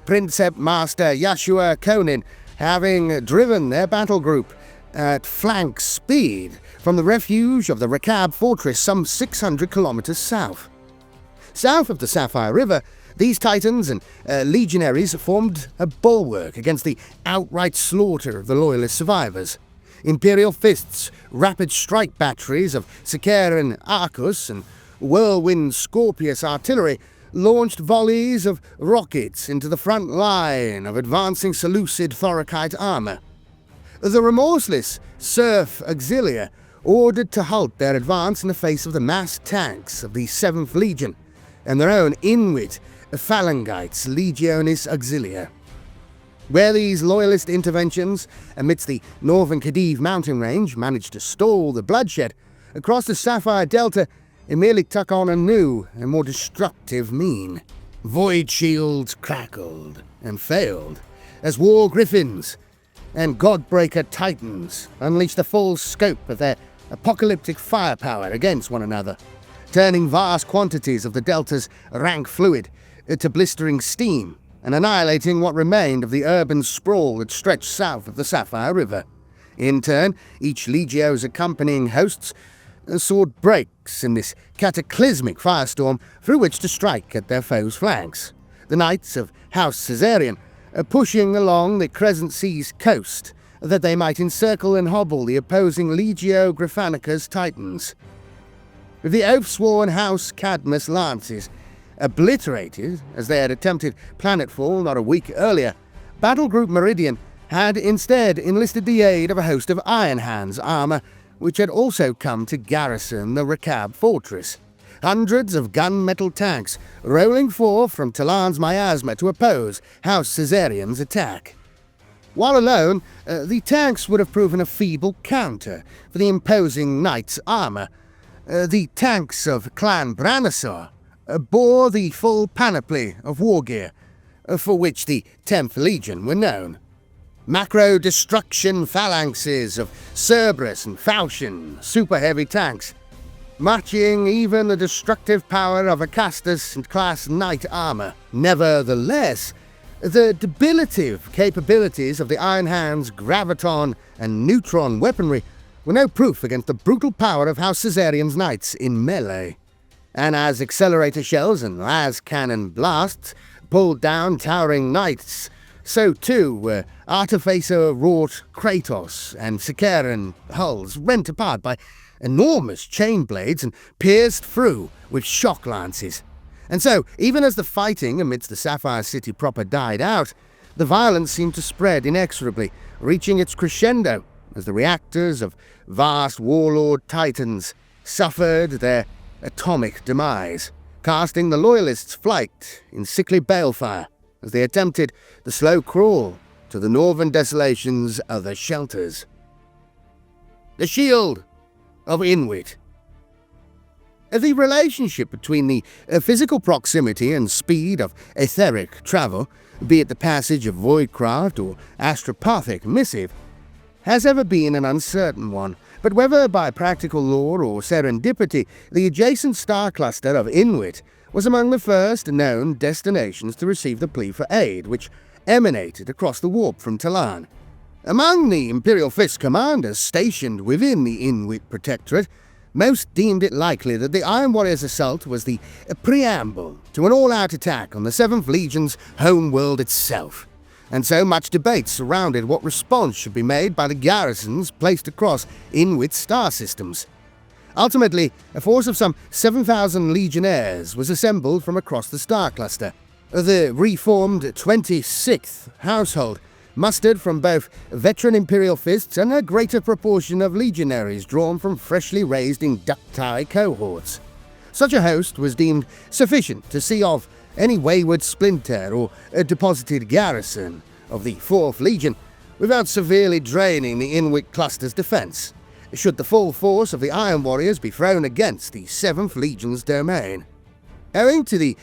Princeps Master Yashua Konin having driven their battle group at flank speed from the refuge of the Rakab fortress some 600 kilometers south. South of the Sapphire River, these titans and legionaries formed a bulwark against the outright slaughter of the loyalist survivors. Imperial fists, rapid strike batteries of Sicaran Arcus and whirlwind Scorpius artillery launched volleys of rockets into the front line of advancing Seleucid Thoracite armour. The remorseless Serf Auxilia ordered to halt their advance in the face of the massed tanks of the 7th Legion and their own Inwit Phalangites Legionis Auxilia. Where these loyalist interventions amidst the northern Khedive mountain range managed to stall the bloodshed, across the Sapphire Delta it merely took on a new and more destructive mien. Void shields crackled and failed as war griffins and Godbreaker Titans unleashed the full scope of their apocalyptic firepower against one another, turning vast quantities of the Delta's rank fluid to blistering steam and annihilating what remained of the urban sprawl that stretched south of the Sapphire River. In turn, each legio's accompanying hosts sought breaks in this cataclysmic firestorm through which to strike at their foes' flanks. The Knights of House Caesarian pushing along the Crescent Sea's coast, that they might encircle and hobble the opposing Legio Grifanica's titans. With the oath-sworn House Cadmus lances obliterated as they had attempted planetfall not a week earlier, Battle Group Meridian had instead enlisted the aid of a host of Iron Hands armor, which had also come to garrison the Rakab fortress. Hundreds of gunmetal tanks rolling forth from Tallarn's miasma to oppose House Caesarian's attack. While alone, the tanks would have proven a feeble counter for the imposing knight's armor. The tanks of Clan Branasaur bore the full panoply of war gear, for which the 10th Legion were known. Macro-destruction phalanxes of Cerberus and Falchion super-heavy tanks, matching even the destructive power of Acastus-class knight armor. Nevertheless, the debilitive capabilities of the Iron Hands' graviton and neutron weaponry were no proof against the brutal power of House Caesarian's knights in melee. And as accelerator shells and las cannon blasts pulled down towering knights, so too were artificer-wrought Kratos and Sikaran hulls rent apart by enormous chain blades and pierced through with shock lances. And so, even as the fighting amidst the Sapphire City proper died out, the violence seemed to spread inexorably, reaching its crescendo as the reactors of vast warlord titans suffered their atomic demise, casting the loyalists' flight in sickly balefire as they attempted the slow crawl to the northern desolation's other shelters. The Shield of Inwit. The relationship between the physical proximity and speed of etheric travel, be it the passage of voidcraft or astropathic missive, has ever been an uncertain one, but whether by practical lore or serendipity, the adjacent star cluster of Inwit was among the first known destinations to receive the plea for aid, which emanated across the warp from Tallarn. Among the Imperial Fist commanders stationed within the Inwit Protectorate, most deemed it likely that the Iron Warriors' assault was the preamble to an all-out attack on the 7th Legion's homeworld itself, and so much debate surrounded what response should be made by the garrisons placed across Inwit's star systems. Ultimately, a force of some 7,000 legionnaires was assembled from across the star cluster. The reformed 26th Household mustered from both veteran Imperial Fists and a greater proportion of legionaries drawn from freshly raised inducti cohorts. Such a host was deemed sufficient to see off any wayward splinter or a deposited garrison of the 4th Legion without severely draining the Inwit cluster's defense, should the full force of the Iron Warriors be thrown against the 7th Legion's domain. Owing to the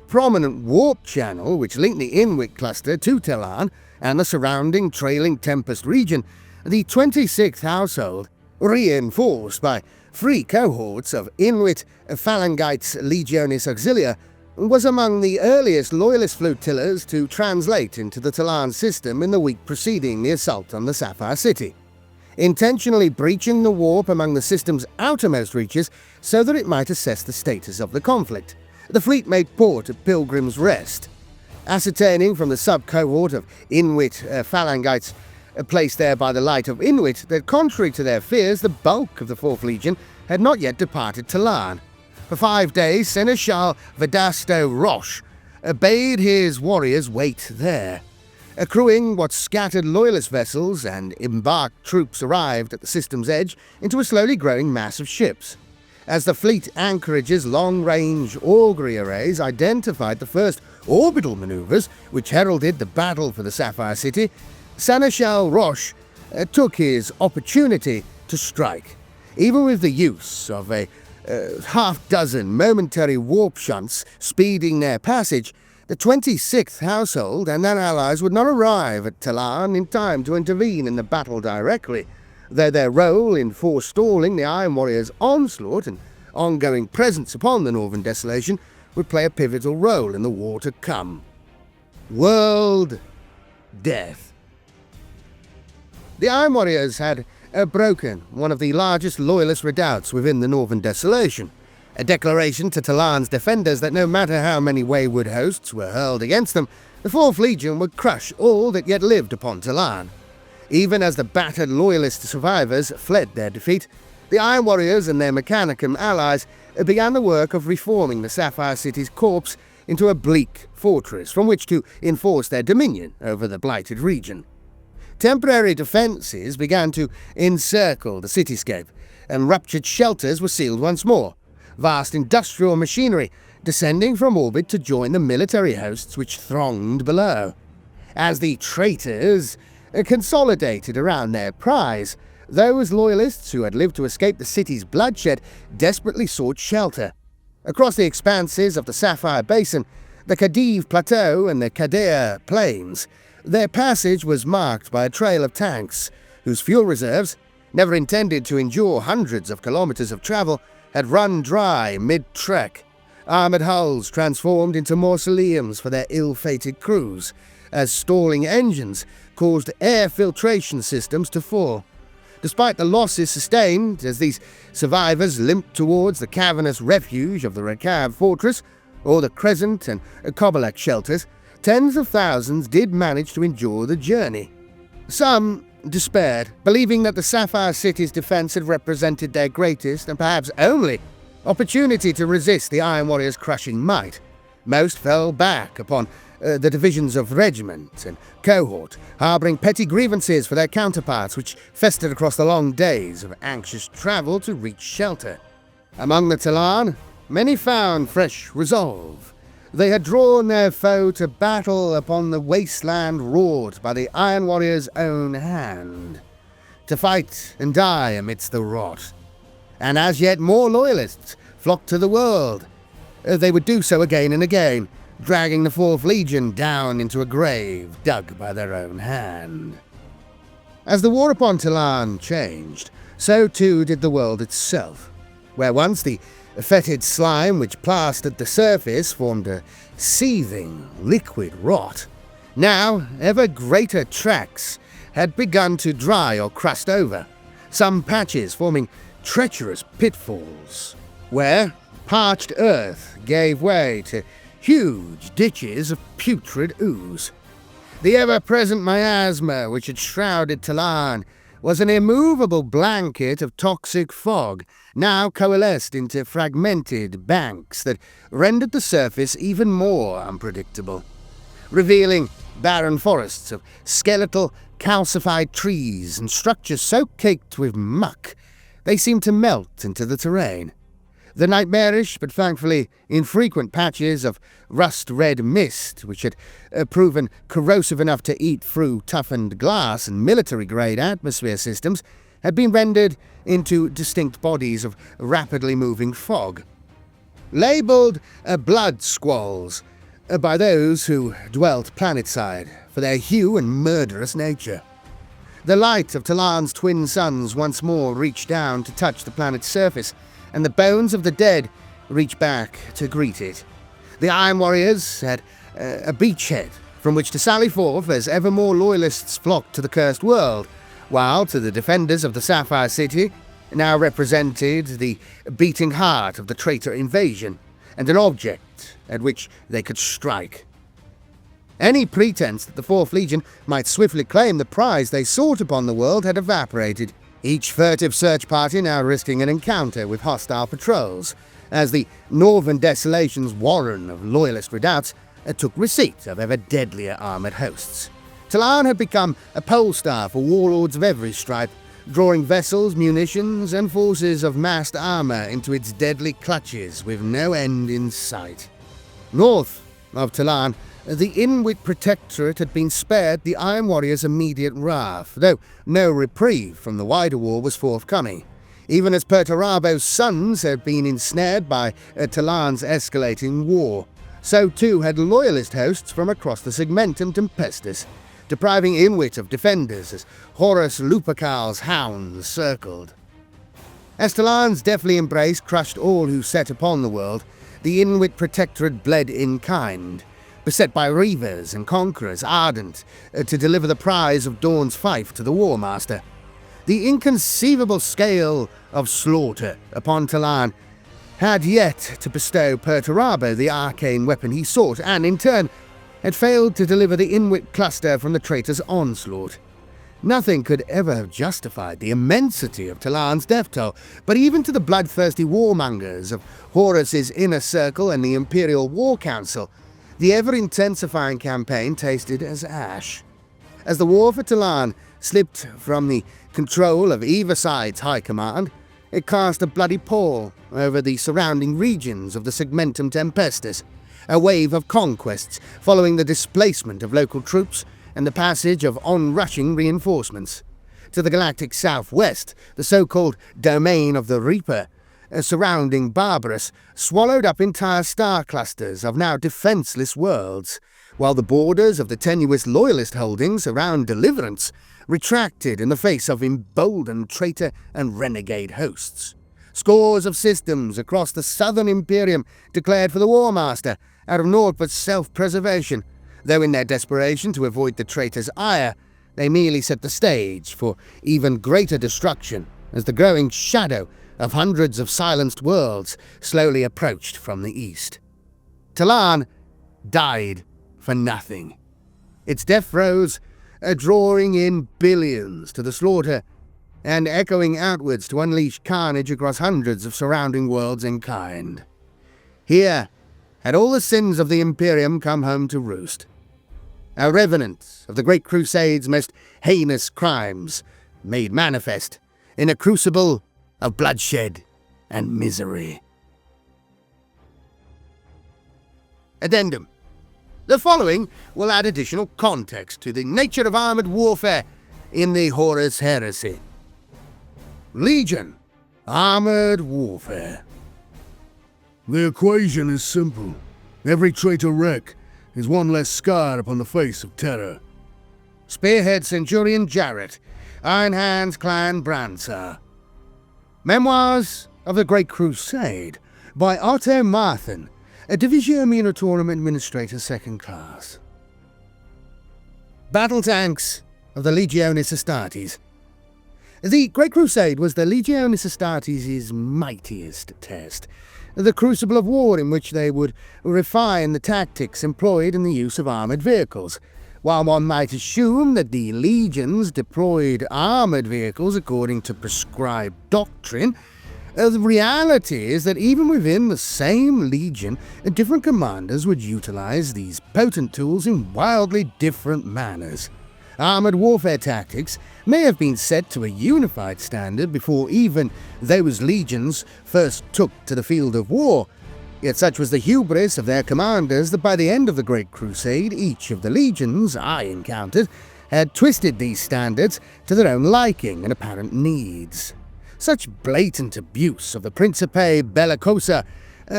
prominent warp channel which linked the Inwit cluster to Tallarn and the surrounding trailing Tempest region, the 26th Household, reinforced by 3 cohorts of Inwit Phalangites Legionis Auxilia, was among the earliest Loyalist flotillas to translate into the Tallarn system in the week preceding the assault on the Sapphire City, intentionally breaching the warp among the system's outermost reaches so that it might assess the status of the conflict. The fleet made port at Pilgrim's Rest, ascertaining from the sub-cohort of Inwit Phalangites placed there by the light of Inwit that, contrary to their fears, the bulk of the 4th Legion had not yet departed Tallarn. For 5 days, Seneschal Vedasto Roche bade his warriors wait there. Accruing what scattered Loyalist vessels and embarked troops arrived at the system's edge into a slowly growing mass of ships. As the fleet anchorage's long-range augury arrays identified the first orbital maneuvers which heralded the battle for the Sapphire City, Seneschal Roche took his opportunity to strike. Even with the use of a half-dozen momentary warp shunts speeding their passage, the 26th Household and their allies would not arrive at Tallarn in time to intervene in the battle directly, though their role in forestalling the Iron Warriors' onslaught and ongoing presence upon the Northern Desolation would play a pivotal role in the war to come. World death. The Iron Warriors had broken one of the largest loyalist redoubts within the Northern Desolation, a declaration to Tallarn's defenders that no matter how many wayward hosts were hurled against them, the Fourth Legion would crush all that yet lived upon Tallarn. Even as the battered loyalist survivors fled their defeat, the Iron Warriors and their Mechanicum allies began the work of reforming the Sapphire City's corpse into a bleak fortress from which to enforce their dominion over the blighted region. Temporary defences began to encircle the cityscape, and ruptured shelters were sealed once more, vast industrial machinery descending from orbit to join the military hosts which thronged below. As the traitors consolidated around their prize, those loyalists who had lived to escape the city's bloodshed desperately sought shelter. Across the expanses of the Sapphire Basin, the Khedive Plateau and the Kadea Plains, their passage was marked by a trail of tanks, whose fuel reserves, never intended to endure hundreds of kilometers of travel, had run dry mid-trek. Armored hulls transformed into mausoleums for their ill-fated crews, as stalling engines caused air filtration systems to fall. Despite the losses sustained as these survivors limped towards the cavernous refuge of the Rakab fortress, or the Crescent and Kobolek shelters, tens of thousands did manage to endure the journey. Some despaired, believing that the Sapphire City's defense had represented their greatest and perhaps only opportunity to resist the Iron Warriors' crushing might. Most fell back upon the divisions of regiment and cohort, harbouring petty grievances for their counterparts which festered across the long days of anxious travel to reach shelter. Among the Tallarn, many found fresh resolve. They had drawn their foe to battle upon the wasteland wrought by the Iron Warrior's own hand, to fight and die amidst the rot. And as yet more loyalists flocked to the world. They would do so again and again, dragging the Fourth Legion down into a grave dug by their own hand. As the war upon Tallarn changed, so too did the world itself, where once the fetid slime which plastered the surface formed a seething, liquid rot. Now, ever greater tracts had begun to dry or crust over, some patches forming treacherous pitfalls, where parched earth gave way to huge ditches of putrid ooze. The ever-present miasma which had shrouded Tallarn was an immovable blanket of toxic fog, now coalesced into fragmented banks that rendered the surface even more unpredictable, revealing barren forests of skeletal, calcified trees and structures so caked with muck they seemed to melt into the terrain. The nightmarish but thankfully infrequent patches of rust-red mist, which had proven corrosive enough to eat through toughened glass and military-grade atmosphere systems, had been rendered into distinct bodies of rapidly moving fog. Labelled blood squalls by those who dwelt planetside for their hue and murderous nature. The light of Tallarn's twin suns once more reached down to touch the planet's surface, and the bones of the dead reached back to greet it. The Iron Warriors had a beachhead from which to sally forth as ever more loyalists flocked to the cursed world, while to the defenders of the Sapphire City now represented the beating heart of the traitor invasion, and an object at which they could strike. Any pretense that the Fourth Legion might swiftly claim the prize they sought upon the world had evaporated, each furtive search party now risking an encounter with hostile patrols, as the Northern Desolation's warren of loyalist redoubts took receipt of ever deadlier armoured hosts. Tallarn had become a pole star for warlords of every stripe, drawing vessels, munitions, and forces of massed armour into its deadly clutches with no end in sight. North of Tallarn, the Inwit Protectorate had been spared the Iron Warriors' immediate wrath, though no reprieve from the wider war was forthcoming. Even as Perturabo's sons had been ensnared by Tallarn's escalating war, so too had loyalist hosts from across the Segmentum Tempestus, depriving Inwit of defenders as Horus Lupercal's hounds circled. As Tallarn's deathly embrace crushed all who set upon the world, the Inwit Protectorate bled in kind, beset by reavers and conquerors ardent to deliver the prize of Dawn's fief to the Warmaster. The inconceivable scale of slaughter upon Tallarn had yet to bestow Perturabo the arcane weapon he sought, and in turn had failed to deliver the Inwit cluster from the traitor's onslaught. Nothing could ever have justified the immensity of Tallarn's death toll, but even to the bloodthirsty warmongers of Horus's inner circle and the Imperial War Council, the ever-intensifying campaign tasted as ash. As the war for Tallarn slipped from the control of either side's high command, it cast a bloody pall over the surrounding regions of the Segmentum Tempestus, a wave of conquests following the displacement of local troops and the passage of onrushing reinforcements. To the galactic southwest, the so-called Domain of the Reaper, surrounding Barbarous, swallowed up entire star clusters of now defenseless worlds, while the borders of the tenuous loyalist holdings around Deliverance retracted in the face of emboldened traitor and renegade hosts. Scores of systems across the southern Imperium declared for the Warmaster out of naught but self-preservation, though in their desperation to avoid the traitor's ire, they merely set the stage for even greater destruction as the growing shadow of hundreds of silenced worlds slowly approached from the east. Tallarn died for nothing. Its death throes drawing in billions to the slaughter and echoing outwards to unleash carnage across hundreds of surrounding worlds in kind. Here had all the sins of the Imperium come home to roost. A revenant of the Great Crusade's most heinous crimes made manifest in a crucible of bloodshed and misery. Addendum. The following will add additional context to the nature of armored warfare in the Horus Heresy. Legion. Armored warfare. The equation is simple. Every traitor wreck is one less scar upon the face of terror. Spearhead Centurion Jarrett, Iron Hands Clan Bransar. Memoirs of the Great Crusade by Otto Marthin, a Divisio Munitorum Administrator 2nd Class. Battle Tanks of the Legionis Astartes. The Great Crusade was the Legionis Astartes' mightiest test, the crucible of war in which they would refine the tactics employed in the use of armoured vehicles. While one might assume that the legions deployed armoured vehicles according to prescribed doctrine, the reality is that even within the same legion, different commanders would utilise these potent tools in wildly different manners. Armoured warfare tactics may have been set to a unified standard before even those legions first took to the field of war, yet such was the hubris of their commanders that by the end of the Great Crusade, each of the legions I encountered had twisted these standards to their own liking and apparent needs. Such blatant abuse of the Principe Bellicosa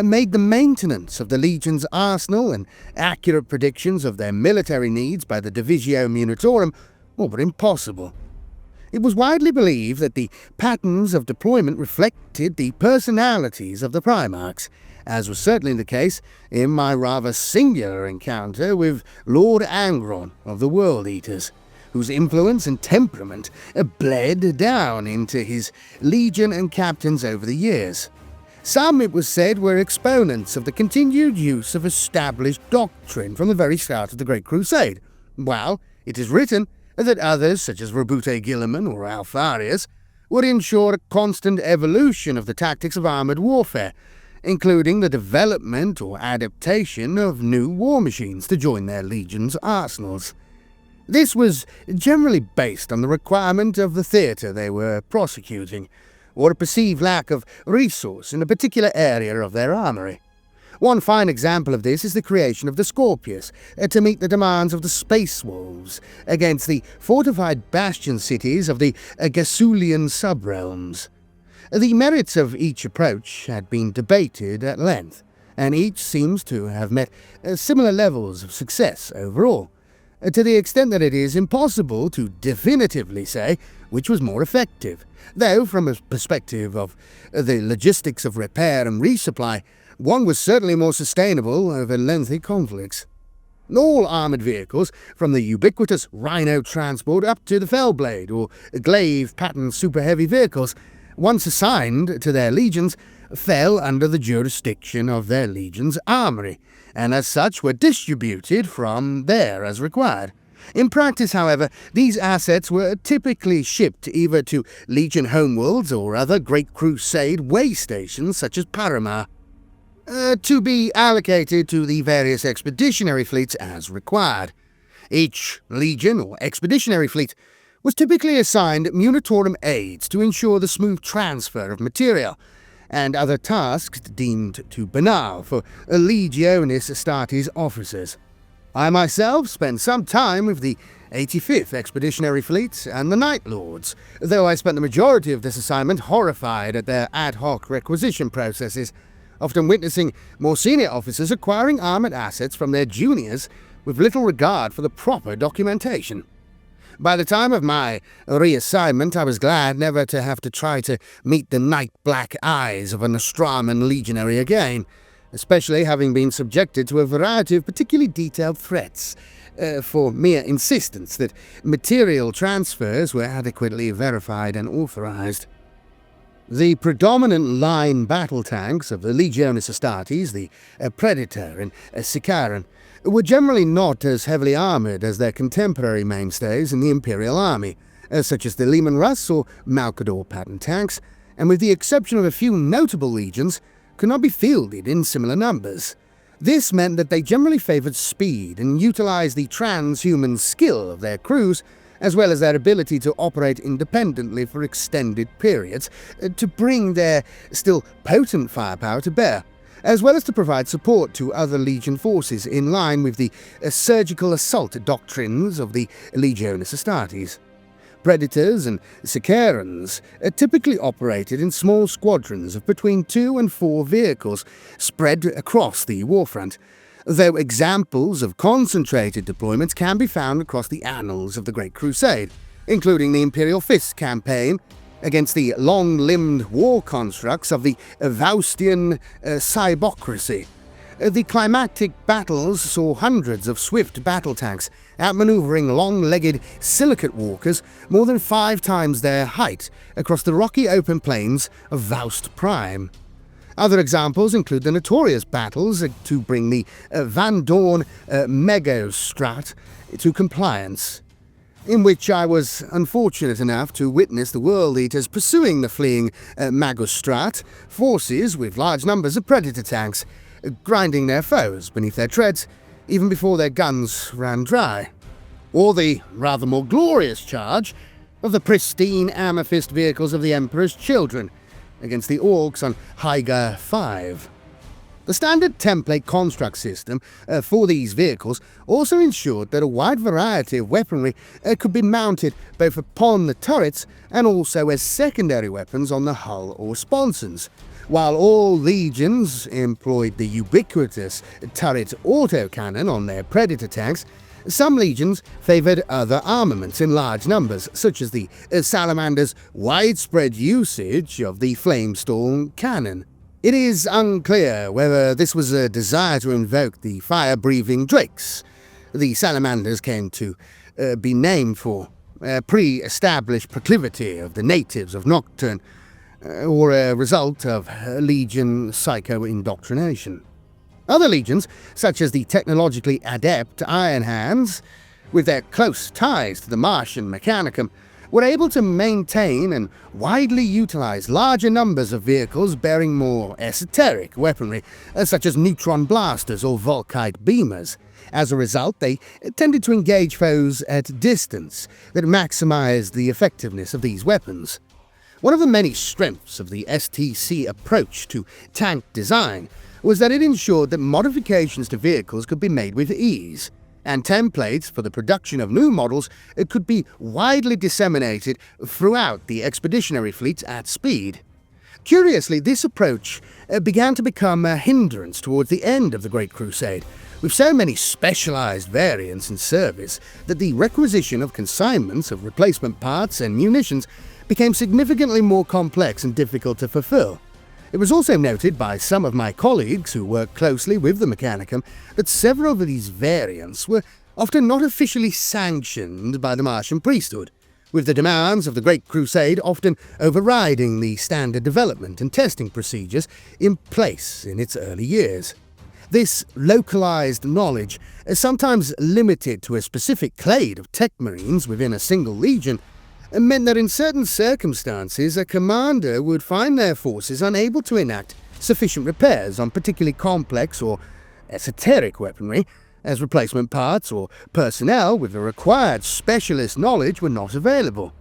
made the maintenance of the Legion's arsenal and accurate predictions of their military needs by the Divisio Munitorum all but impossible. It was widely believed that the patterns of deployment reflected the personalities of the Primarchs, as was certainly the case in my rather singular encounter with Lord Angron of the World Eaters, whose influence and temperament bled down into his legion and captains over the years. Some, it was said, were exponents of the continued use of established doctrine from the very start of the Great Crusade, while it is written that others, such as Rabute Gilliman or Alfarius, would ensure a constant evolution of the tactics of armoured warfare, including the development or adaptation of new war machines to join their legion's arsenals. This was generally based on the requirement of the theatre they were prosecuting, or a perceived lack of resource in a particular area of their armoury. One fine example of this is the creation of the Scorpius, to meet the demands of the Space Wolves against the fortified bastion cities of the Gasulian subrealms. The merits of each approach had been debated at length, and each seems to have met similar levels of success overall, to the extent that it is impossible to definitively say which was more effective, though from a perspective of the logistics of repair and resupply, one was certainly more sustainable over lengthy conflicts. All armoured vehicles, from the ubiquitous Rhino transport up to the Fellblade or glaive pattern super heavy vehicles, once assigned to their legions, fell under the jurisdiction of their legion's armoury, and as such were distributed from there as required. In practice, however, these assets were typically shipped either to Legion homeworlds or other Great Crusade way stations such as Paramar, to be allocated to the various expeditionary fleets as required. Each Legion or expeditionary fleet was typically assigned Munitorum aids to ensure the smooth transfer of material, and other tasks deemed too banal for Legionis Astartes officers. I myself spent some time with the 85th Expeditionary Fleet and the Night Lords, though I spent the majority of this assignment horrified at their ad hoc requisition processes, often witnessing more senior officers acquiring armoured assets from their juniors with little regard for the proper documentation. By the time of my reassignment, I was glad never to have to try to meet the night-black eyes of a Nostraman legionary again, especially having been subjected to a variety of particularly detailed threats for mere insistence that material transfers were adequately verified and authorized. The predominant line battle tanks of the Legionis Astartes, the Predator and Sicaran, were generally not as heavily armoured as their contemporary mainstays in the Imperial army, such as the Leman Russ or Malcador pattern tanks, and with the exception of a few notable legions, could not be fielded in similar numbers. This meant that they generally favoured speed and utilised the transhuman skill of their crews, as well as their ability to operate independently for extended periods, to bring their still potent firepower to bear, as well as to provide support to other Legion forces in line with the surgical assault doctrines of the Legionis Astartes. Predators and Sicarans typically operated in small squadrons of between 2 and 4 vehicles spread across the warfront, though examples of concentrated deployments can be found across the annals of the Great Crusade, including the Imperial Fist campaign against the long-limbed war constructs of the Vaustian Cybocracy. The climactic battles saw hundreds of swift battle tanks outmaneuvering long-legged silicate walkers more than 5 times their height across the rocky open plains of Vaust Prime. Other examples include the notorious battles to bring the Van Dorn Megostrat to compliance, in which I was unfortunate enough to witness the World Eaters pursuing the fleeing Magostrat forces with large numbers of Predator tanks, grinding their foes beneath their treads even before their guns ran dry. Or the rather more glorious charge of the pristine amethyst vehicles of the Emperor's Children against the Orcs on Hyga 5. The standard template construct system for these vehicles also ensured that a wide variety of weaponry could be mounted both upon the turrets and also as secondary weapons on the hull or sponsons. While all legions employed the ubiquitous turret autocannon on their Predator tanks, some legions favoured other armaments in large numbers, such as the Salamander's widespread usage of the Flamestorm cannon. It is unclear whether this was a desire to invoke the fire-breathing drakes the Salamanders came to be named for, a pre-established proclivity of the natives of Nocturne, or a result of Legion psycho-indoctrination. Other legions, such as the technologically adept Iron Hands, with their close ties to the Martian Mechanicum, were able to maintain and widely utilize larger numbers of vehicles bearing more esoteric weaponry, such as neutron blasters or Volkite beamers. As a result, they tended to engage foes at distance that maximized the effectiveness of these weapons. One of the many strengths of the STC approach to tank design was that it ensured that modifications to vehicles could be made with ease, and templates for the production of new models could be widely disseminated throughout the expeditionary fleets at speed. Curiously, this approach began to become a hindrance towards the end of the Great Crusade, with so many specialized variants in service that the requisition of consignments of replacement parts and munitions became significantly more complex and difficult to fulfill. It was also noted by some of my colleagues who work closely with the Mechanicum that several of these variants were often not officially sanctioned by the Martian priesthood, with the demands of the Great Crusade often overriding the standard development and testing procedures in place in its early years. This localized knowledge, sometimes limited to a specific clade of tech marines within a single legion, meant that in certain circumstances a commander would find their forces unable to enact sufficient repairs on particularly complex or esoteric weaponry, as replacement parts or personnel with the required specialist knowledge were not available.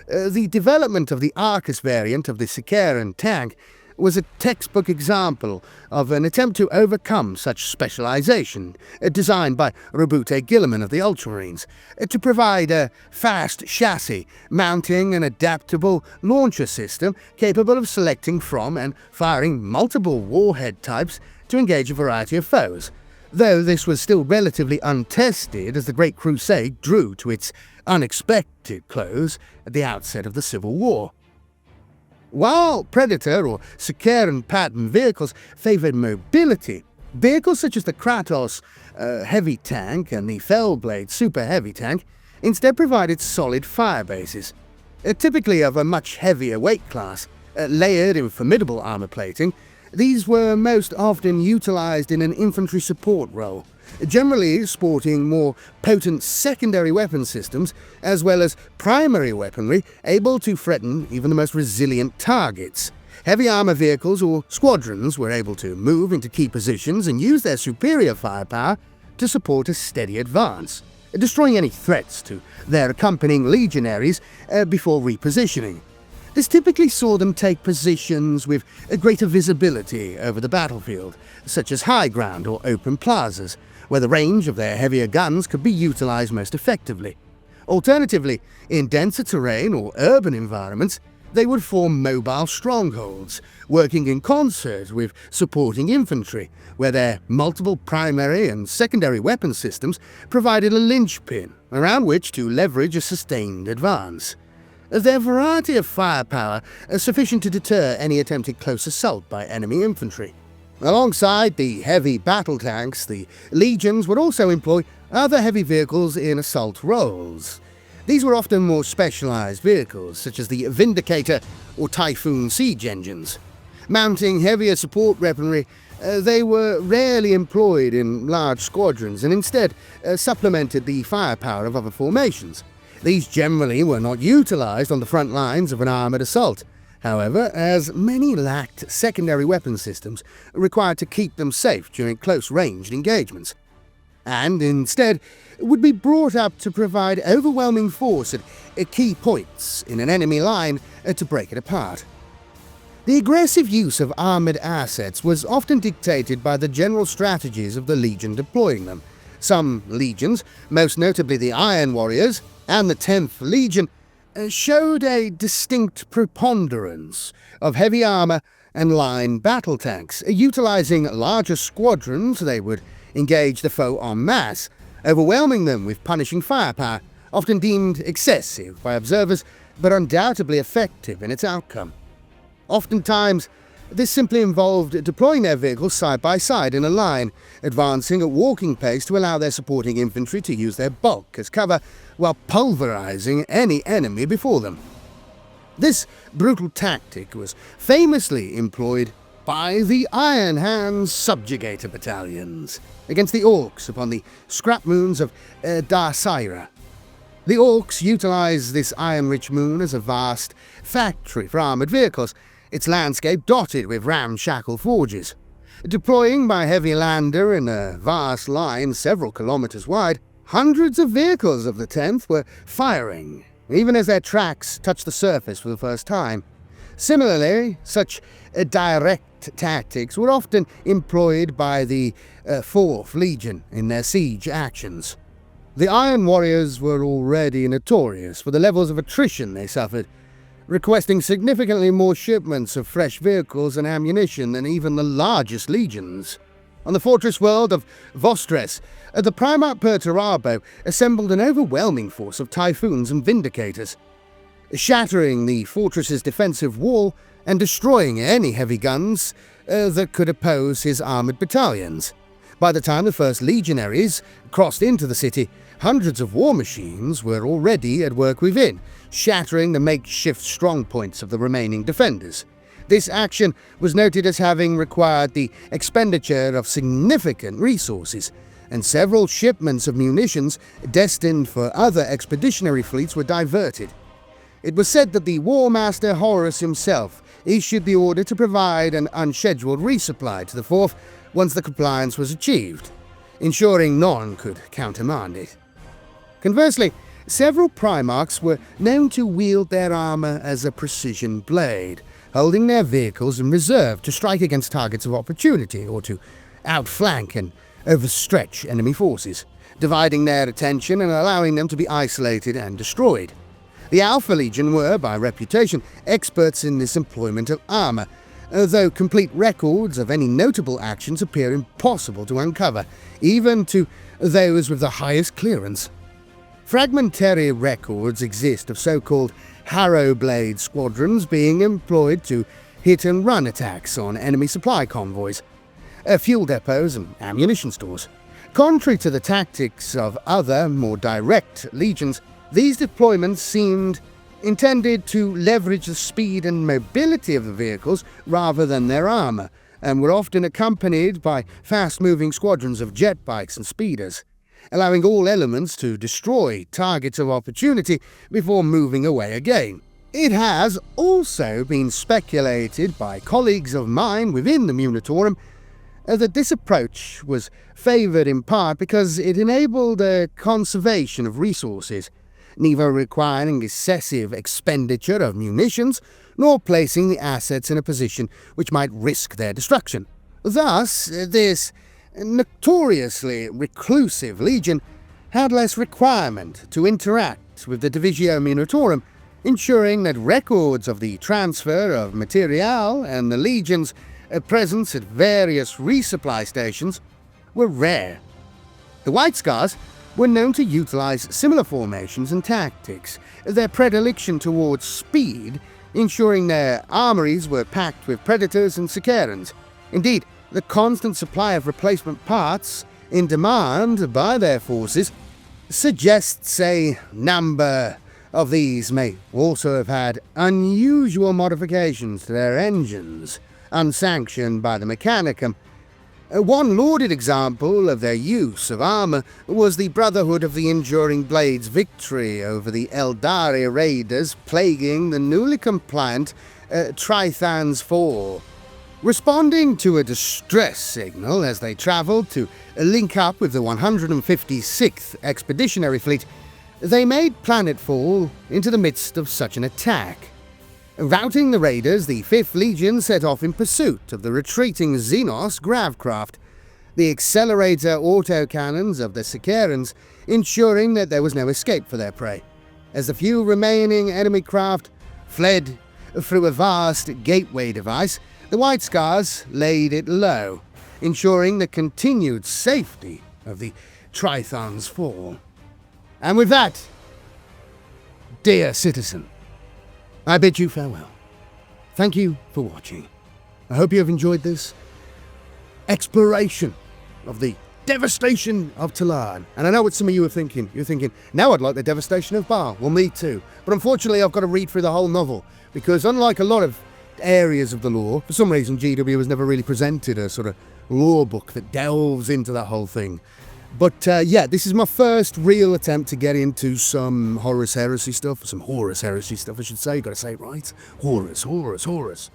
The development of the Arcus variant of the Sikaran tank was a textbook example of an attempt to overcome such specialization, designed by Robute Gilliman of the Ultramarines, to provide a fast chassis mounting an adaptable launcher system capable of selecting from and firing multiple warhead types to engage a variety of foes, though this was still relatively untested as the Great Crusade drew to its unexpected close at the outset of the Civil War. While Predator or Sikaran pattern vehicles favoured mobility, vehicles such as the Kratos heavy tank and the Fellblade super heavy tank instead provided solid fire bases, typically of a much heavier weight class, layered in formidable armour plating. These were most often utilised in an infantry support role, generally sporting more potent secondary weapon systems as well as primary weaponry able to threaten even the most resilient targets. Heavy armour vehicles or squadrons were able to move into key positions and use their superior firepower to support a steady advance, destroying any threats to their accompanying legionaries before repositioning. This typically saw them take positions with a greater visibility over the battlefield, such as high ground or open plazas, where the range of their heavier guns could be utilised most effectively. Alternatively, in denser terrain or urban environments, they would form mobile strongholds, working in concert with supporting infantry, where their multiple primary and secondary weapon systems provided a linchpin around which to leverage a sustained advance. Their variety of firepower is sufficient to deter any attempted close assault by enemy infantry. Alongside the heavy battle tanks, the legions would also employ other heavy vehicles in assault roles. These were often more specialized vehicles, such as the Vindicator or Typhoon siege engines. Mounting heavier support weaponry, they were rarely employed in large squadrons and instead supplemented the firepower of other formations. These generally were not utilized on the front lines of an armored assault, however, as many lacked secondary weapon systems required to keep them safe during close-ranged engagements, and instead would be brought up to provide overwhelming force at key points in an enemy line to break it apart. The aggressive use of armored assets was often dictated by the general strategies of the legion deploying them. Some legions, most notably the Iron Warriors and the 10th Legion, showed a distinct preponderance of heavy armour and line battle tanks. Utilizing larger squadrons, they would engage the foe en masse, overwhelming them with punishing firepower, often deemed excessive by observers, but undoubtedly effective in its outcome. Oftentimes, this simply involved deploying their vehicles side by side in a line, advancing at walking pace to allow their supporting infantry to use their bulk as cover while pulverizing any enemy before them. This brutal tactic was famously employed by the Iron Hands subjugator battalions against the Orcs upon the scrap moons of Darsaira. The Orcs utilized this iron-rich moon as a vast factory for armored vehicles, its landscape dotted with ramshackle forges. Deploying by heavy lander in a vast line several kilometers wide, hundreds of vehicles of the 10th were firing, even as their tracks touched the surface for the first time. Similarly, such direct tactics were often employed by the 4th Legion in their siege actions. The Iron Warriors were already notorious for the levels of attrition they suffered, requesting significantly more shipments of fresh vehicles and ammunition than even the largest legions. On the fortress world of Vostres, the Primarch Perturabo assembled an overwhelming force of Typhoons and Vindicators. Shattering the fortress's defensive wall and destroying any heavy guns that could oppose his armoured battalions. By the time the first legionaries crossed into the city, hundreds of war machines were already at work within, shattering the makeshift strongpoints of the remaining defenders. This action was noted as having required the expenditure of significant resources, and several shipments of munitions destined for other expeditionary fleets were diverted. It was said that the Warmaster Horus himself issued the order to provide an unscheduled resupply to the Fourth once the compliance was achieved, ensuring none could countermand it. Conversely, several Primarchs were known to wield their armour as a precision blade, holding their vehicles in reserve to strike against targets of opportunity or to outflank and overstretch enemy forces, dividing their attention and allowing them to be isolated and destroyed. The Alpha Legion were, by reputation, experts in this employment of armour, though complete records of any notable actions appear impossible to uncover, even to those with the highest clearance. Fragmentary records exist of so-called Harrow Blade squadrons being employed to hit-and-run attacks on enemy supply convoys, fuel depots and ammunition stores. Contrary to the tactics of other, more direct legions, these deployments seemed intended to leverage the speed and mobility of the vehicles rather than their armour, and were often accompanied by fast-moving squadrons of jet bikes and speeders, allowing all elements to destroy targets of opportunity before moving away again. It has also been speculated by colleagues of mine within the Mechanicum that this approach was favoured in part because it enabled a conservation of resources, neither requiring excessive expenditure of munitions nor placing the assets in a position which might risk their destruction. Thus, this notoriously reclusive legion had less requirement to interact with the Divisio Minatorum, ensuring that records of the transfer of material and the legion's presence at various resupply stations were rare. The White Scars were known to utilize similar formations and tactics, their predilection towards speed ensuring their armories were packed with predators and Saccharans. Indeed, the constant supply of replacement parts in demand by their forces suggests a number of these may also have had unusual modifications to their engines, unsanctioned by the Mechanicum. One lauded example of their use of armour was the Brotherhood of the Enduring Blade's victory over the Eldari raiders plaguing the newly compliant Trithan's Fall. Responding to a distress signal as they travelled to link up with the 156th Expeditionary Fleet, they made planetfall into the midst of such an attack. Routing the raiders, the 5th Legion set off in pursuit of the retreating Xenos Gravcraft, the accelerator autocannons of the Saccharans ensuring that there was no escape for their prey, as the few remaining enemy craft fled through a vast gateway device. The White Scars laid it low, ensuring the continued safety of the Trithan's Fall. And with that, dear citizen, I bid you farewell. Thank you for watching. I hope you have enjoyed this exploration of the Devastation of Tallarn. And I know what some of you are thinking. You're thinking, now I'd like the Devastation of Baal. Well, me too. But unfortunately, I've got to read through the whole novel, because unlike a lot of areas of the lore, for some reason GW has never really presented a sort of lore book that delves into that whole thing. But yeah, this is my first real attempt to get into some Horus Heresy stuff, some Horus Heresy stuff I should say, got to say it right, Horus.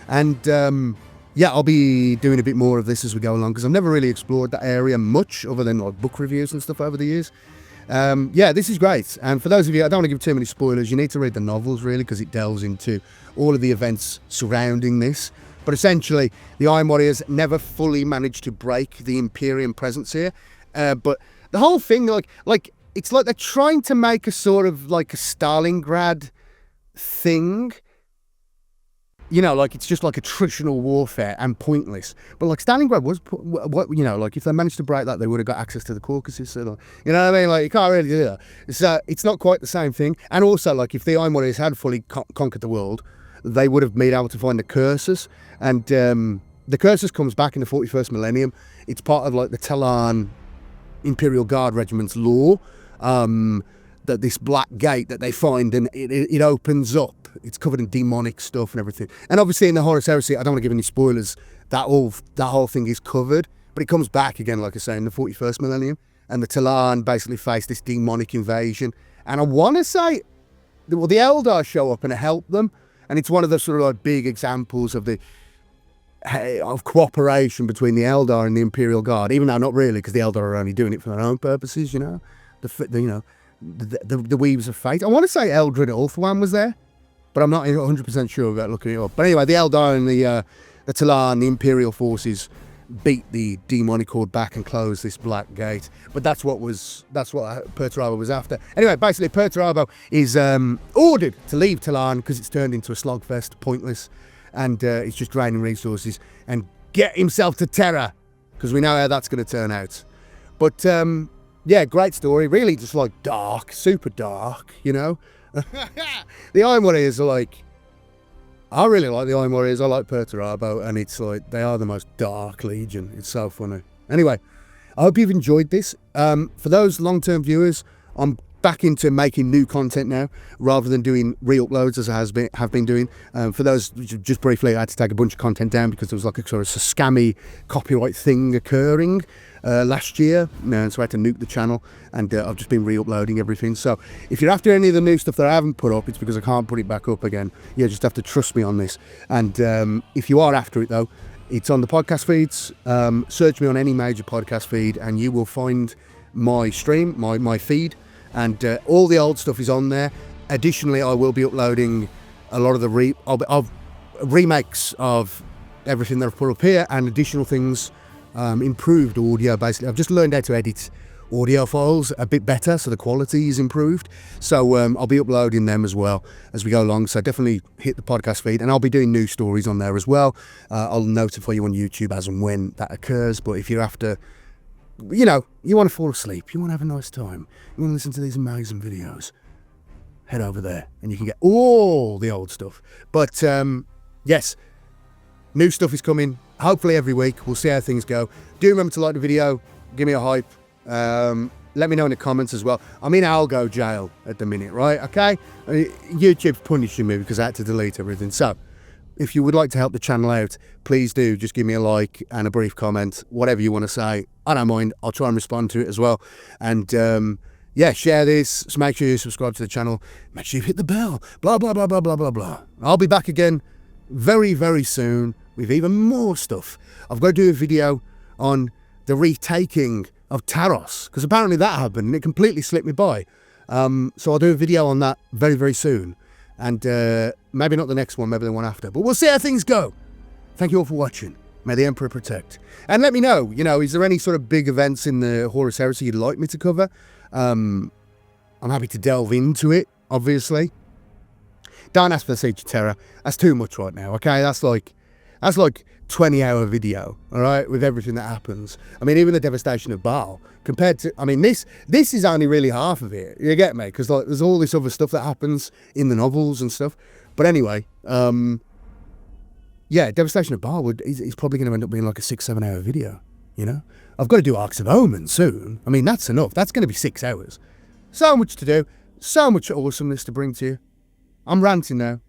And yeah, I'll be doing a bit more of this as we go along, because I've never really explored that area much, other than like book reviews and stuff over the years. Yeah, this is great, and for those of you, I don't want to give too many spoilers, you need to read the novels really, because it delves into all of the events surrounding this. But essentially, the Iron Warriors never fully managed to break the Imperium presence here. But the whole thing, like it's like they're trying to make a sort of like a Stalingrad thing. You know, like it's just like attritional warfare and pointless. But like Stalingrad was, you know, like if they managed to break that, they would have got access to the Caucasus. So like, you know what I mean? Like you can't really do that. It's not quite the same thing. And also, like if the Iron Warriors had fully conquered the world, they would have been able to find the curses. And the curses comes back in the 41st millennium. It's part of like the Tallarn Imperial Guard Regiment's lore. That this black gate that they find, and it opens up. It's covered in demonic stuff and everything. And obviously in the Horus Heresy, I don't want to give any spoilers, that whole thing is covered. But it comes back again, like I say, in the 41st millennium. And the Tallarn basically face this demonic invasion. And I want to say, well, the Eldar show up and help them. And it's one of the sort of like big examples of cooperation between the Eldar and the Imperial Guard. Even though not really, because the Eldar are only doing it for their own purposes, you know. The Weaves of Fate. I want to say Eldred Ulthwan was there, but I'm not 100% sure without looking it up. But anyway, the Eldar and the Tallarn, the Imperial forces, beat the demonic horde back and closed this black gate. But that's what Perturabo was after. Anyway, basically Perturabo is ordered to leave Tallarn because it's turned into a slogfest, pointless, and it's just draining resources, and get himself to Terra, because we know how that's going to turn out. But yeah, great story. Really just like dark, super dark, you know. The Iron Warriors are like, I really like the Iron Warriors. I like Perturabo, and it's like, they are the most dark legion. It's so funny. Anyway, I hope you've enjoyed this. For those long-term viewers, I'm back into making new content now, rather than doing re-uploads as I have been doing. For those, just briefly, I had to take a bunch of content down because there was like a sort of scammy copyright thing occurring last year, so I had to nuke the channel, and I've just been re-uploading everything. So if you're after any of the new stuff that I haven't put up, it's because I can't put it back up again. You just have to trust me on this. And if you are after it though, it's on the podcast feeds. Search me on any major podcast feed and you will find my stream, my feed, and all the old stuff is on there. Additionally, I will be uploading a lot of the remakes of everything that I've put up here, and additional things, improved audio. Basically, I've just learned how to edit audio files a bit better, so the quality is improved. So I'll be uploading them as well as we go along. So definitely hit the podcast feed, and I'll be doing new stories on there as well. I'll notify you on YouTube as and when that occurs. But if you're after, you know, you want to fall asleep, you want to have a nice time, you want to listen to these amazing videos, head over there and you can get all the old stuff. But yes, new stuff is coming, hopefully every week. We'll see how things go. Do remember to like the video, give me a hype. Let me know in the comments as well. I'm in algo jail at the minute, right? Okay, YouTube's punishing me because I had to delete everything. So if you would like to help the channel out, please do just give me a like and a brief comment, whatever you want to say. I don't mind. I'll try and respond to it as well. And yeah, share this. So make sure you subscribe to the channel. Make sure you hit the bell. Blah, blah, blah, blah, blah, blah, blah. I'll be back again very, very soon with even more stuff. I've got to do a video on the retaking of Taros, because apparently that happened and it completely slipped me by. So I'll do a video on that very, very soon. And maybe not the next one, maybe the one after. But we'll see how things go. Thank you all for watching. May the Emperor protect. And let me know, you know, is there any sort of big events in the Horus Heresy you'd like me to cover? I'm happy to delve into it, obviously. Don't ask for the Siege of Terror. That's too much right now, okay? That's like 20-hour video, all right, with everything that happens. I mean, even the Devastation of Baal, compared to, I mean, this is only really half of it. You get me? Because like, there's all this other stuff that happens in the novels and stuff. But anyway, yeah, Devastation of Baal is probably going to end up being like a 6-7 hour video, you know? I've got to do Arcs of Omen soon. I mean, that's enough. That's going to be 6 hours. So much to do. So much awesomeness to bring to you. I'm ranting now.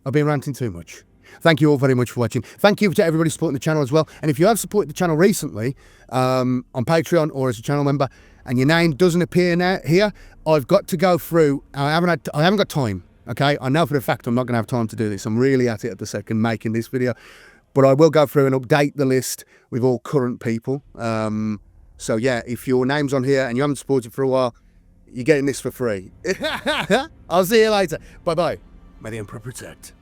I've been ranting too much. Thank you all very much for watching. Thank you to everybody supporting the channel as well. And if you have supported the channel recently, on Patreon or as a channel member, and your name doesn't appear now here, I've got to go through. I haven't got time. Okay, I know for a fact I'm not going to have time to do this. I'm really at it at the second making this video, but I will go through and update the list with all current people. So yeah, if your name's on here and you haven't supported for a while, you're getting this for free. I'll see you later. Bye bye. May the Emperor protect.